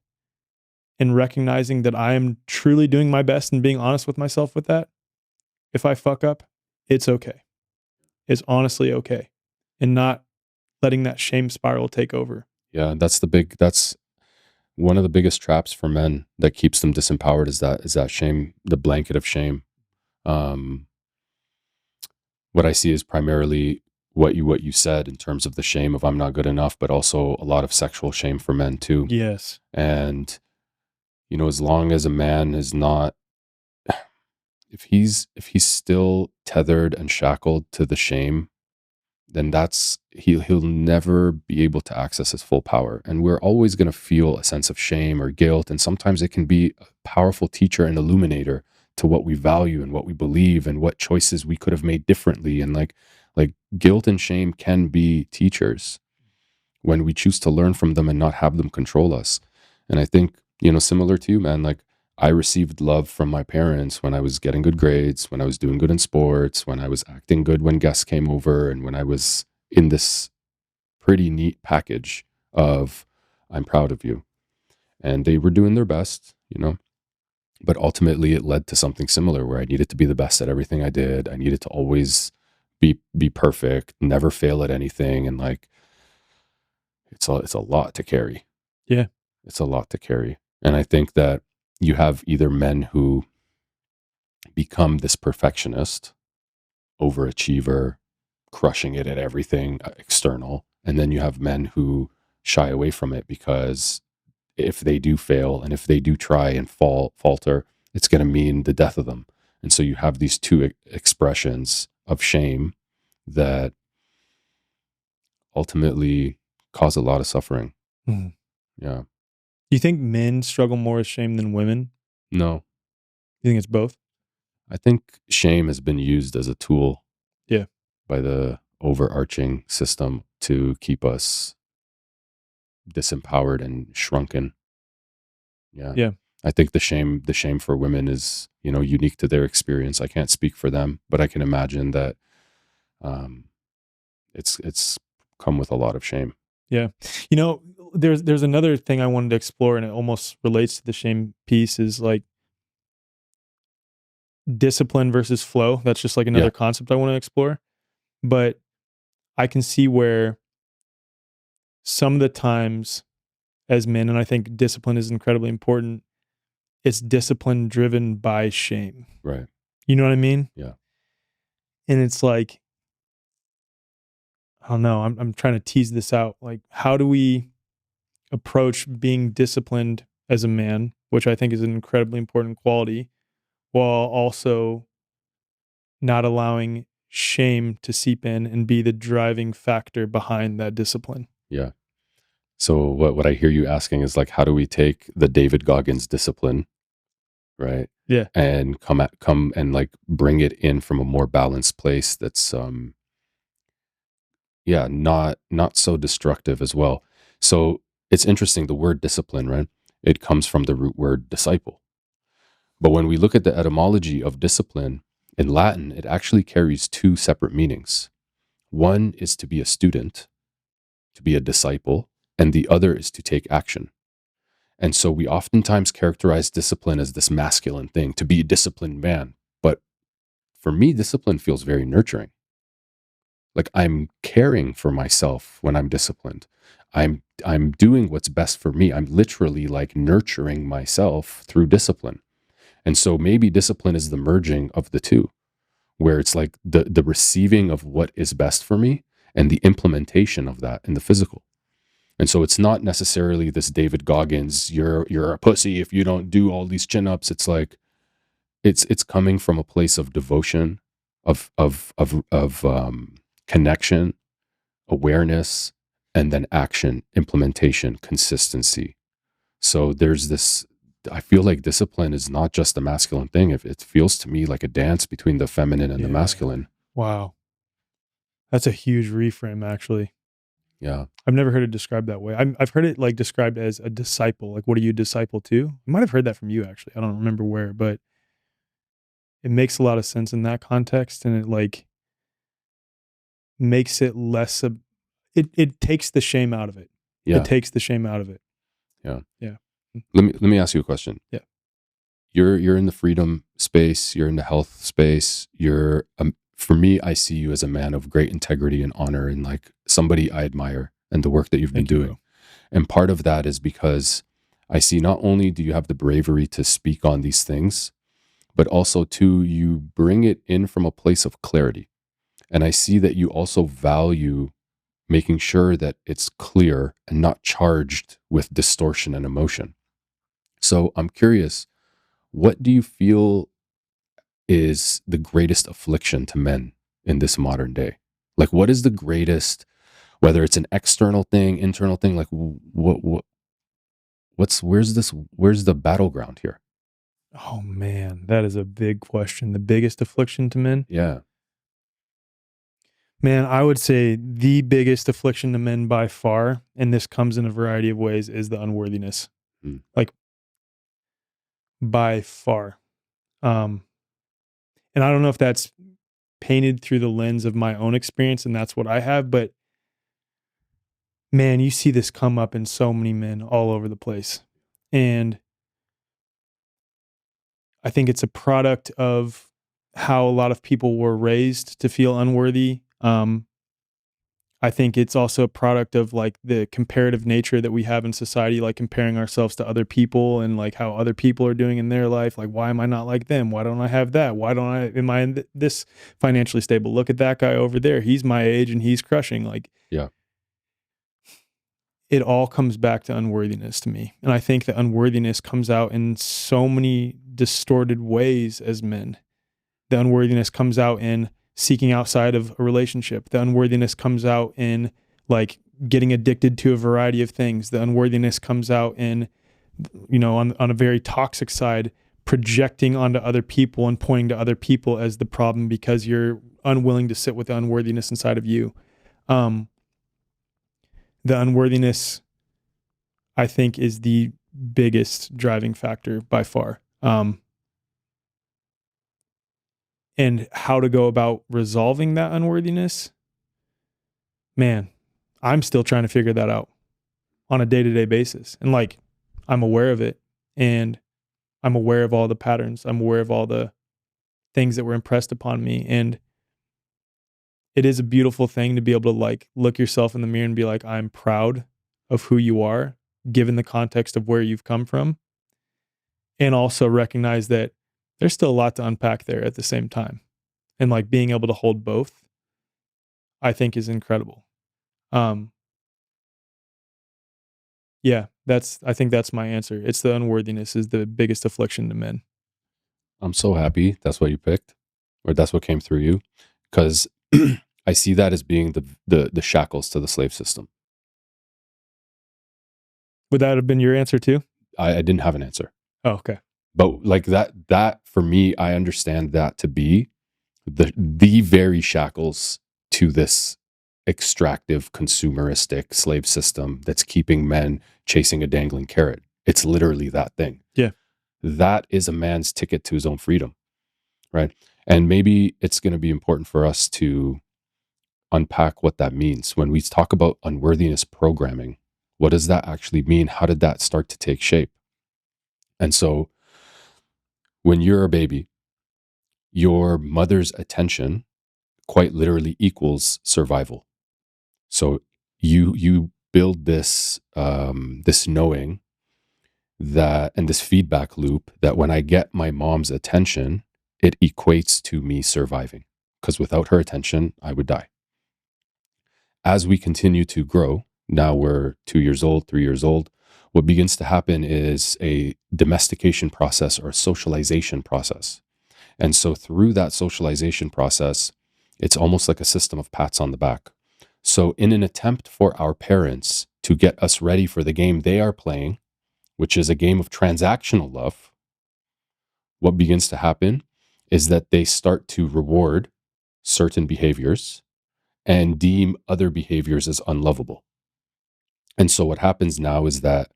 and recognizing that I am truly doing my best and being honest with myself with that, if I fuck up, it's okay. It's honestly okay. And not letting that shame spiral take over. Yeah, that's one of the biggest traps for men that keeps them disempowered, is that shame, the blanket of shame. What I see is primarily what you said in terms of the shame of I'm not good enough, but also a lot of sexual shame for men too. Yes. And as long as a man is not, if he's still tethered and shackled to the shame, then he'll never be able to access his full power. And we're always going to feel a sense of shame or guilt. And sometimes it can be a powerful teacher and illuminator to what we value and what we believe and what choices we could have made differently. And like guilt and shame can be teachers when we choose to learn from them and not have them control us. And I think, similar to you, man, like, I received love from my parents when I was getting good grades, when I was doing good in sports, when I was acting good when guests came over, and when I was in this pretty neat package of I'm proud of you. And they were doing their best, but ultimately it led to something similar where I needed to be the best at everything I did. I needed to always be perfect, never fail at anything. And like, it's a lot to carry. Yeah. It's a lot to carry. And I think that you have either men who become this perfectionist, overachiever, crushing it at everything external. And then you have men who shy away from it because if they do fail and if they do try and falter, it's going to mean the death of them. And so you have these two expressions of shame that ultimately cause a lot of suffering. Mm-hmm. Yeah. Do you think men struggle more with shame than women? No. You think it's both? I think shame has been used as a tool Yeah. by the overarching system to keep us disempowered and shrunken. Yeah. Yeah. I think the shame for women is, unique to their experience. I can't speak for them, but I can imagine that it's come with a lot of shame. Yeah. There's another thing I wanted to explore, and it almost relates to the shame piece, is like discipline versus flow. That's just like another concept I want to explore. But I can see where some of the times as men, and I think discipline is incredibly important, it's discipline driven by shame. Right. You know what I mean? Yeah. And it's like, I don't know, I'm trying to tease this out. Like, how do we approach being disciplined as a man, which I think is an incredibly important quality, while also not allowing shame to seep in and be the driving factor behind that discipline? Yeah. So what I hear you asking is like, how do we take the David Goggins discipline, right? Yeah. And come and like bring it in from a more balanced place that's not so destructive as well. So it's interesting, the word discipline, right? It comes from the root word disciple. But when we look at the etymology of discipline in Latin, it actually carries two separate meanings. One is to be a student, to be a disciple, and the other is to take action. And so we oftentimes characterize discipline as this masculine thing, to be a disciplined man. But for me, discipline feels very nurturing. Like I'm caring for myself when I'm disciplined. I'm doing what's best for me. I'm literally like nurturing myself through discipline. And so maybe discipline is the merging of the two, where it's like the receiving of what is best for me and the implementation of that in the physical. And so it's not necessarily this David Goggins, you're a pussy if you don't do all these chin-ups. It's like it's coming from a place of devotion, of connection, awareness, and then action, implementation, consistency. So there's this, I feel like discipline is not just a masculine thing. It feels to me like a dance between the feminine and the masculine. Wow. That's a huge reframe, actually. Yeah. I've never heard it described that way. I've heard it like described as a disciple. Like, what are you a disciple to? I might have heard that from you, actually. I don't remember where, but it makes a lot of sense in that context. And it like makes it less, it takes the shame out of it. Yeah. It takes the shame out of it. Yeah. Yeah. Let me ask you a question. Yeah. You're in the freedom space, you're in the health space, you're for me, I see you as a man of great integrity and honor and like somebody I admire and the work that you've been doing. And part of that is because I see not only do you have the bravery to speak on these things, but also too, you bring it in from a place of clarity. And I see that you also value making sure that it's clear and not charged with distortion and emotion. So I'm curious, what do you feel is the greatest affliction to men in this modern day? Like, what is the greatest, whether it's an external thing, internal thing, like where's the battleground here? Oh man, that is a big question. The biggest affliction to men? Yeah. Man, I would say the biggest affliction to men by far, and this comes in a variety of ways, is the unworthiness. Like, by far. And I don't know if that's painted through the lens of my own experience and that's what I have, but man, you see this come up in so many men all over the place. And I think it's a product of how a lot of people were raised to feel unworthy. I think it's also a product of like the comparative nature that we have in society, like comparing ourselves to other people and like how other people are doing in their life. Like, why am I not like them? Why don't I have that? Why don't I, am I in this financially stable? Look at that guy over there. He's my age and he's crushing. Like, Yeah. It all comes back to unworthiness to me. And I think that unworthiness comes out in so many distorted ways as men. The unworthiness comes out in seeking outside of a relationship. The unworthiness comes out in like getting addicted to a variety of things. The unworthiness comes out in, on a very toxic side, projecting onto other people and pointing to other people as the problem because you're unwilling to sit with the unworthiness inside of you. The unworthiness, I think, is the biggest driving factor by far. And how to go about resolving that unworthiness, man, I'm still trying to figure that out on a day-to-day basis. And like, I'm aware of it and I'm aware of all the patterns. I'm aware of all the things that were impressed upon me. And it is a beautiful thing to be able to like look yourself in the mirror and be like, I'm proud of who you are, given the context of where you've come from. And also recognize that there's still a lot to unpack there at the same time. And like being able to hold both, I think is incredible. Yeah, I think that's my answer. It's the unworthiness is the biggest affliction to men. I'm so happy that's what you picked, or that's what came through you, because I see that as being the shackles to the slave system. Would that have been your answer too? I didn't have an answer. Oh, okay. But like that for me, I understand that to be the very shackles to this extractive, consumeristic slave system that's keeping men chasing a dangling carrot. It's literally that thing. Yeah. That is a man's ticket to his own freedom, right? And maybe it's going to be important for us to unpack what that means. When we talk about unworthiness programming, what does that actually mean? How did that start to take shape? And so when you're a baby, your mother's attention quite literally equals survival. So you build this this knowing that, and this feedback loop, that when I get my mom's attention, it equates to me surviving, because without her attention, I would die. As we continue to grow, now we're 2 years old, 3 years old, what begins to happen is a domestication process or a socialization process. And so through that socialization process, it's almost like a system of pats on the back. So in an attempt for our parents to get us ready for the game they are playing, which is a game of transactional love, what begins to happen is that they start to reward certain behaviors and deem other behaviors as unlovable. And so what happens now is that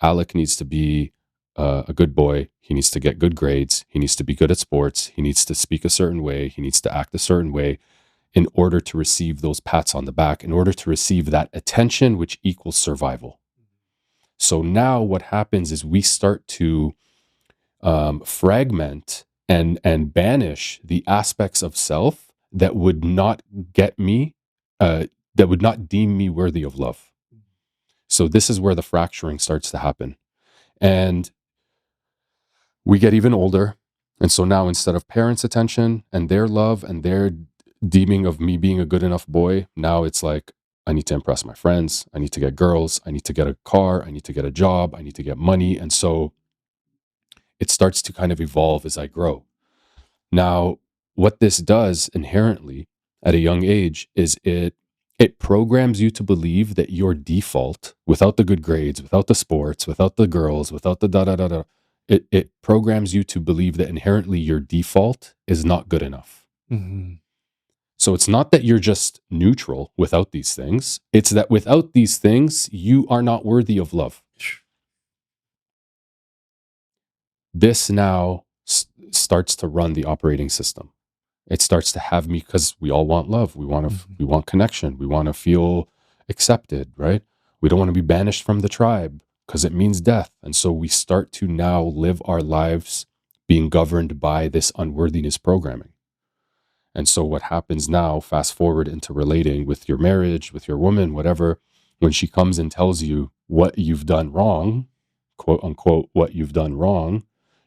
Alec needs to be a good boy. He needs to get good grades. He needs to be good at sports. He needs to speak a certain way. He needs to act a certain way in order to receive those pats on the back, in order to receive that attention, which equals survival. So now what happens is we start to fragment and banish the aspects of self that would not get me, that would not deem me worthy of love. So this is where the fracturing starts to happen. And we get even older. And so now, instead of parents' attention and their love and their deeming of me being a good enough boy, now it's like, I need to impress my friends. I need to get girls. I need to get a car. I need to get a job. I need to get money. And so it starts to kind of evolve as I grow. Now, what this does inherently at a young age is it programs you to believe that your default, without the good grades, without the sports, without the girls, without the da-da-da-da, it programs you to believe that inherently your default is not good enough. Mm-hmm. So it's not that you're just neutral without these things. It's that without these things, you are not worthy of love. This now starts to run the operating system. It starts to have me, because we all want love. We want to, we want connection. We want to feel accepted, right? We don't want to be banished from the tribe because it means death. And so we start to now live our lives being governed by this unworthiness programming. And so what happens now, fast forward into relating with your marriage, with your woman, whatever, when she comes and tells you what you've done wrong, quote unquote, what you've done wrong,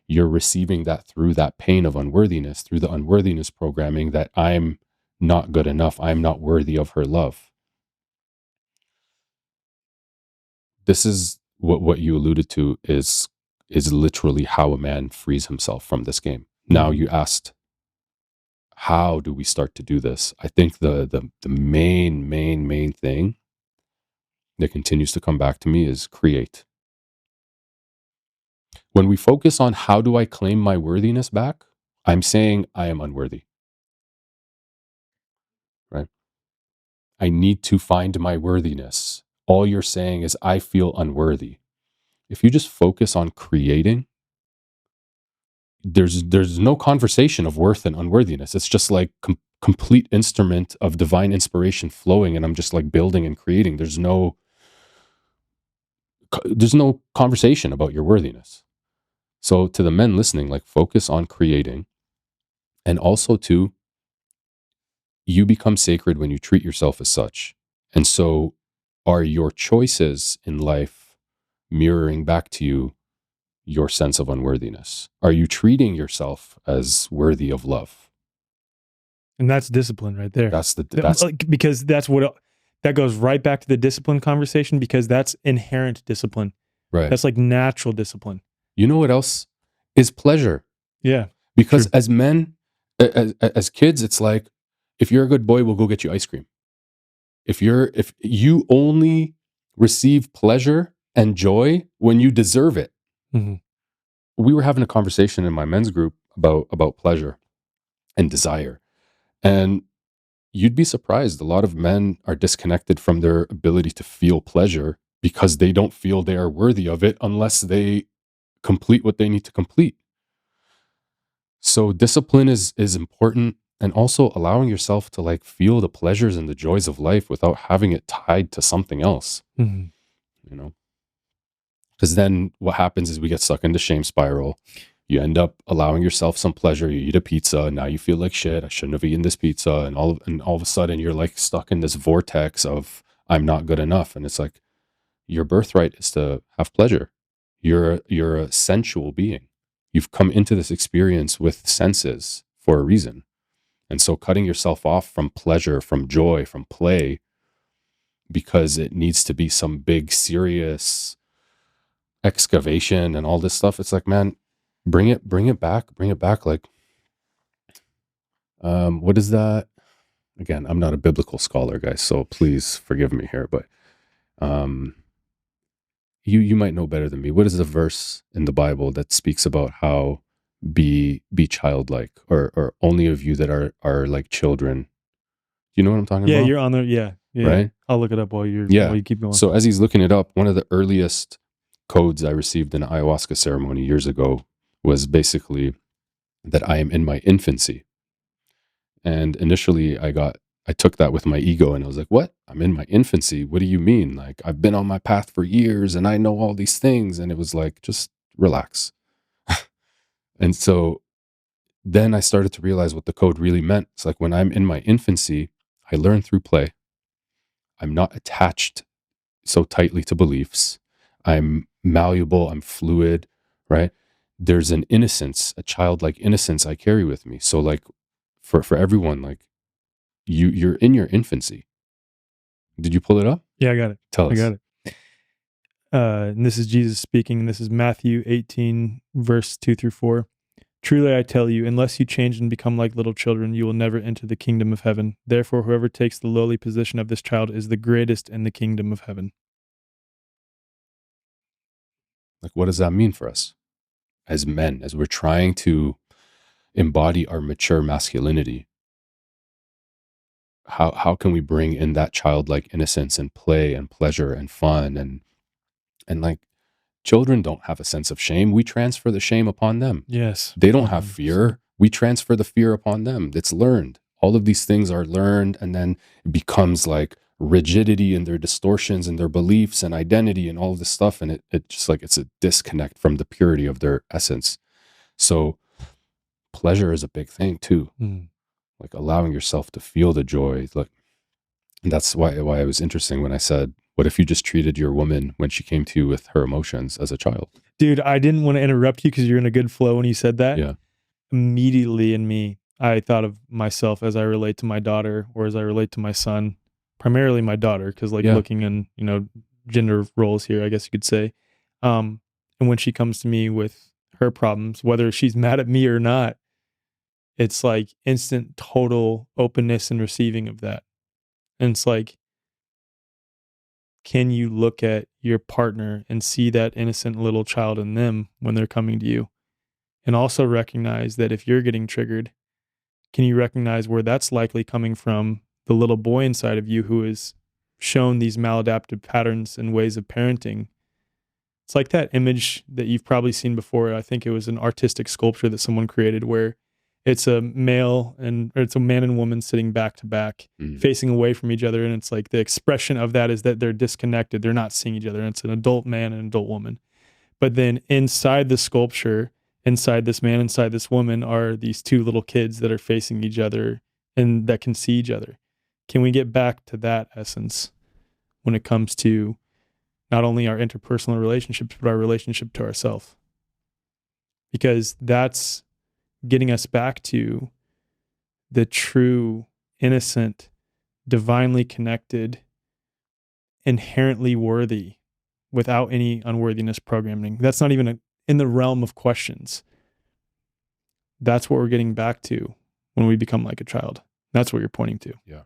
you're receiving that through that pain of unworthiness, through the unworthiness programming, that I'm not good enough. I'm not worthy of her love. This is what you alluded to is literally how a man frees himself from this game. Now, you asked, how do we start to do this? I think the main thing that continues to come back to me is create. When we focus on how do I claim my worthiness back, I'm saying I am unworthy, right? I need to find my worthiness. All you're saying is I feel unworthy. If you just focus on creating, there's no conversation of worth and unworthiness. It's just like complete instrument of divine inspiration flowing, and I'm just like building and creating. There's no conversation about your worthiness. So to the men listening, like, focus on creating, and also to, you become sacred when you treat yourself as such. And so are your choices in life mirroring back to you your sense of unworthiness? Are you treating yourself as worthy of love? And that's discipline right there. That's because that's what that goes right back to the discipline conversation, because that's inherent discipline. right. That's like natural discipline. You know what else is pleasure? Yeah. Because True. as men, as kids, it's like, if you're a good boy, we'll go get you ice cream. If you only receive pleasure and joy when you deserve it. Mm-hmm. We were having a conversation in my men's group about pleasure and desire. And you'd be surprised. A lot of men are disconnected from their ability to feel pleasure because they don't feel they are worthy of it unless they complete what they need to complete. So discipline is important, and also allowing yourself to like feel the pleasures and the joys of life without having it tied to something else. Mm-hmm. You know, because then what happens is we get stuck in the shame spiral. You end up allowing yourself some pleasure. You eat a pizza, and now you feel like shit. I shouldn't have eaten this pizza, and all of a sudden you're like stuck in this vortex of I'm not good enough. And it's like your birthright is to have pleasure. You're a sensual being. You've come into this experience with senses for a reason. And so cutting yourself off from pleasure, from joy, from play, because it needs to be some big, serious excavation and all this stuff. It's like, man, bring it back. Like, what is that? Again, I'm not a biblical scholar, guys, so please forgive me here, but you might know better than me. What is the verse in the Bible that speaks about how be childlike, or only of you that are like children? You know what I'm talking about? Yeah, you're on there. Yeah. Right? I'll look it up while you keep going. So as he's looking it up, one of the earliest codes I received in an ayahuasca ceremony years ago was basically that I am in my infancy. And initially I took that with my ego, and I was like, what? I'm in my infancy? What do you mean? Like, I've been on my path for years and I know all these things. And it was like, just relax. And so then I started to realize what the code really meant. It's like, when I'm in my infancy, I learn through play. I'm not attached so tightly to beliefs. I'm malleable. I'm fluid, right? There's an innocence, a childlike innocence I carry with me. So like for everyone, like you're in your infancy. Did you pull it up? Yeah, I got it. Tell us. I got it. And this is Jesus speaking. This is Matthew 18, verse 2-4. Truly I tell you, unless you change and become like little children, you will never enter the kingdom of heaven. Therefore, whoever takes the lowly position of this child is the greatest in the kingdom of heaven. Like, what does that mean for us as men, as we're trying to embody our mature masculinity? How can we bring in that childlike innocence and play and pleasure and fun and like, children don't have a sense of shame. We transfer the shame upon them. Yes. They don't have fear. We transfer the fear upon them. It's learned. All of these things are learned, and then it becomes like rigidity in their distortions and their beliefs and identity and all of this stuff. And it just like, it's a disconnect from the purity of their essence. So pleasure is a big thing too. Like allowing yourself to feel the joy. Like, and that's why it was interesting when I said, what if you just treated your woman when she came to you with her emotions as a child? Dude, I didn't want to interrupt you because you're in a good flow when you said that. Yeah. Immediately in me, I thought of myself as I relate to my daughter, or as I relate to my son, primarily my daughter, because looking in, gender roles here, I guess you could say. And when she comes to me with her problems, whether she's mad at me or not, it's like instant total openness and receiving of that. And it's like, can you look at your partner and see that innocent little child in them when they're coming to you? And also recognize that if you're getting triggered, can you recognize where that's likely coming from the little boy inside of you who is shown these maladaptive patterns and ways of parenting? It's like that image that you've probably seen before. I think it was an artistic sculpture that someone created where it's a man and woman sitting back to back, facing away from each other. And it's like the expression of that is that they're disconnected. They're not seeing each other. And it's an adult man and an adult woman. But then inside the sculpture, inside this man, inside this woman are these two little kids that are facing each other and that can see each other. Can we get back to that essence when it comes to not only our interpersonal relationships, but our relationship to ourselves? Because that's getting us back to the true, innocent, divinely connected, inherently worthy without any unworthiness programming. That's not even in the realm of questions. That's what we're getting back to when we become like a child. That's what you're pointing to. Yeah.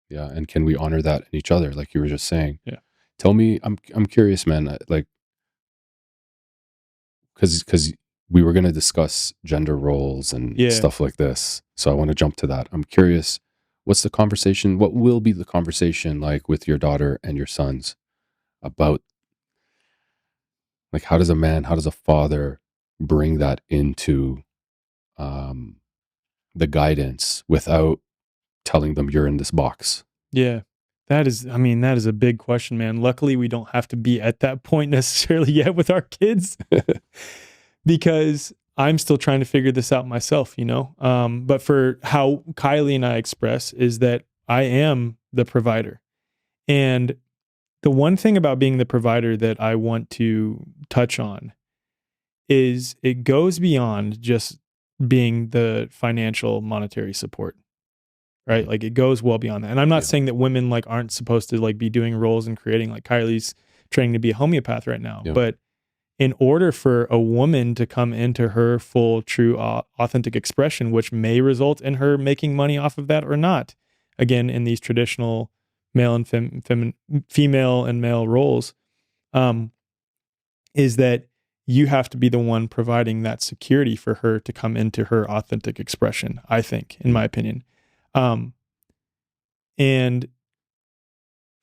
Yeah. And can we honor that in each other? Like you were just saying. Yeah. Tell me, I'm curious, man, like, cause we were going to discuss gender roles and stuff like this. So I want to jump to that. I'm curious, what's the conversation? What will be the conversation like with your daughter and your sons about, like, how does a father bring that into the guidance without telling them you're in this box? Yeah. That is a big question, man. Luckily, we don't have to be at that point necessarily yet with our kids because I'm still trying to figure this out myself, But for how Kylie and I express is that I am the provider. And the one thing about being the provider that I want to touch on is it goes beyond just being the financial monetary support, right? Like it goes well beyond that. And I'm not saying that women like aren't supposed to like be doing roles and creating, like Kylie's training to be a homeopath right now. But in order for a woman to come into her full, true, authentic expression, which may result in her making money off of that or not, again, in these traditional male and female and male roles, is that you have to be the one providing that security for her to come into her authentic expression, I think, in my opinion. And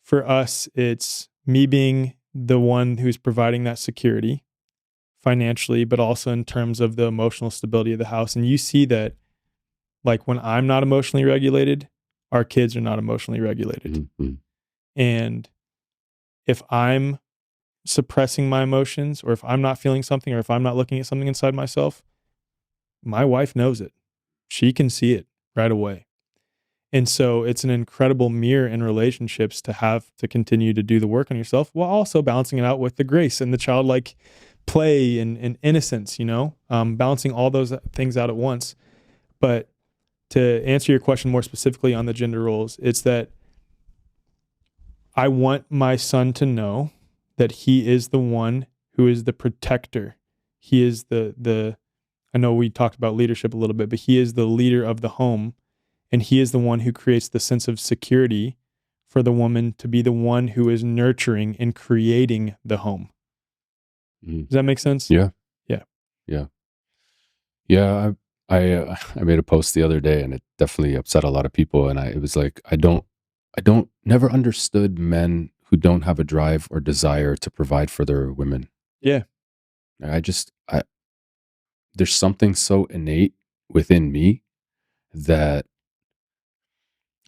for us, it's me being the one who's providing that security financially, but also in terms of the emotional stability of the house. And you see that, like, when I'm not emotionally regulated, our kids are not emotionally regulated. Mm-hmm. And if I'm suppressing my emotions, or if I'm not feeling something, or if I'm not looking at something inside myself, my wife knows it. She can see it right away. And so it's an incredible mirror in relationships to have to continue to do the work on yourself while also balancing it out with the grace and the childlike play and innocence, balancing all those things out at once. But to answer your question more specifically on the gender roles, it's that I want my son to know that he is the one who is the protector. He is I know we talked about leadership a little bit, but he is the leader of the home, and he is the one who creates the sense of security for the woman to be the one who is nurturing and creating the home. Does that make sense? Yeah. Yeah. Yeah. Yeah. I made a post the other day, and it definitely upset a lot of people. And it was like, never understood men who don't have a drive or desire to provide for their women. Yeah. There's something so innate within me that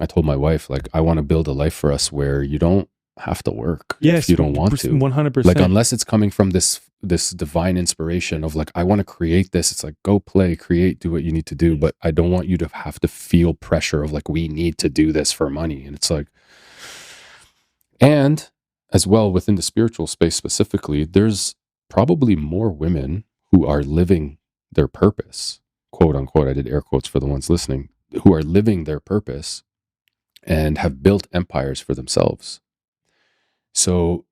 I told my wife, like, I want to build a life for us where you don't have to work if you don't want to. 100%. Like, unless it's coming from this divine inspiration of like, I want to create this. It's like, go play, create, do what you need to do. But I don't want you to have to feel pressure of like, we need to do this for money. And it's like, and as well within the spiritual space specifically, there's probably more women who are living their purpose, quote unquote. I did air quotes for the ones listening, who are living their purpose and have built empires for themselves. So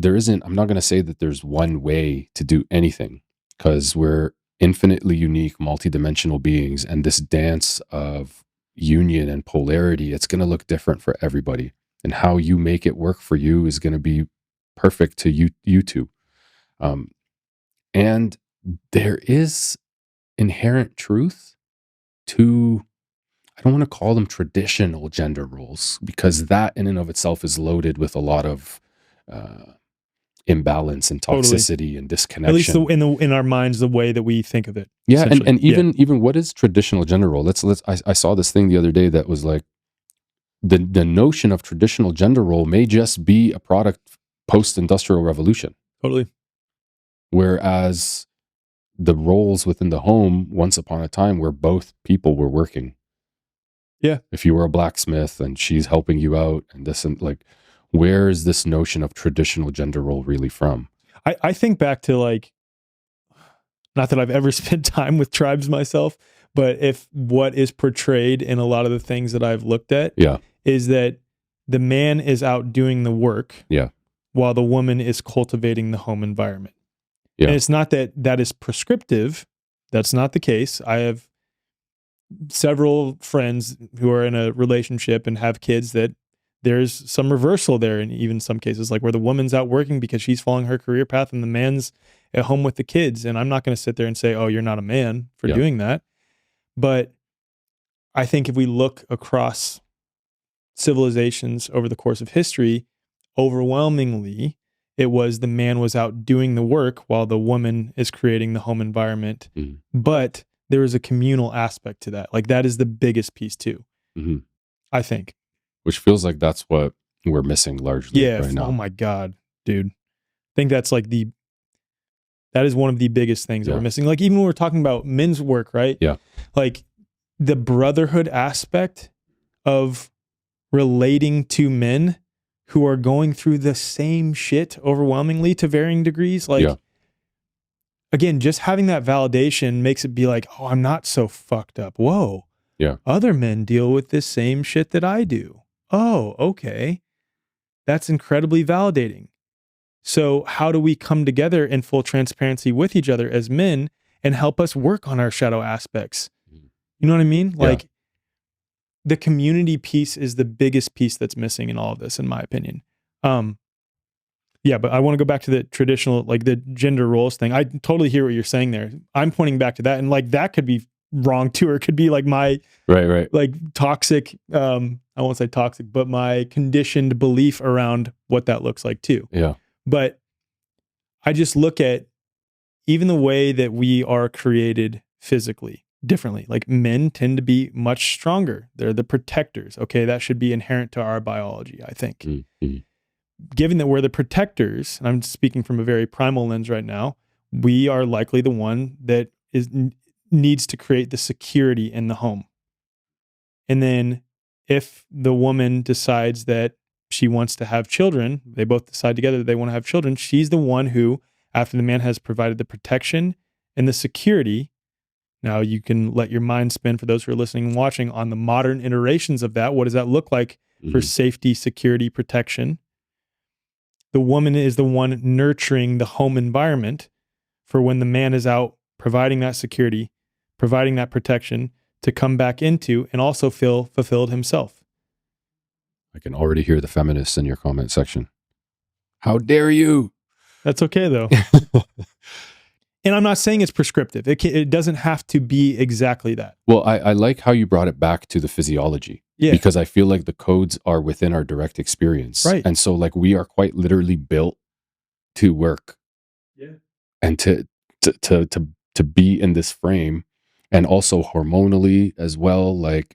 I'm not going to say that there's one way to do anything, because we're infinitely unique, multidimensional beings, and this dance of union and polarity, it's going to look different for everybody. And how you make it work for you is going to be perfect to you two. And there is inherent truth to, I don't want to call them traditional gender roles, because that in and of itself is loaded with a lot of imbalance and toxicity and disconnection. At least in our minds, the way that we think of it. Yeah, and even what is traditional gender role? I saw this thing the other day that was like, the notion of traditional gender role may just be a product post-industrial revolution. Totally. Whereas the roles within the home, once upon a time, where both people were working, Yeah. If you were a blacksmith and she's helping you out and this, and like, where is this notion of traditional gender role really from? I think back to like, not that I've ever spent time with tribes myself, but if what is portrayed in a lot of the things that I've looked at Yeah. is that the man is out doing the work Yeah. while the woman is cultivating the home environment. Yeah. And it's not that that is prescriptive. That's not the case. I have several friends who are in a relationship and have kids that there's some reversal there, and even some cases like where the woman's out working because she's following her career path and the man's at home with the kids. And I'm not going to sit there and say, oh, you're not a man for doing that. But I think if we look across civilizations over the course of history, overwhelmingly, it was the man was out doing the work while the woman is creating the home environment. Mhm. But there is a communal aspect to that. Like that is the biggest piece too, Mhm. I think. Which feels like that's what we're missing largely right now. Oh my God, dude. I think that's like that is one of the biggest things that we're missing. Like even when we're talking about men's work, right? Yeah. Like the brotherhood aspect of relating to men who are going through the same shit overwhelmingly to varying degrees. Like, again, just having that validation makes it be like, oh, I'm not so fucked up. Whoa. Yeah. Other men deal with this same shit that I do. Oh, okay. That's incredibly validating. So how do we come together in full transparency with each other as men and help us work on our shadow aspects? You know what I mean? Like the community piece is the biggest piece that's missing in all of this, in my opinion. But I want to go back to the traditional, like the gender roles thing. I totally hear what you're saying there. I'm pointing back to that, and like that could be wrong too, or it could be like my right like toxic. I won't say toxic, but my conditioned belief around what that looks like too. Yeah. But I just look at even the way that we are created physically differently. Like men tend to be much stronger. They're the protectors. Okay, that should be inherent to our biology, I think. Mm-hmm. Given that we're the protectors, and I'm speaking from a very primal lens right now, we are likely the one that needs to create the security in the home. And then if the woman decides that she wants to have children, they both decide together that they want to have children, she's the one who, after the man has provided the protection and the security. Now you can let your mind spin, for those who are listening and watching, on the modern iterations of that. What does that look like for safety, security, protection? The woman is the one nurturing the home environment for when the man is out providing that security, providing that protection to come back into and also feel fulfilled himself. I can already hear the feminists in your comment section. How dare you? That's okay though. And I'm not saying it's prescriptive. It doesn't have to be exactly that. Well, I like how you brought it back to the physiology. Yeah. Because I feel like the codes are within our direct experience. Right. And so like we are quite literally built to work. Yeah. And to be in this frame, and also hormonally as well. Like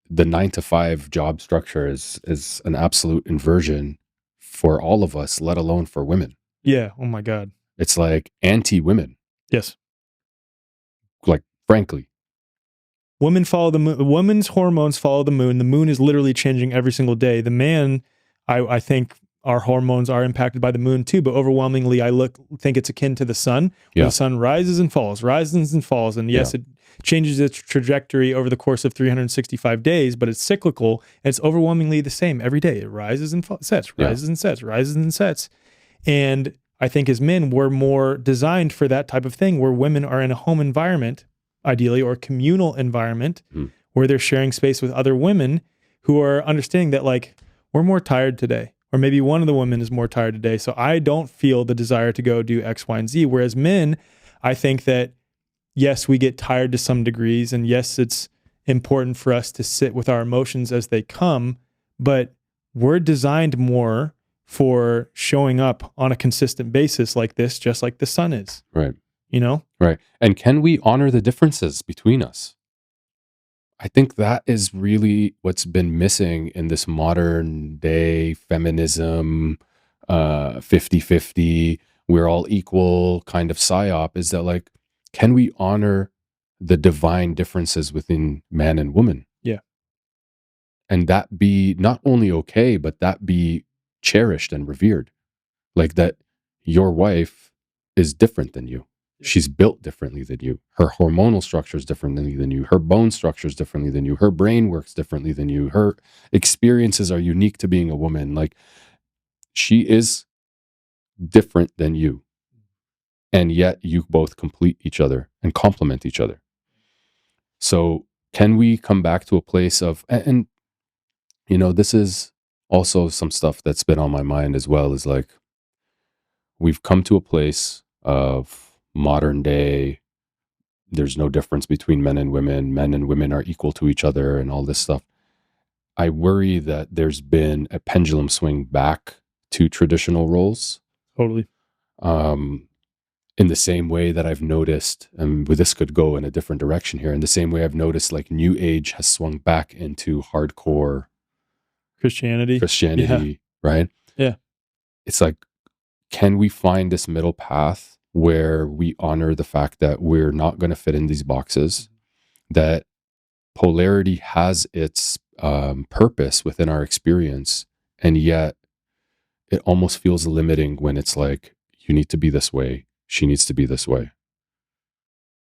the 9-to-5 job structure is an absolute inversion for all of us, let alone for women. Yeah. Oh my God. It's like anti-women. Yes. Like, frankly. Women follow the moon. The woman's hormones follow the moon. The moon is literally changing every single day. The man, I think our hormones are impacted by the moon too, but overwhelmingly I think it's akin to the sun. Where the sun rises and falls. And yes, it changes its trajectory over the course of 365 days, but it's cyclical. And it's overwhelmingly the same every day. It rises and sets, rises and sets, rises and sets. And I think as men, we're more designed for that type of thing, where women are in a home environment, ideally, or communal environment, where they're sharing space with other women who are understanding that, like, we're more tired today, or maybe one of the women is more tired today. So I don't feel the desire to go do X, Y, and Z. Whereas men, I think that, yes, we get tired to some degrees, and yes, it's important for us to sit with our emotions as they come, but we're designed more for showing up on a consistent basis like this, just like the sun is. Right. You know? Right. And can we honor the differences between us? I think that is really what's been missing in this modern day feminism, 50-50, we're all equal kind of psyop, is that like, can we honor the divine differences within man and woman? Yeah. and that be not only okay, but that be cherished and revered. Like that your wife is different than you. She's built differently than you. Her hormonal structure is differently than you. Her bone structure is differently than you. Her brain works differently than you. Her experiences are unique to being a woman. Like she is different than you. And yet you both complete each other and complement each other. So can we come back to a place of, and you know, this is also some stuff that's been on my mind as well, is like, we've come to a place of modern day, there's no difference between men and women are equal to each other and all this stuff. I worry that there's been a pendulum swing back to traditional roles. Totally. In the same way that I've noticed, and this could go in a different direction here, in the same way I've noticed like New Age has swung back into hardcore Christianity, right? Yeah. It's like, can we find this middle path where we honor the fact that we're not going to fit in these boxes, that polarity has its purpose within our experience, and yet it almost feels limiting when it's like, you need to be this way, she needs to be this way,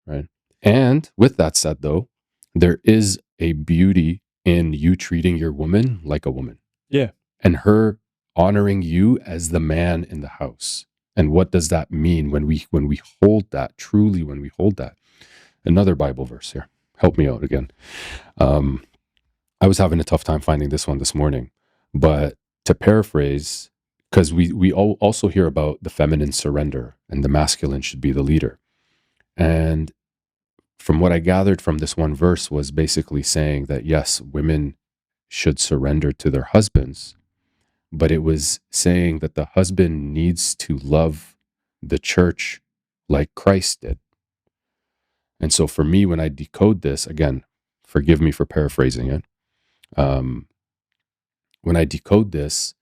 right? And with that said, though, there is a beauty in you treating your woman like a woman. Yeah. And her honoring you as the man in the house. And what does that mean when we hold that, truly when we hold that? Another Bible verse here. Help me out again. I was having a tough time finding this one this morning, but to paraphrase, because we also hear about the feminine surrender and the masculine should be the leader. And from what I gathered from this one verse was basically saying that, yes, women should surrender to their husbands, but it was saying that the husband needs to love the church like Christ did. And so for me, when I decode this, again, forgive me for paraphrasing it, when I decode this,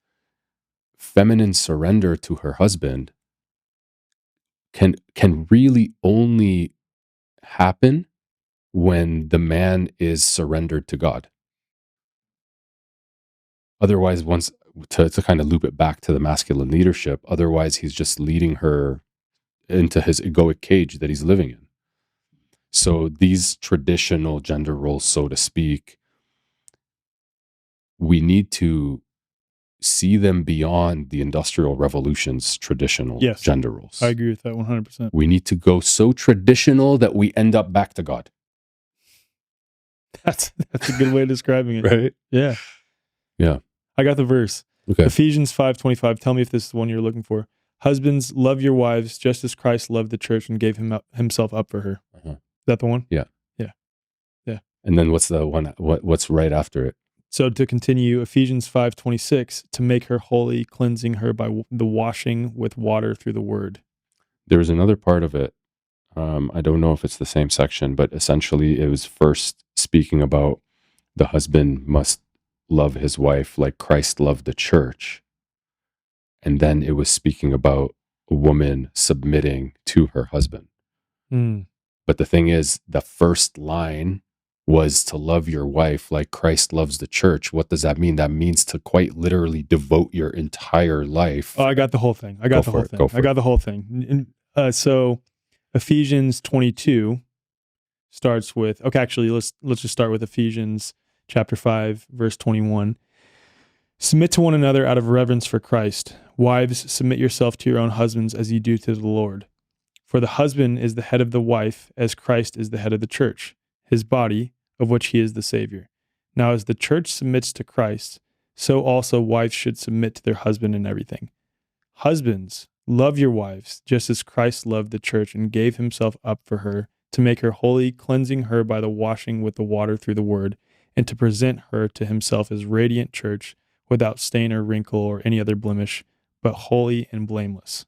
feminine surrender to her husband can really only happen when the man is surrendered to God. Otherwise, once to kind of loop it back to the masculine leadership, otherwise he's just leading her into his egoic cage that he's living in. So these traditional gender roles, so to speak, we need to see them beyond the Industrial Revolution's traditional gender roles. I agree with that 100%. We need to go so traditional that we end up back to God. That's a good way of describing it. Right? Yeah. Yeah. I got the verse. Okay. Ephesians 5:25. Tell me if this is the one you're looking for. Husbands, love your wives just as Christ loved the church and gave himself up for her. Uh-huh. Is that the one? Yeah. Yeah. Yeah. And then what's the one? What's right after it? So to continue, Ephesians 5:26, to make her holy, cleansing her by the washing with water through the word. There's another part of it. I don't know if it's the same section, but essentially it was first speaking about the husband must love his wife like Christ loved the church. And then it was speaking about a woman submitting to her husband. But the thing is, the first line was to love your wife like Christ loves the church. What does that mean? That means to quite literally devote your entire life. Oh, I got the whole thing. I got the whole thing. So Ephesians 22 starts with, okay, actually, let's just start with Ephesians chapter 5, verse 21. Submit to one another out of reverence for Christ. Wives, submit yourself to your own husbands as you do to the Lord. For the husband is the head of the wife, as Christ is the head of the church, his body, of which he is the Savior. Now, as the church submits to Christ, so also wives should submit to their husband in everything. Husbands, love your wives, just as Christ loved the church and gave himself up for her, to make her holy, cleansing her by the washing with the water through the word, and to present her to himself as radiant church, without stain or wrinkle or any other blemish, but holy and blameless.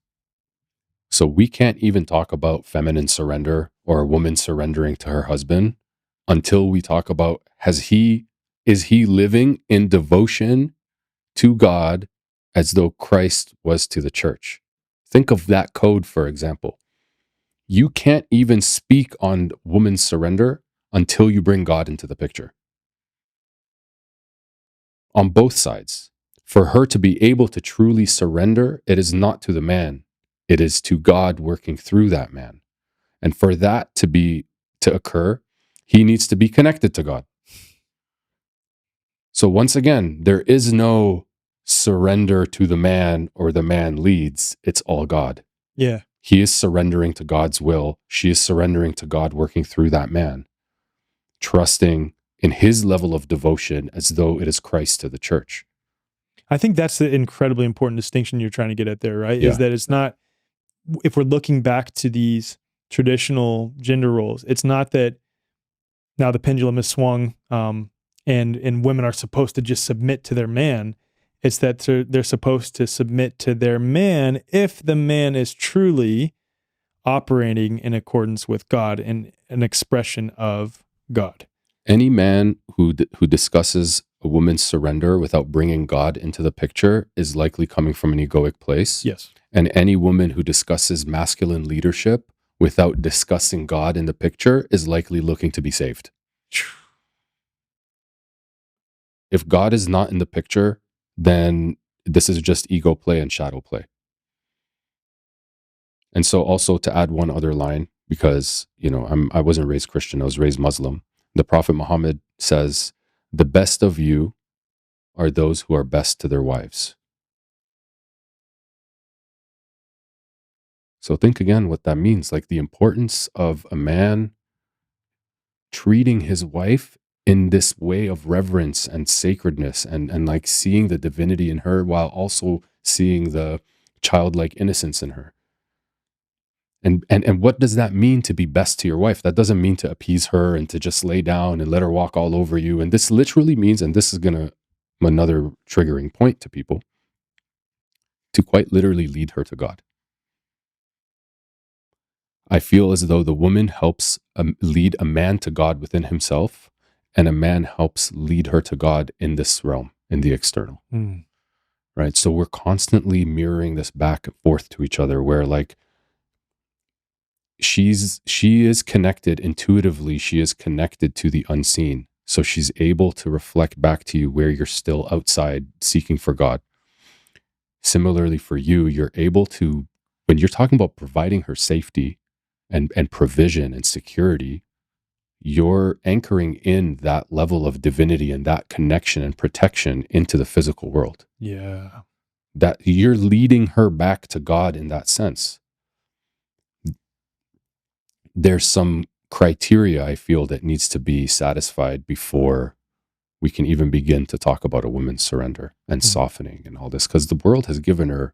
So we can't even talk about feminine surrender or a woman surrendering to her husband until we talk about, is he living in devotion to God as though Christ was to the church? Think of that code, for example. You can't even speak on woman's surrender until you bring God into the picture. on both sides. For her to be able to truly surrender, it is not to the man, it is to God working through that man. And for that to occur, he needs to be connected to God. So once again, there is no surrender to the man or the man leads. It's all God. Yeah. He is surrendering to God's will. She is surrendering to God working through that man, trusting in his level of devotion as though it is Christ to the church. I think that's the incredibly important distinction you're trying to get at there, right? Yeah. Is that it's not, if we're looking back to these traditional gender roles, it's not that now the pendulum is swung and women are supposed to just submit to their man. It's that they're supposed to submit to their man if the man is truly operating in accordance with God and an expression of God. Any man who discusses a woman's surrender without bringing God into the picture is likely coming from an egoic place. Yes. And any woman who discusses masculine leadership without discussing God in the picture is likely looking to be saved. If God is not in the picture, then this is just ego play and shadow play. And so also to add one other line, because, I wasn't raised Christian, I was raised Muslim. The Prophet Muhammad says, the best of you are those who are best to their wives. So think again what that means, like the importance of a man treating his wife in this way of reverence and sacredness and like seeing the divinity in her while also seeing the childlike innocence in her. And what does that mean to be best to your wife? That doesn't mean to appease her and to just lay down and let her walk all over you. And this literally means, and this is another triggering point to people, to quite literally lead her to God. I feel as though the woman helps lead a man to God within himself, and a man helps lead her to God in this realm, in the external. Right? So we're constantly mirroring this back and forth to each other, where like she is connected intuitively, she is connected to the unseen. So she's able to reflect back to you where you're still outside seeking for God. Similarly for you, you're able to, when you're talking about providing her safety and provision and security, you're anchoring in that level of divinity and that connection and protection into the physical world. Yeah. That you're leading her back to God in that sense. There's some criteria I feel that needs to be satisfied before we can even begin to talk about a woman's surrender and softening and all this, because the world has given her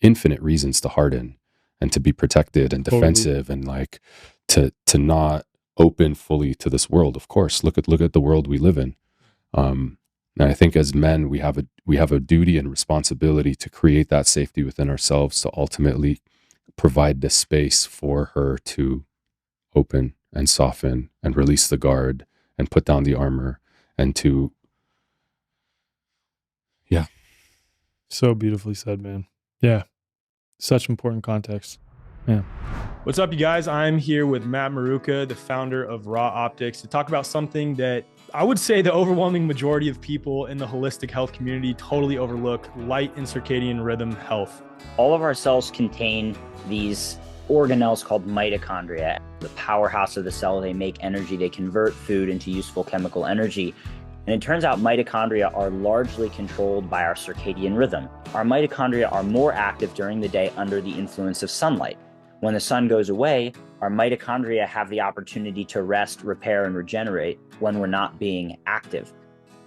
infinite reasons to harden and to be protected and defensive and like to not open fully to this world. Of course, look at the world we live in. And I think as men, we have a duty and responsibility to create that safety within ourselves to ultimately provide the space for her to open and soften and release the guard and put down the armor and to, yeah. So beautifully said, man. Yeah. Such important context. Yeah. What's up, you guys? I'm here with Matt Maruka, the founder of Raw Optics, to talk about something that I would say the overwhelming majority of people in the holistic health community totally overlook: light and circadian rhythm health. All of our cells contain these organelles called mitochondria. The powerhouse of the cell, they make energy, they convert food into useful chemical energy. And it turns out mitochondria are largely controlled by our circadian rhythm. Our mitochondria are more active during the day under the influence of sunlight. When the sun goes away, our mitochondria have the opportunity to rest, repair, and regenerate when we're not being active.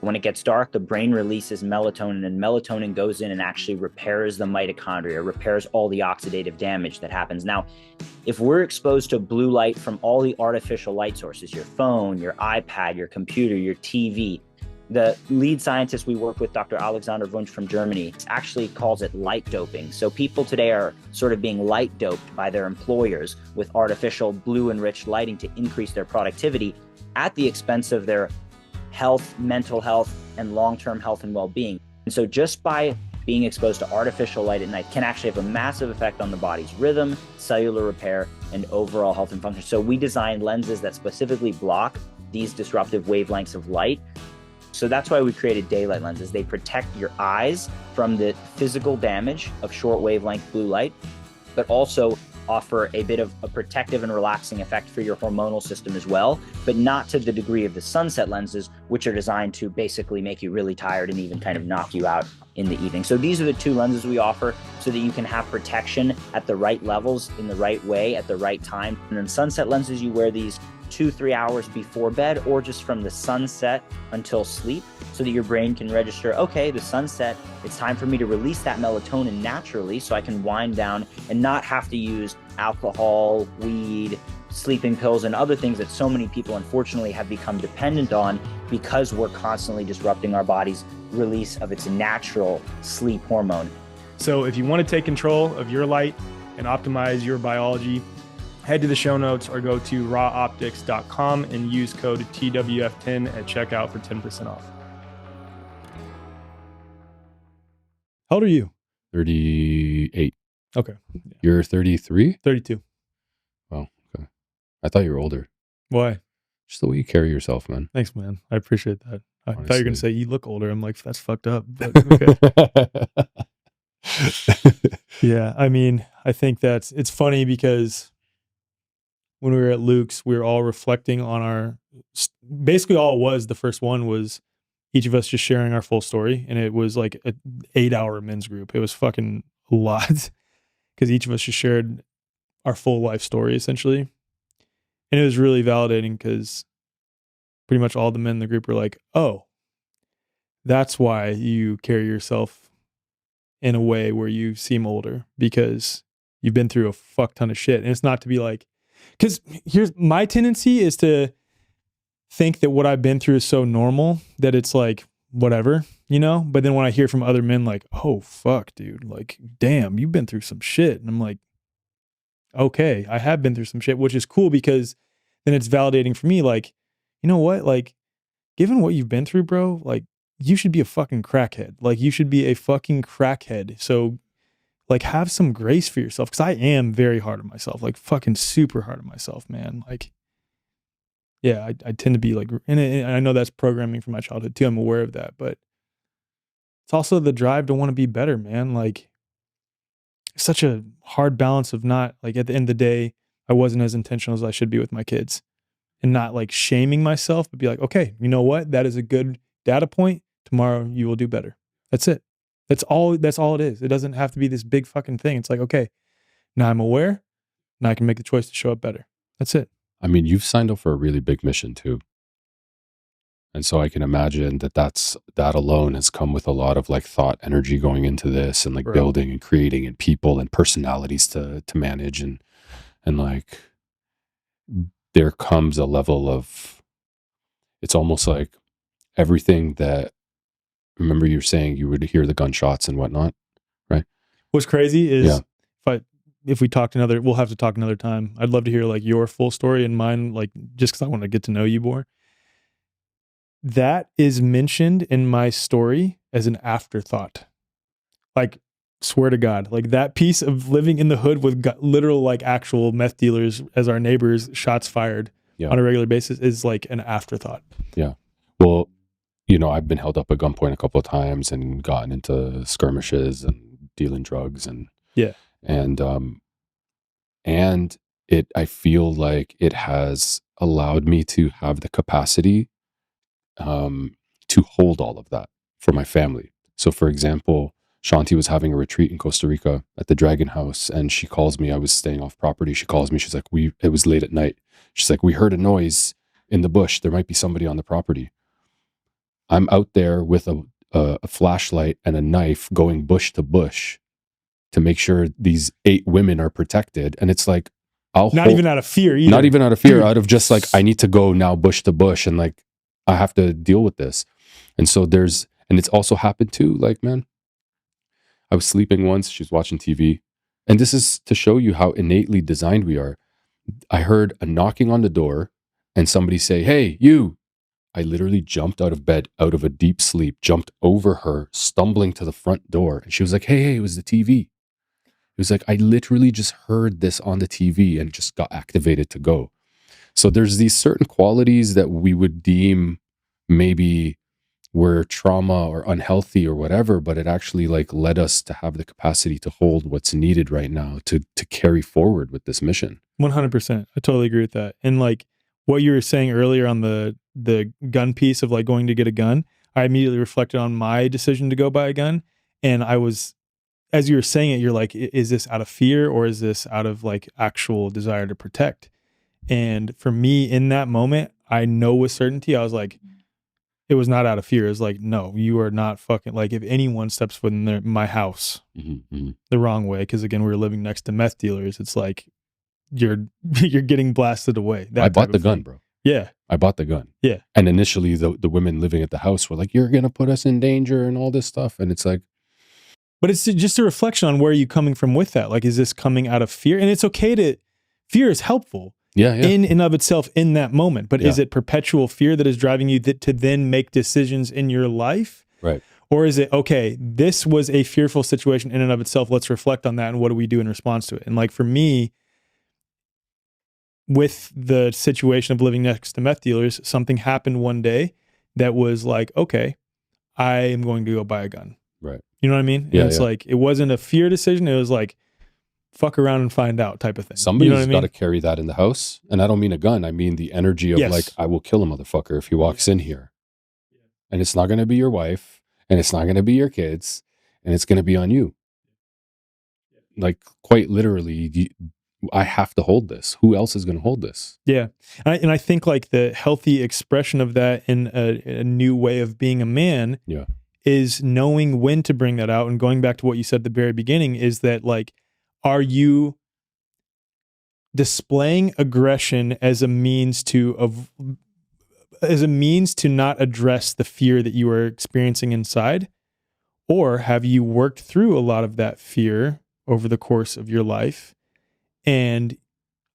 When it gets dark, the brain releases melatonin, and melatonin goes in and actually repairs the mitochondria, repairs all the oxidative damage that happens. Now, if we're exposed to blue light from all the artificial light sources, your phone, your iPad, your computer, your TV, the lead scientist we work with, Dr. Alexander Wunsch from Germany, actually calls it light doping. So people today are sort of being light doped by their employers with artificial blue enriched lighting to increase their productivity at the expense of their health, mental health, and long-term health and well-being. And so just by being exposed to artificial light at night can actually have a massive effect on the body's rhythm, cellular repair, and overall health and function. So we designed lenses that specifically block these disruptive wavelengths of light So that's why we created daylight lenses. They protect your eyes from the physical damage of short wavelength blue light, but also offer a bit of a protective and relaxing effect for your hormonal system as well, but not to the degree of the sunset lenses, which are designed to basically make you really tired and even kind of knock you out in the evening. So these are the two lenses we offer so that you can have protection at the right levels, in the right way, at the right time. And then sunset lenses, you wear these 2-3 hours before bed, or just from the sunset until sleep, so that your brain can register, okay, the sunset, it's time for me to release that melatonin naturally so I can wind down and not have to use alcohol, weed, sleeping pills, and other things that so many people unfortunately have become dependent on because we're constantly disrupting our body's release of its natural sleep hormone. So if you want to take control of your light and optimize your biology, head to the show notes or go to rawoptics.com and use code TWF10 at checkout for 10% off. How old are you? 38. Okay. You're 33? 32. Wow. Okay. I thought you were older. Why? Just the way you carry yourself, man. Thanks, man. I appreciate that. I thought you were going to Honestly. say you look older. I'm like, that's fucked up. But okay. Yeah. I mean, I think it's funny because when we were at Luke's, we were all reflecting on basically all it was, the first one was each of us just sharing our full story. And it was like an 8-hour men's group. It was fucking a lot because each of us just shared our full life story essentially. And it was really validating because pretty much all the men in the group were like, oh, that's why you carry yourself in a way where you seem older, because you've been through a fuck ton of shit. And it's not to be like, because here's my tendency is to think that what I've been through is so normal that it's like, whatever, you know? But then when I hear from other men like, oh, fuck, dude, like, damn, you've been through some shit. And I'm like, okay, I have been through some shit, which is cool because then it's validating for me. Like, you know what? Like, given what you've been through, bro, like, you should be a fucking crackhead. Like, you should be a fucking crackhead. So, like, have some grace for yourself, because I am very hard on myself, like fucking super hard on myself, man. Like, yeah, I tend to be like, and I know that's programming from my childhood too. I'm aware of that, but it's also the drive to want to be better, man. Like, it's such a hard balance of not, like, at the end of the day, I wasn't as intentional as I should be with my kids, and not like shaming myself, but be like, okay, you know what? That is a good data point. Tomorrow you will do better. That's it. That's all it is. It doesn't have to be this big fucking thing. It's like, okay, now I'm aware. Now I can make the choice to show up better. That's it. I mean, you've signed up for a really big mission too. And so I can imagine that alone has come with a lot of like thought energy going into this, and like Right. building and creating, and people and personalities to manage, and like there comes a level of, it's almost like everything that, remember you were saying you would hear the gunshots and whatnot, right? What's crazy is Yeah. if we talked we'll have to talk another time. I'd love to hear like your full story and mine, like, just because I want to get to know you more. That is mentioned in my story as an afterthought. Like, swear to God, like that piece of living in the hood with literal like actual meth dealers as our neighbors, shots fired on a regular basis, is like an afterthought. Yeah. Well, you know, I've been held up at gunpoint a couple of times and gotten into skirmishes and dealing drugs, and I feel like it has allowed me to have the capacity to hold all of that for my family. So for example, Shanti was having a retreat in Costa Rica at the Dragon House, and she calls me. I was staying off property. She calls me. She's like, it was late at night. She's like, we heard a noise in the bush. There might be somebody on the property. I'm out there with a flashlight and a knife going bush to bush to make sure these 8 women are protected. And it's like, Even out of fear either. Not even out of fear, Dude. out of just like, I need to go now bush to bush, and like, I have to deal with this. And so and it's also happened too, like, man, I was sleeping once, she was watching TV. And this is to show you how innately designed we are. I heard a knocking on the door and somebody say, hey, you. I literally jumped out of bed, out of a deep sleep, jumped over her, stumbling to the front door. And she was like, hey, it was the TV. It was like, I literally just heard this on the TV and just got activated to go. So there's these certain qualities that we would deem maybe were trauma or unhealthy or whatever, but it actually like led us to have the capacity to hold what's needed right now to carry forward with this mission. 100%. I totally agree with that. And like what you were saying earlier on the gun piece of like going to get a gun, I immediately reflected on my decision to go buy a gun. And I was, as you were saying it, you're like, is this out of fear or is this out of like actual desire to protect? And for me in that moment, I know with certainty, I was like, it was not out of fear. It was like, no, you are not fucking, like if anyone steps foot in my house the wrong way, because again, we were living next to meth dealers, it's like, you're getting blasted away. I bought the gun, bro. Yeah. I bought the gun. Yeah. And initially the women living at the house were like, you're going to put us in danger and all this stuff. And it's like, but it's just a reflection on where are you coming from with that? Like, is this coming out of fear? And it's okay to, fear is helpful in and of itself in that moment. But is it perpetual fear that is driving you to then make decisions in your life? Right. Or is it, okay, this was a fearful situation in and of itself. Let's reflect on that. And what do we do in response to it? And like for me, with the situation of living next to meth dealers, something happened one day that was like, okay, I am going to go buy a gun. Right. You know what I mean? And it's like, it wasn't a fear decision. It was like, fuck around and find out type of thing. Somebody's got to carry that in the house. And I don't mean a gun. I mean the energy of like, I will kill a motherfucker if he walks in here. And it's not going to be your wife and it's not going to be your kids and it's going to be on you. Like quite literally, I have to hold this. Who else is going to hold this? Yeah. And I think like the healthy expression of that in a new way of being a man is knowing when to bring that out. And going back to what you said at the very beginning is that like, are you displaying aggression as a means to not address the fear that you are experiencing inside? Or have you worked through a lot of that fear over the course of your life? And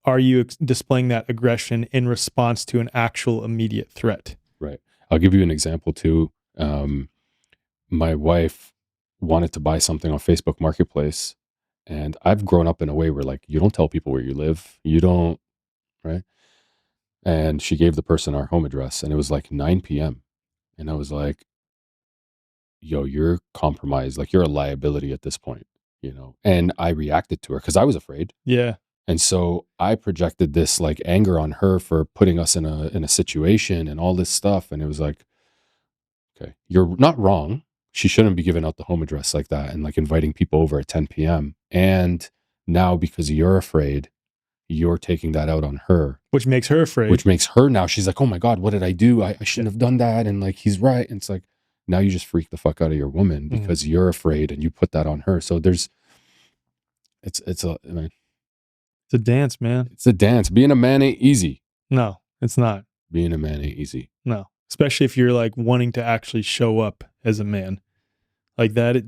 are you displaying that aggression in response to an actual immediate threat? Right. I'll give you an example too. My wife wanted to buy something on Facebook Marketplace. And I've grown up in a way where like, you don't tell people where you live. You don't, right? And she gave the person our home address and it was like 9 p.m. And I was like, yo, you're compromised. Like you're a liability at this point. You know, and I reacted to her because I was afraid. Yeah. And so I projected this like anger on her for putting us in a situation and all this stuff. And it was like, okay, you're not wrong. She shouldn't be giving out the home address like that and like inviting people over at 10 p.m. And now because you're afraid, you're taking that out on her. Which makes her afraid. Which makes her now, she's like, oh my God, what did I do? I shouldn't have done that. And like, he's right. And it's like, now you just freak the fuck out of your woman because you're afraid and you put that on her. So it's a dance, man. It's a dance. Being a man ain't easy. No, it's not. Being a man ain't easy. No, especially if you're like wanting to actually show up as a man like that.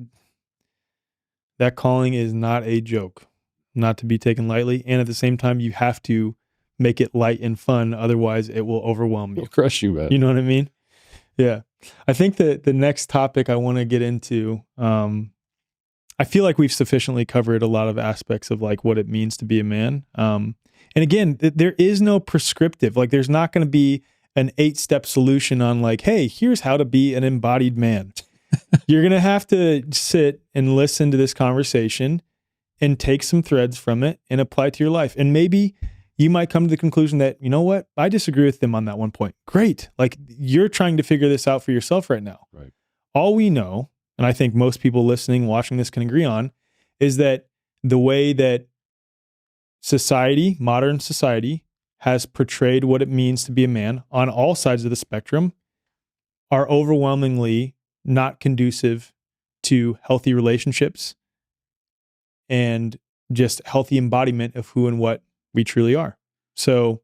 That calling is not a joke, not to be taken lightly. And at the same time, you have to make it light and fun. Otherwise it will overwhelm you. It'll crush you, man. You know what I mean? Yeah. I think that the next topic I want to get into, I feel like we've sufficiently covered a lot of aspects of like what it means to be a man. And again, there is no prescriptive, like there's not going to be an 8-step solution on like, hey, here's how to be an embodied man. You're going to have to sit and listen to this conversation and take some threads from it and apply it to your life. And maybe you might come to the conclusion that, you know what, I disagree with them on that one point. Great. Like you're trying to figure this out for yourself right now. Right. All we know, and I think most people listening, watching this can agree on, is that the way that society, modern society, has portrayed what it means to be a man on all sides of the spectrum are overwhelmingly not conducive to healthy relationships and just healthy embodiment of who and what we truly are. So,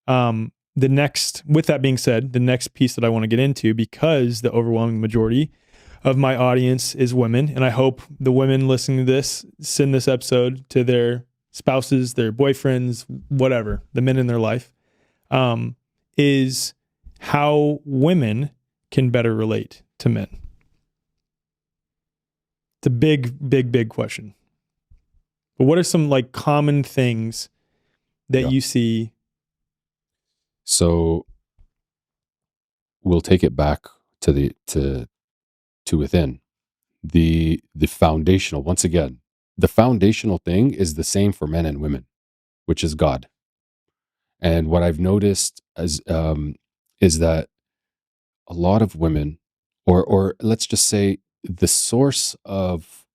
with that being said, the next piece that I want to get into, because the overwhelming majority of my audience is women, and I hope the women listening to this send this episode to their spouses, their boyfriends, whatever, the men in their life, is how women can better relate to men. It's a big question. But what are some like common things that you see? So we'll take it back to within. The foundational, once again, the foundational thing is the same for men and women, which is God. And what I've noticed is that a lot of women, or let's just say the source of,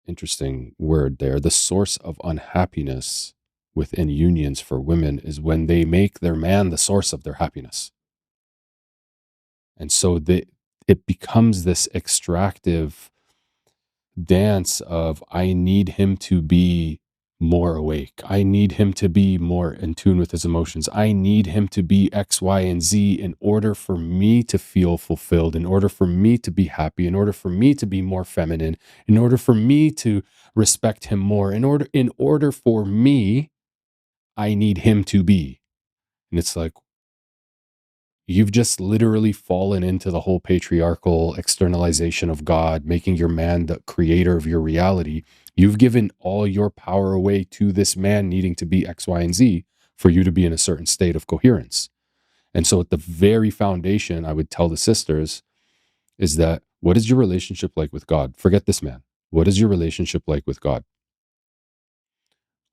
interesting word there, the source of unhappiness within unions for women is when they make their man the source of their happiness. And so it becomes this extractive dance of, I need him to be more awake. I need him to be more in tune with his emotions. I need him to be X, Y, and Z in order for me to feel fulfilled, in order for me to be happy, in order for me to be more feminine, in order for me to respect him more, in order for me, I need him to be. And it's like, you've just literally fallen into the whole patriarchal externalization of God, making your man the creator of your reality. You've given all your power away to this man needing to be X, Y, and Z for you to be in a certain state of coherence. And so at the very foundation, I would tell the sisters is that, what is your relationship like with God? Forget this man. What is your relationship like with God?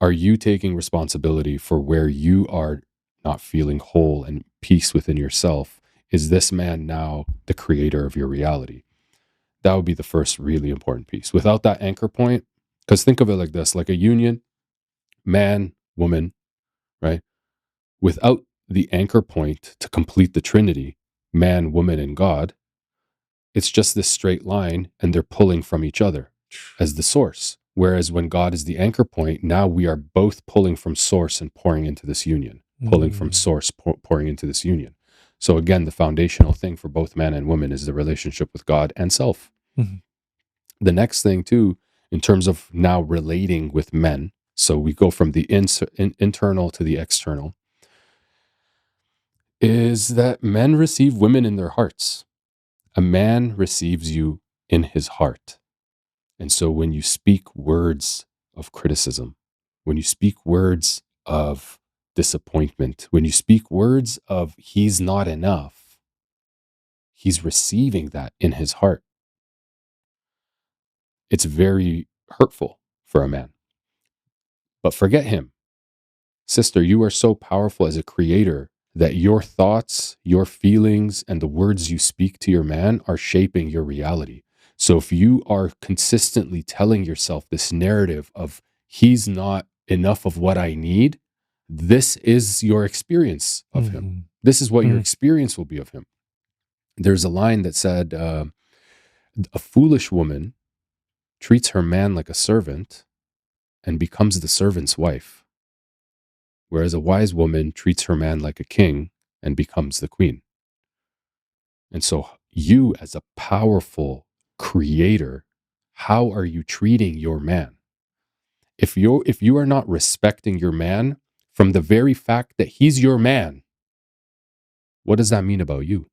Are you taking responsibility for where you are not feeling whole and peace within yourself? Is this man now the creator of your reality? That would be the first really important piece. Without that anchor point, because think of it like this, like a union, man, woman, right? Without the anchor point to complete the Trinity, man, woman, and God, it's just this straight line and they're pulling from each other as the source. Whereas when God is the anchor point, now we are both pulling from source and pouring into this union, pulling from source, pouring into this union. So again, the foundational thing for both man and woman is the relationship with God and self. Mm-hmm. The next thing too, in terms of now relating with men, so we go from the internal to the external, is that men receive women in their hearts. A man receives you in his heart. And so when you speak words of criticism, when you speak words of disappointment, when you speak words of he's not enough, he's receiving that in his heart. It's very hurtful for a man. But forget him. Sister, you are so powerful as a creator that your thoughts, your feelings, and the words you speak to your man are shaping your reality. So if you are consistently telling yourself this narrative of he's not enough of what I need, this is your experience of him. This is what your experience will be of him. There's a line that said, a foolish woman treats her man like a servant and becomes the servant's wife, whereas a wise woman treats her man like a king and becomes the queen. And so you, as a powerful creator, how are you treating your man? If you are not respecting your man from the very fact that he's your man, what does that mean about you?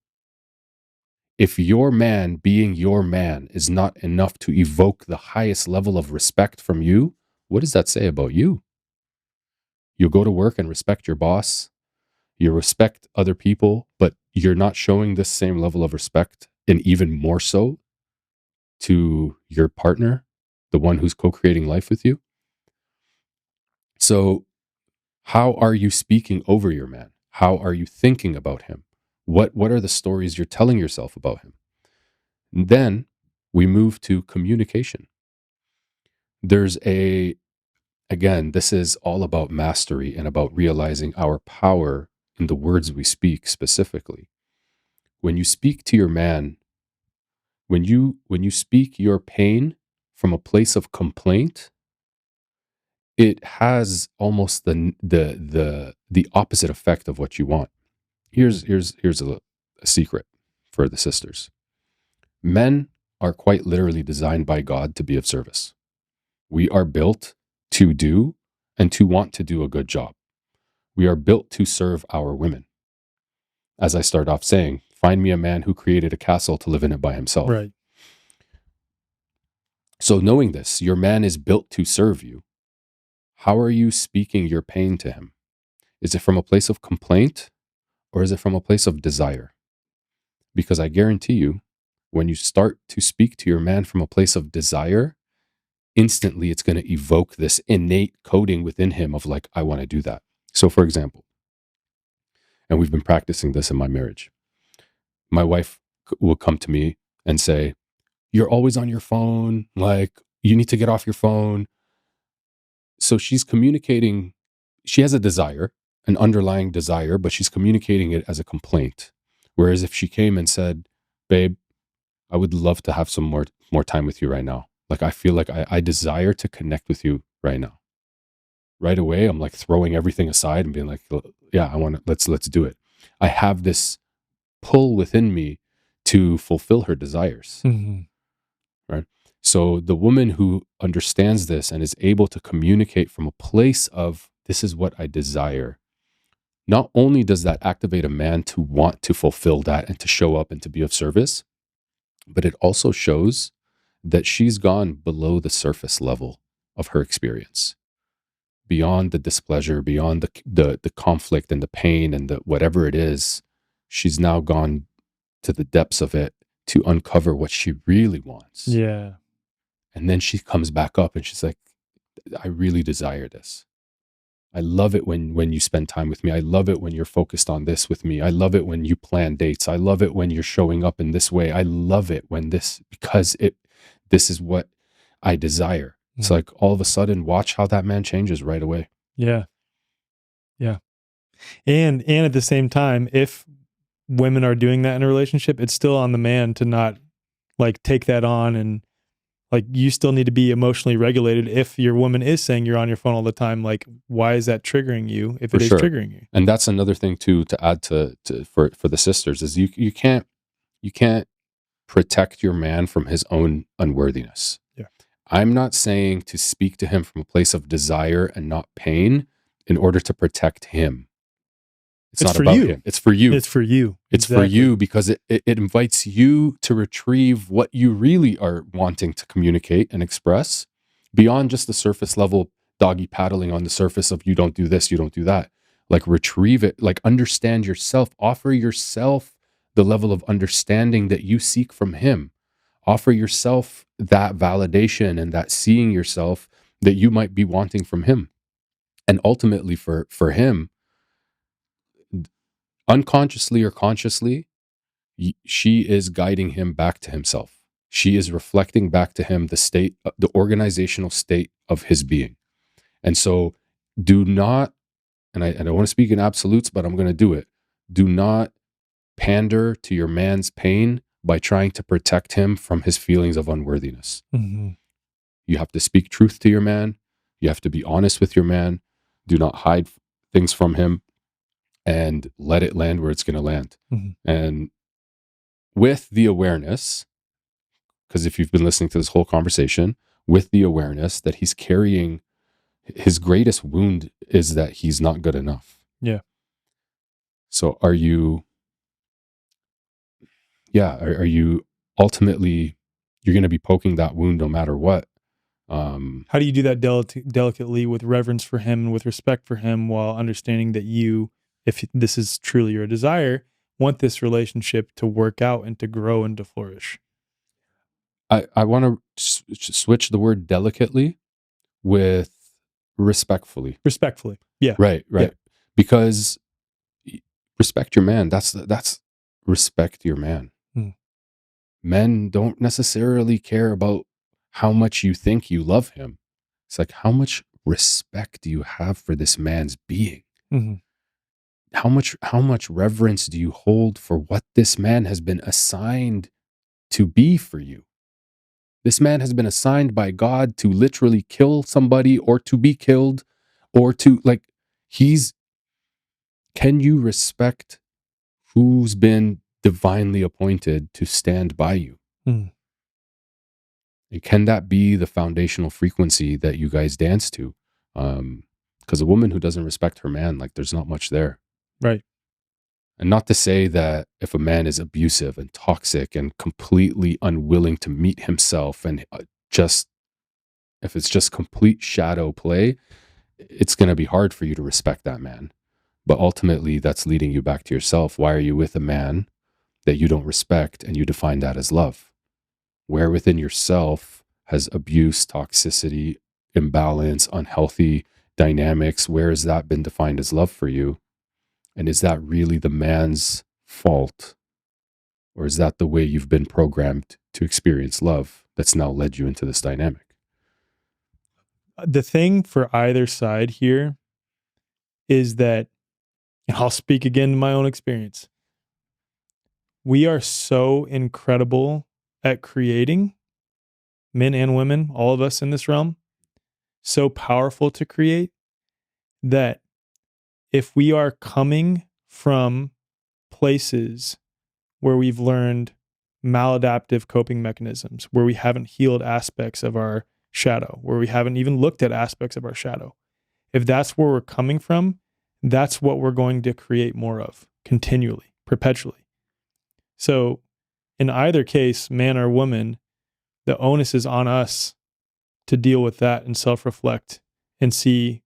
If your man being your man is not enough to evoke the highest level of respect from you, what does that say about you? You go to work and respect your boss, you respect other people, but you're not showing this same level of respect, and even more so to your partner, the one who's co-creating life with you. So how are you speaking over your man? How are you thinking about him? What are the stories you're telling yourself about him? And then we move to communication. Again, this is all about mastery and about realizing our power in the words we speak specifically. When you speak to your man, when you speak your pain from a place of complaint, it has almost the opposite effect of what you want. Here's a secret for the sisters. Men are quite literally designed by God to be of service. We are built to do and to want to do a good job. We are built to serve our women. As I start off saying, find me a man who created a castle to live in it by himself. Right. So knowing this, your man is built to serve you. How are you speaking your pain to him? Is it from a place of complaint or is it from a place of desire? Because I guarantee you, when you start to speak to your man from a place of desire, instantly it's going to evoke this innate coding within him of like, I want to do that. So for example, and we've been practicing this in my marriage, my wife will come to me and say, you're always on your phone. Like, you need to get off your phone. So she's communicating, she has a desire, an underlying desire, but she's communicating it as a complaint. Whereas if she came and said, babe, I would love to have some more time with you right now. Like, I feel like I desire to connect with you right now. Right away, I'm like throwing everything aside and being like, yeah, I want to, let's do it. I have this pull within me to fulfill her desires. Mm-hmm. Right. So the woman who understands this and is able to communicate from a place of, this is what I desire, not only does that activate a man to want to fulfill that and to show up and to be of service, but it also shows that she's gone below the surface level of her experience, beyond the displeasure, beyond the conflict and the pain and the whatever it is. She's now gone to the depths of it to uncover what she really wants. Yeah. And then she comes back up and she's like, I really desire this. I love it when you spend time with me. I love it when you're focused on this with me. I love it when you plan dates. I love it when you're showing up in this way. I love it when because this is what I desire. It's like all of a sudden, watch how that man changes right away. Yeah. Yeah. And at the same time, if women are doing that in a relationship, it's still on the man to not like take that on, and like you still need to be emotionally regulated. If your woman is saying you're on your phone all the time, like why is that triggering you if it is triggering you? And that's another thing too to add to for the sisters is you can't protect your man from his own unworthiness. Yeah. I'm not saying to speak to him from a place of desire and not pain in order to protect him. It's not about him. It's for you. It's for you. It's for you, because it invites you to retrieve what you really are wanting to communicate and express beyond just the surface level doggy paddling on the surface of you don't do this, you don't do that. Like retrieve it, like understand yourself, offer yourself the level of understanding that you seek from him. Offer yourself that validation and that seeing yourself that you might be wanting from him. And ultimately for him, unconsciously or consciously, she is guiding him back to himself. She is reflecting back to him the state, the organizational state of his being. And so do not, and I don't want to speak in absolutes, but I'm going to do it. Do not pander to your man's pain by trying to protect him from his feelings of unworthiness. Mm-hmm. You have to speak truth to your man. You have to be honest with your man. Do not hide things from him, and let it land where it's going to land. Mm-hmm. And with the awareness, because if you've been listening to this whole conversation, with the awareness that he's carrying, his greatest wound is that he's not good enough. Yeah. So are you ultimately, you're going to be poking that wound no matter what. How do you do that delicately with reverence for him and with respect for him, while understanding that you, if this is truly your desire, want this relationship to work out and to grow and to flourish? I want to switch the word delicately with respectfully. Respectfully. Yeah. Right. Yeah. Because respect your man. That's respect your man. Men don't necessarily care about how much you think you love him. It's like, how much respect do you have for this man's being? Mm-hmm. How much reverence do you hold for what this man has been assigned to be for you? This man has been assigned by God to literally kill somebody, or to be killed, or to can you respect who's been divinely appointed to stand by you? Mm. And can that be the foundational frequency that you guys dance to? Because a woman who doesn't respect her man, like, there's not much there. Right. And not to say that if a man is abusive and toxic and completely unwilling to meet himself, and if it's just complete shadow play, it's going to be hard for you to respect that man. But ultimately, that's leading you back to yourself. Why are you with a man that you don't respect, and you define that as love. Where within yourself has abuse, toxicity, imbalance, unhealthy dynamics, where has that been defined as love for you? And is that really the man's fault? Or is that the way you've been programmed to experience love that's now led you into this dynamic? The thing for either side here is that, and I'll speak again to my own experience, we are so incredible at creating, men and women, all of us in this realm, so powerful to create, that if we are coming from places where we've learned maladaptive coping mechanisms, where we haven't healed aspects of our shadow, where we haven't even looked at aspects of our shadow, if that's where we're coming from, that's what we're going to create more of continually, perpetually. So in either case, man or woman, the onus is on us to deal with that and self-reflect and see,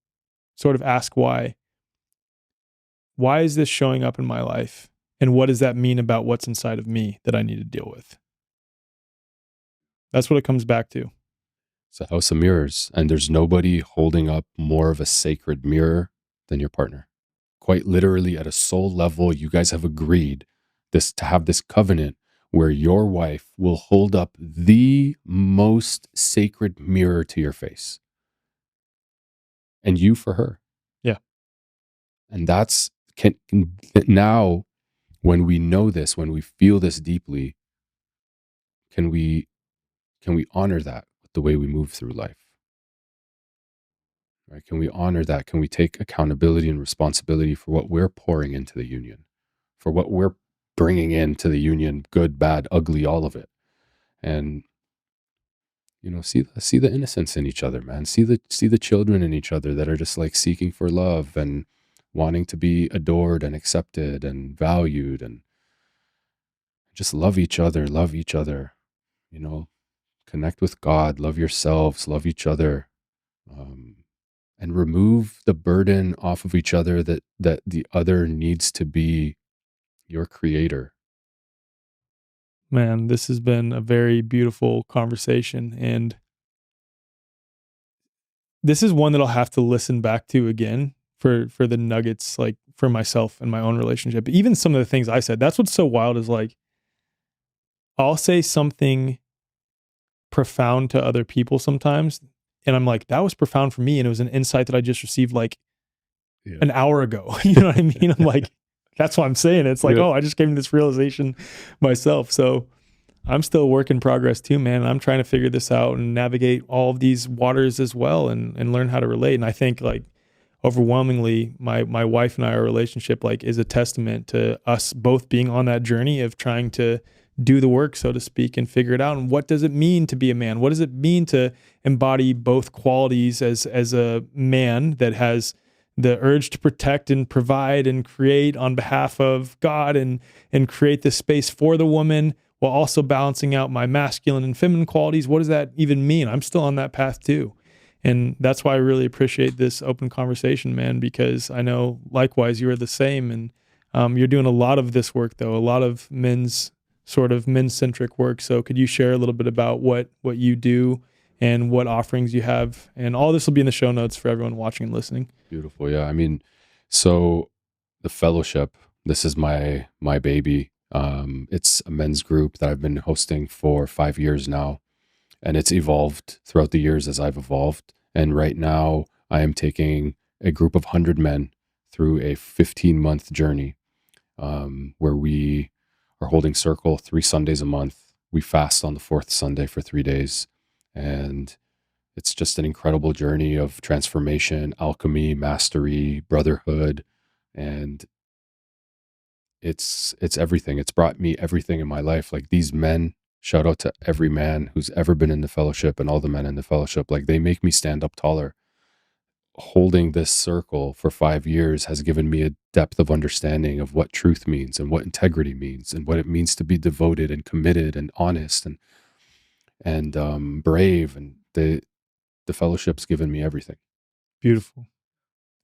sort of ask why. Why is this showing up in my life? And what does that mean about what's inside of me that I need to deal with? That's what it comes back to. It's a house of mirrors, and there's nobody holding up more of a sacred mirror than your partner. Quite literally, at a soul level, you guys have agreed to have this covenant where your wife will hold up the most sacred mirror to your face, and you for her. Yeah. And that's now, when we know this, when we feel this deeply, can we honor that with the way we move through life? Right? Can we honor that? Can we take accountability and responsibility for what we're pouring into the union, for what we're bringing into the union, good, bad, ugly, all of it? And see the innocence in each other, man. See the children in each other that are just like seeking for love and wanting to be adored and accepted and valued, and just love each other, connect with God, love yourselves, love each other, and remove the burden off of each other that the other needs to be your creator. Man, this has been a very beautiful conversation, and this is one that I'll have to listen back to again for the nuggets, like for myself and my own relationship. Even some of the things I said, that's what's so wild, is like, I'll say something profound to other people sometimes, and I'm like, that was profound for me, and it was an insight that I just received like an hour ago. You know what I mean? I'm like, that's what I'm saying. It's like, oh, I just came to this realization myself. So I'm still a work in progress too, man. And I'm trying to figure this out and navigate all of these waters as well, and learn how to relate. And I think like overwhelmingly my wife and I, our relationship like is a testament to us both being on that journey of trying to do the work, so to speak, and figure it out. And what does it mean to be a man? What does it mean to embody both qualities as a man that has the urge to protect and provide and create on behalf of God and create this space for the woman, while also balancing out my masculine and feminine qualities? What does that even mean? I'm still on that path too. And that's why I really appreciate this open conversation, man, because I know likewise you are the same. And you're doing a lot of this work, though, a lot of men-centric work. So could you share a little bit about what you do and what offerings you have? And all this will be in the show notes for everyone watching and listening. Beautiful. Yeah. I mean, so the fellowship, this is my baby. It's a men's group that I've been hosting for 5 years now, and it's evolved throughout the years as I've evolved. And right now I am taking a group of 100 men through a 15-month journey, where we are holding circle 3 Sundays a month. We fast on the 4th Sunday for 3 days. And it's just an incredible journey of transformation, alchemy, mastery, brotherhood. And it's everything. It's brought me everything in my life. Like these men, shout out to every man who's ever been in the fellowship and all the men in the fellowship. Like they make me stand up taller. Holding this circle for 5 years has given me a depth of understanding of what truth means and what integrity means and what it means to be devoted and committed and honest and brave. And the fellowship's given me everything. Beautiful.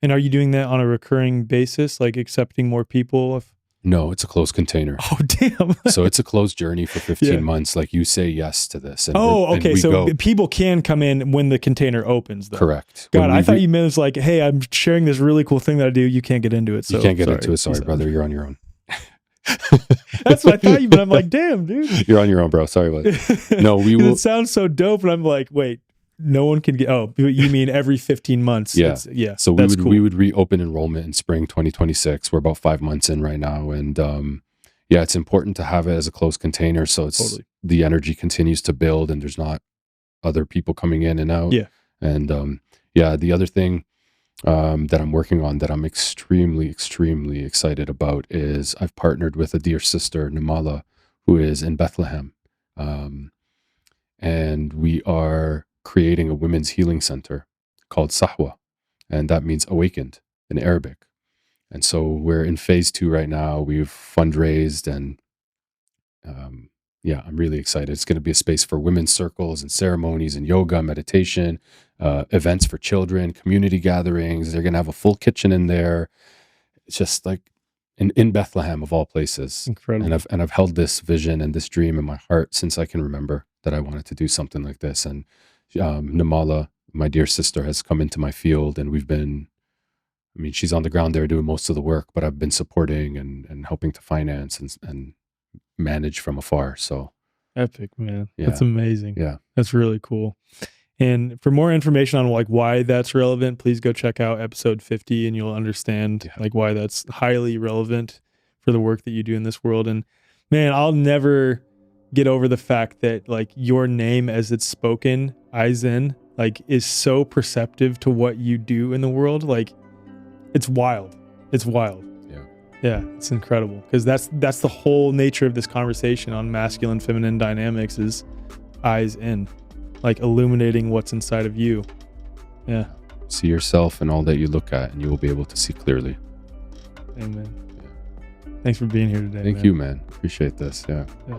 And are you doing that on a recurring basis, like accepting more people? No, it's a closed container. Oh, damn. So it's a closed journey for 15 Yeah. months. Like you say yes to this. And Okay. and we So go. people can come in when the container opens, though. Correct. God, When I we thought you meant it's like, hey, I'm sharing this really cool thing that I do. You can't get into it. So you can't get sorry. into it. Sorry, brother. You're on your own. That's what I thought you meant. I'm like, damn, dude. You're on your own, bro. Sorry, bud. No, we 'Cause will. It sounds so dope, and I'm like, wait, no one can get. Oh, you mean every 15 months? Yeah. Yeah. So that's cool. we would reopen enrollment in spring 2026. We're about 5 months in right now, and yeah, it's important to have it as a closed container, so it's Totally. the energy continues to build, and there's not other people coming in and out. Yeah. And yeah, the other thing that I'm working on that I'm extremely excited about is I've partnered with a dear sister, Namala, who is in Bethlehem, and we are creating a women's healing center called Sahwa, and that means awakened in Arabic. And so we're in phase 2 right now. We've fundraised, and yeah, I'm really excited. It's going to be a space for women's circles and ceremonies and yoga, meditation, events for children, community gatherings. They're going to have a full kitchen in there. It's just like in Bethlehem of all places. Incredible. And I've held this vision and this dream in my heart since I can remember that I wanted to do something like this. And Namala, my dear sister, has come into my field, and we've been, I mean, she's on the ground there doing most of the work, but I've been supporting and helping to finance and manage from afar. So Epic, man. Yeah. That's amazing. yeah, That's really cool. And for more information on like why that's relevant, please go check out episode 50 and you'll understand like why that's highly relevant for the work that you do in this world. And man, I'll never get over the fact that like your name as it's spoken, Ihsan, like is so perceptive to what you do in the world. Like it's wild. It's wild. Yeah, it's incredible because that's the whole nature of this conversation on masculine, feminine dynamics is eyes in, like illuminating what's inside of you. Yeah. see yourself and all that you look at, and you will be able to see clearly. Amen. Thanks for being here today. Thank you, man. Appreciate this. Yeah. Yeah.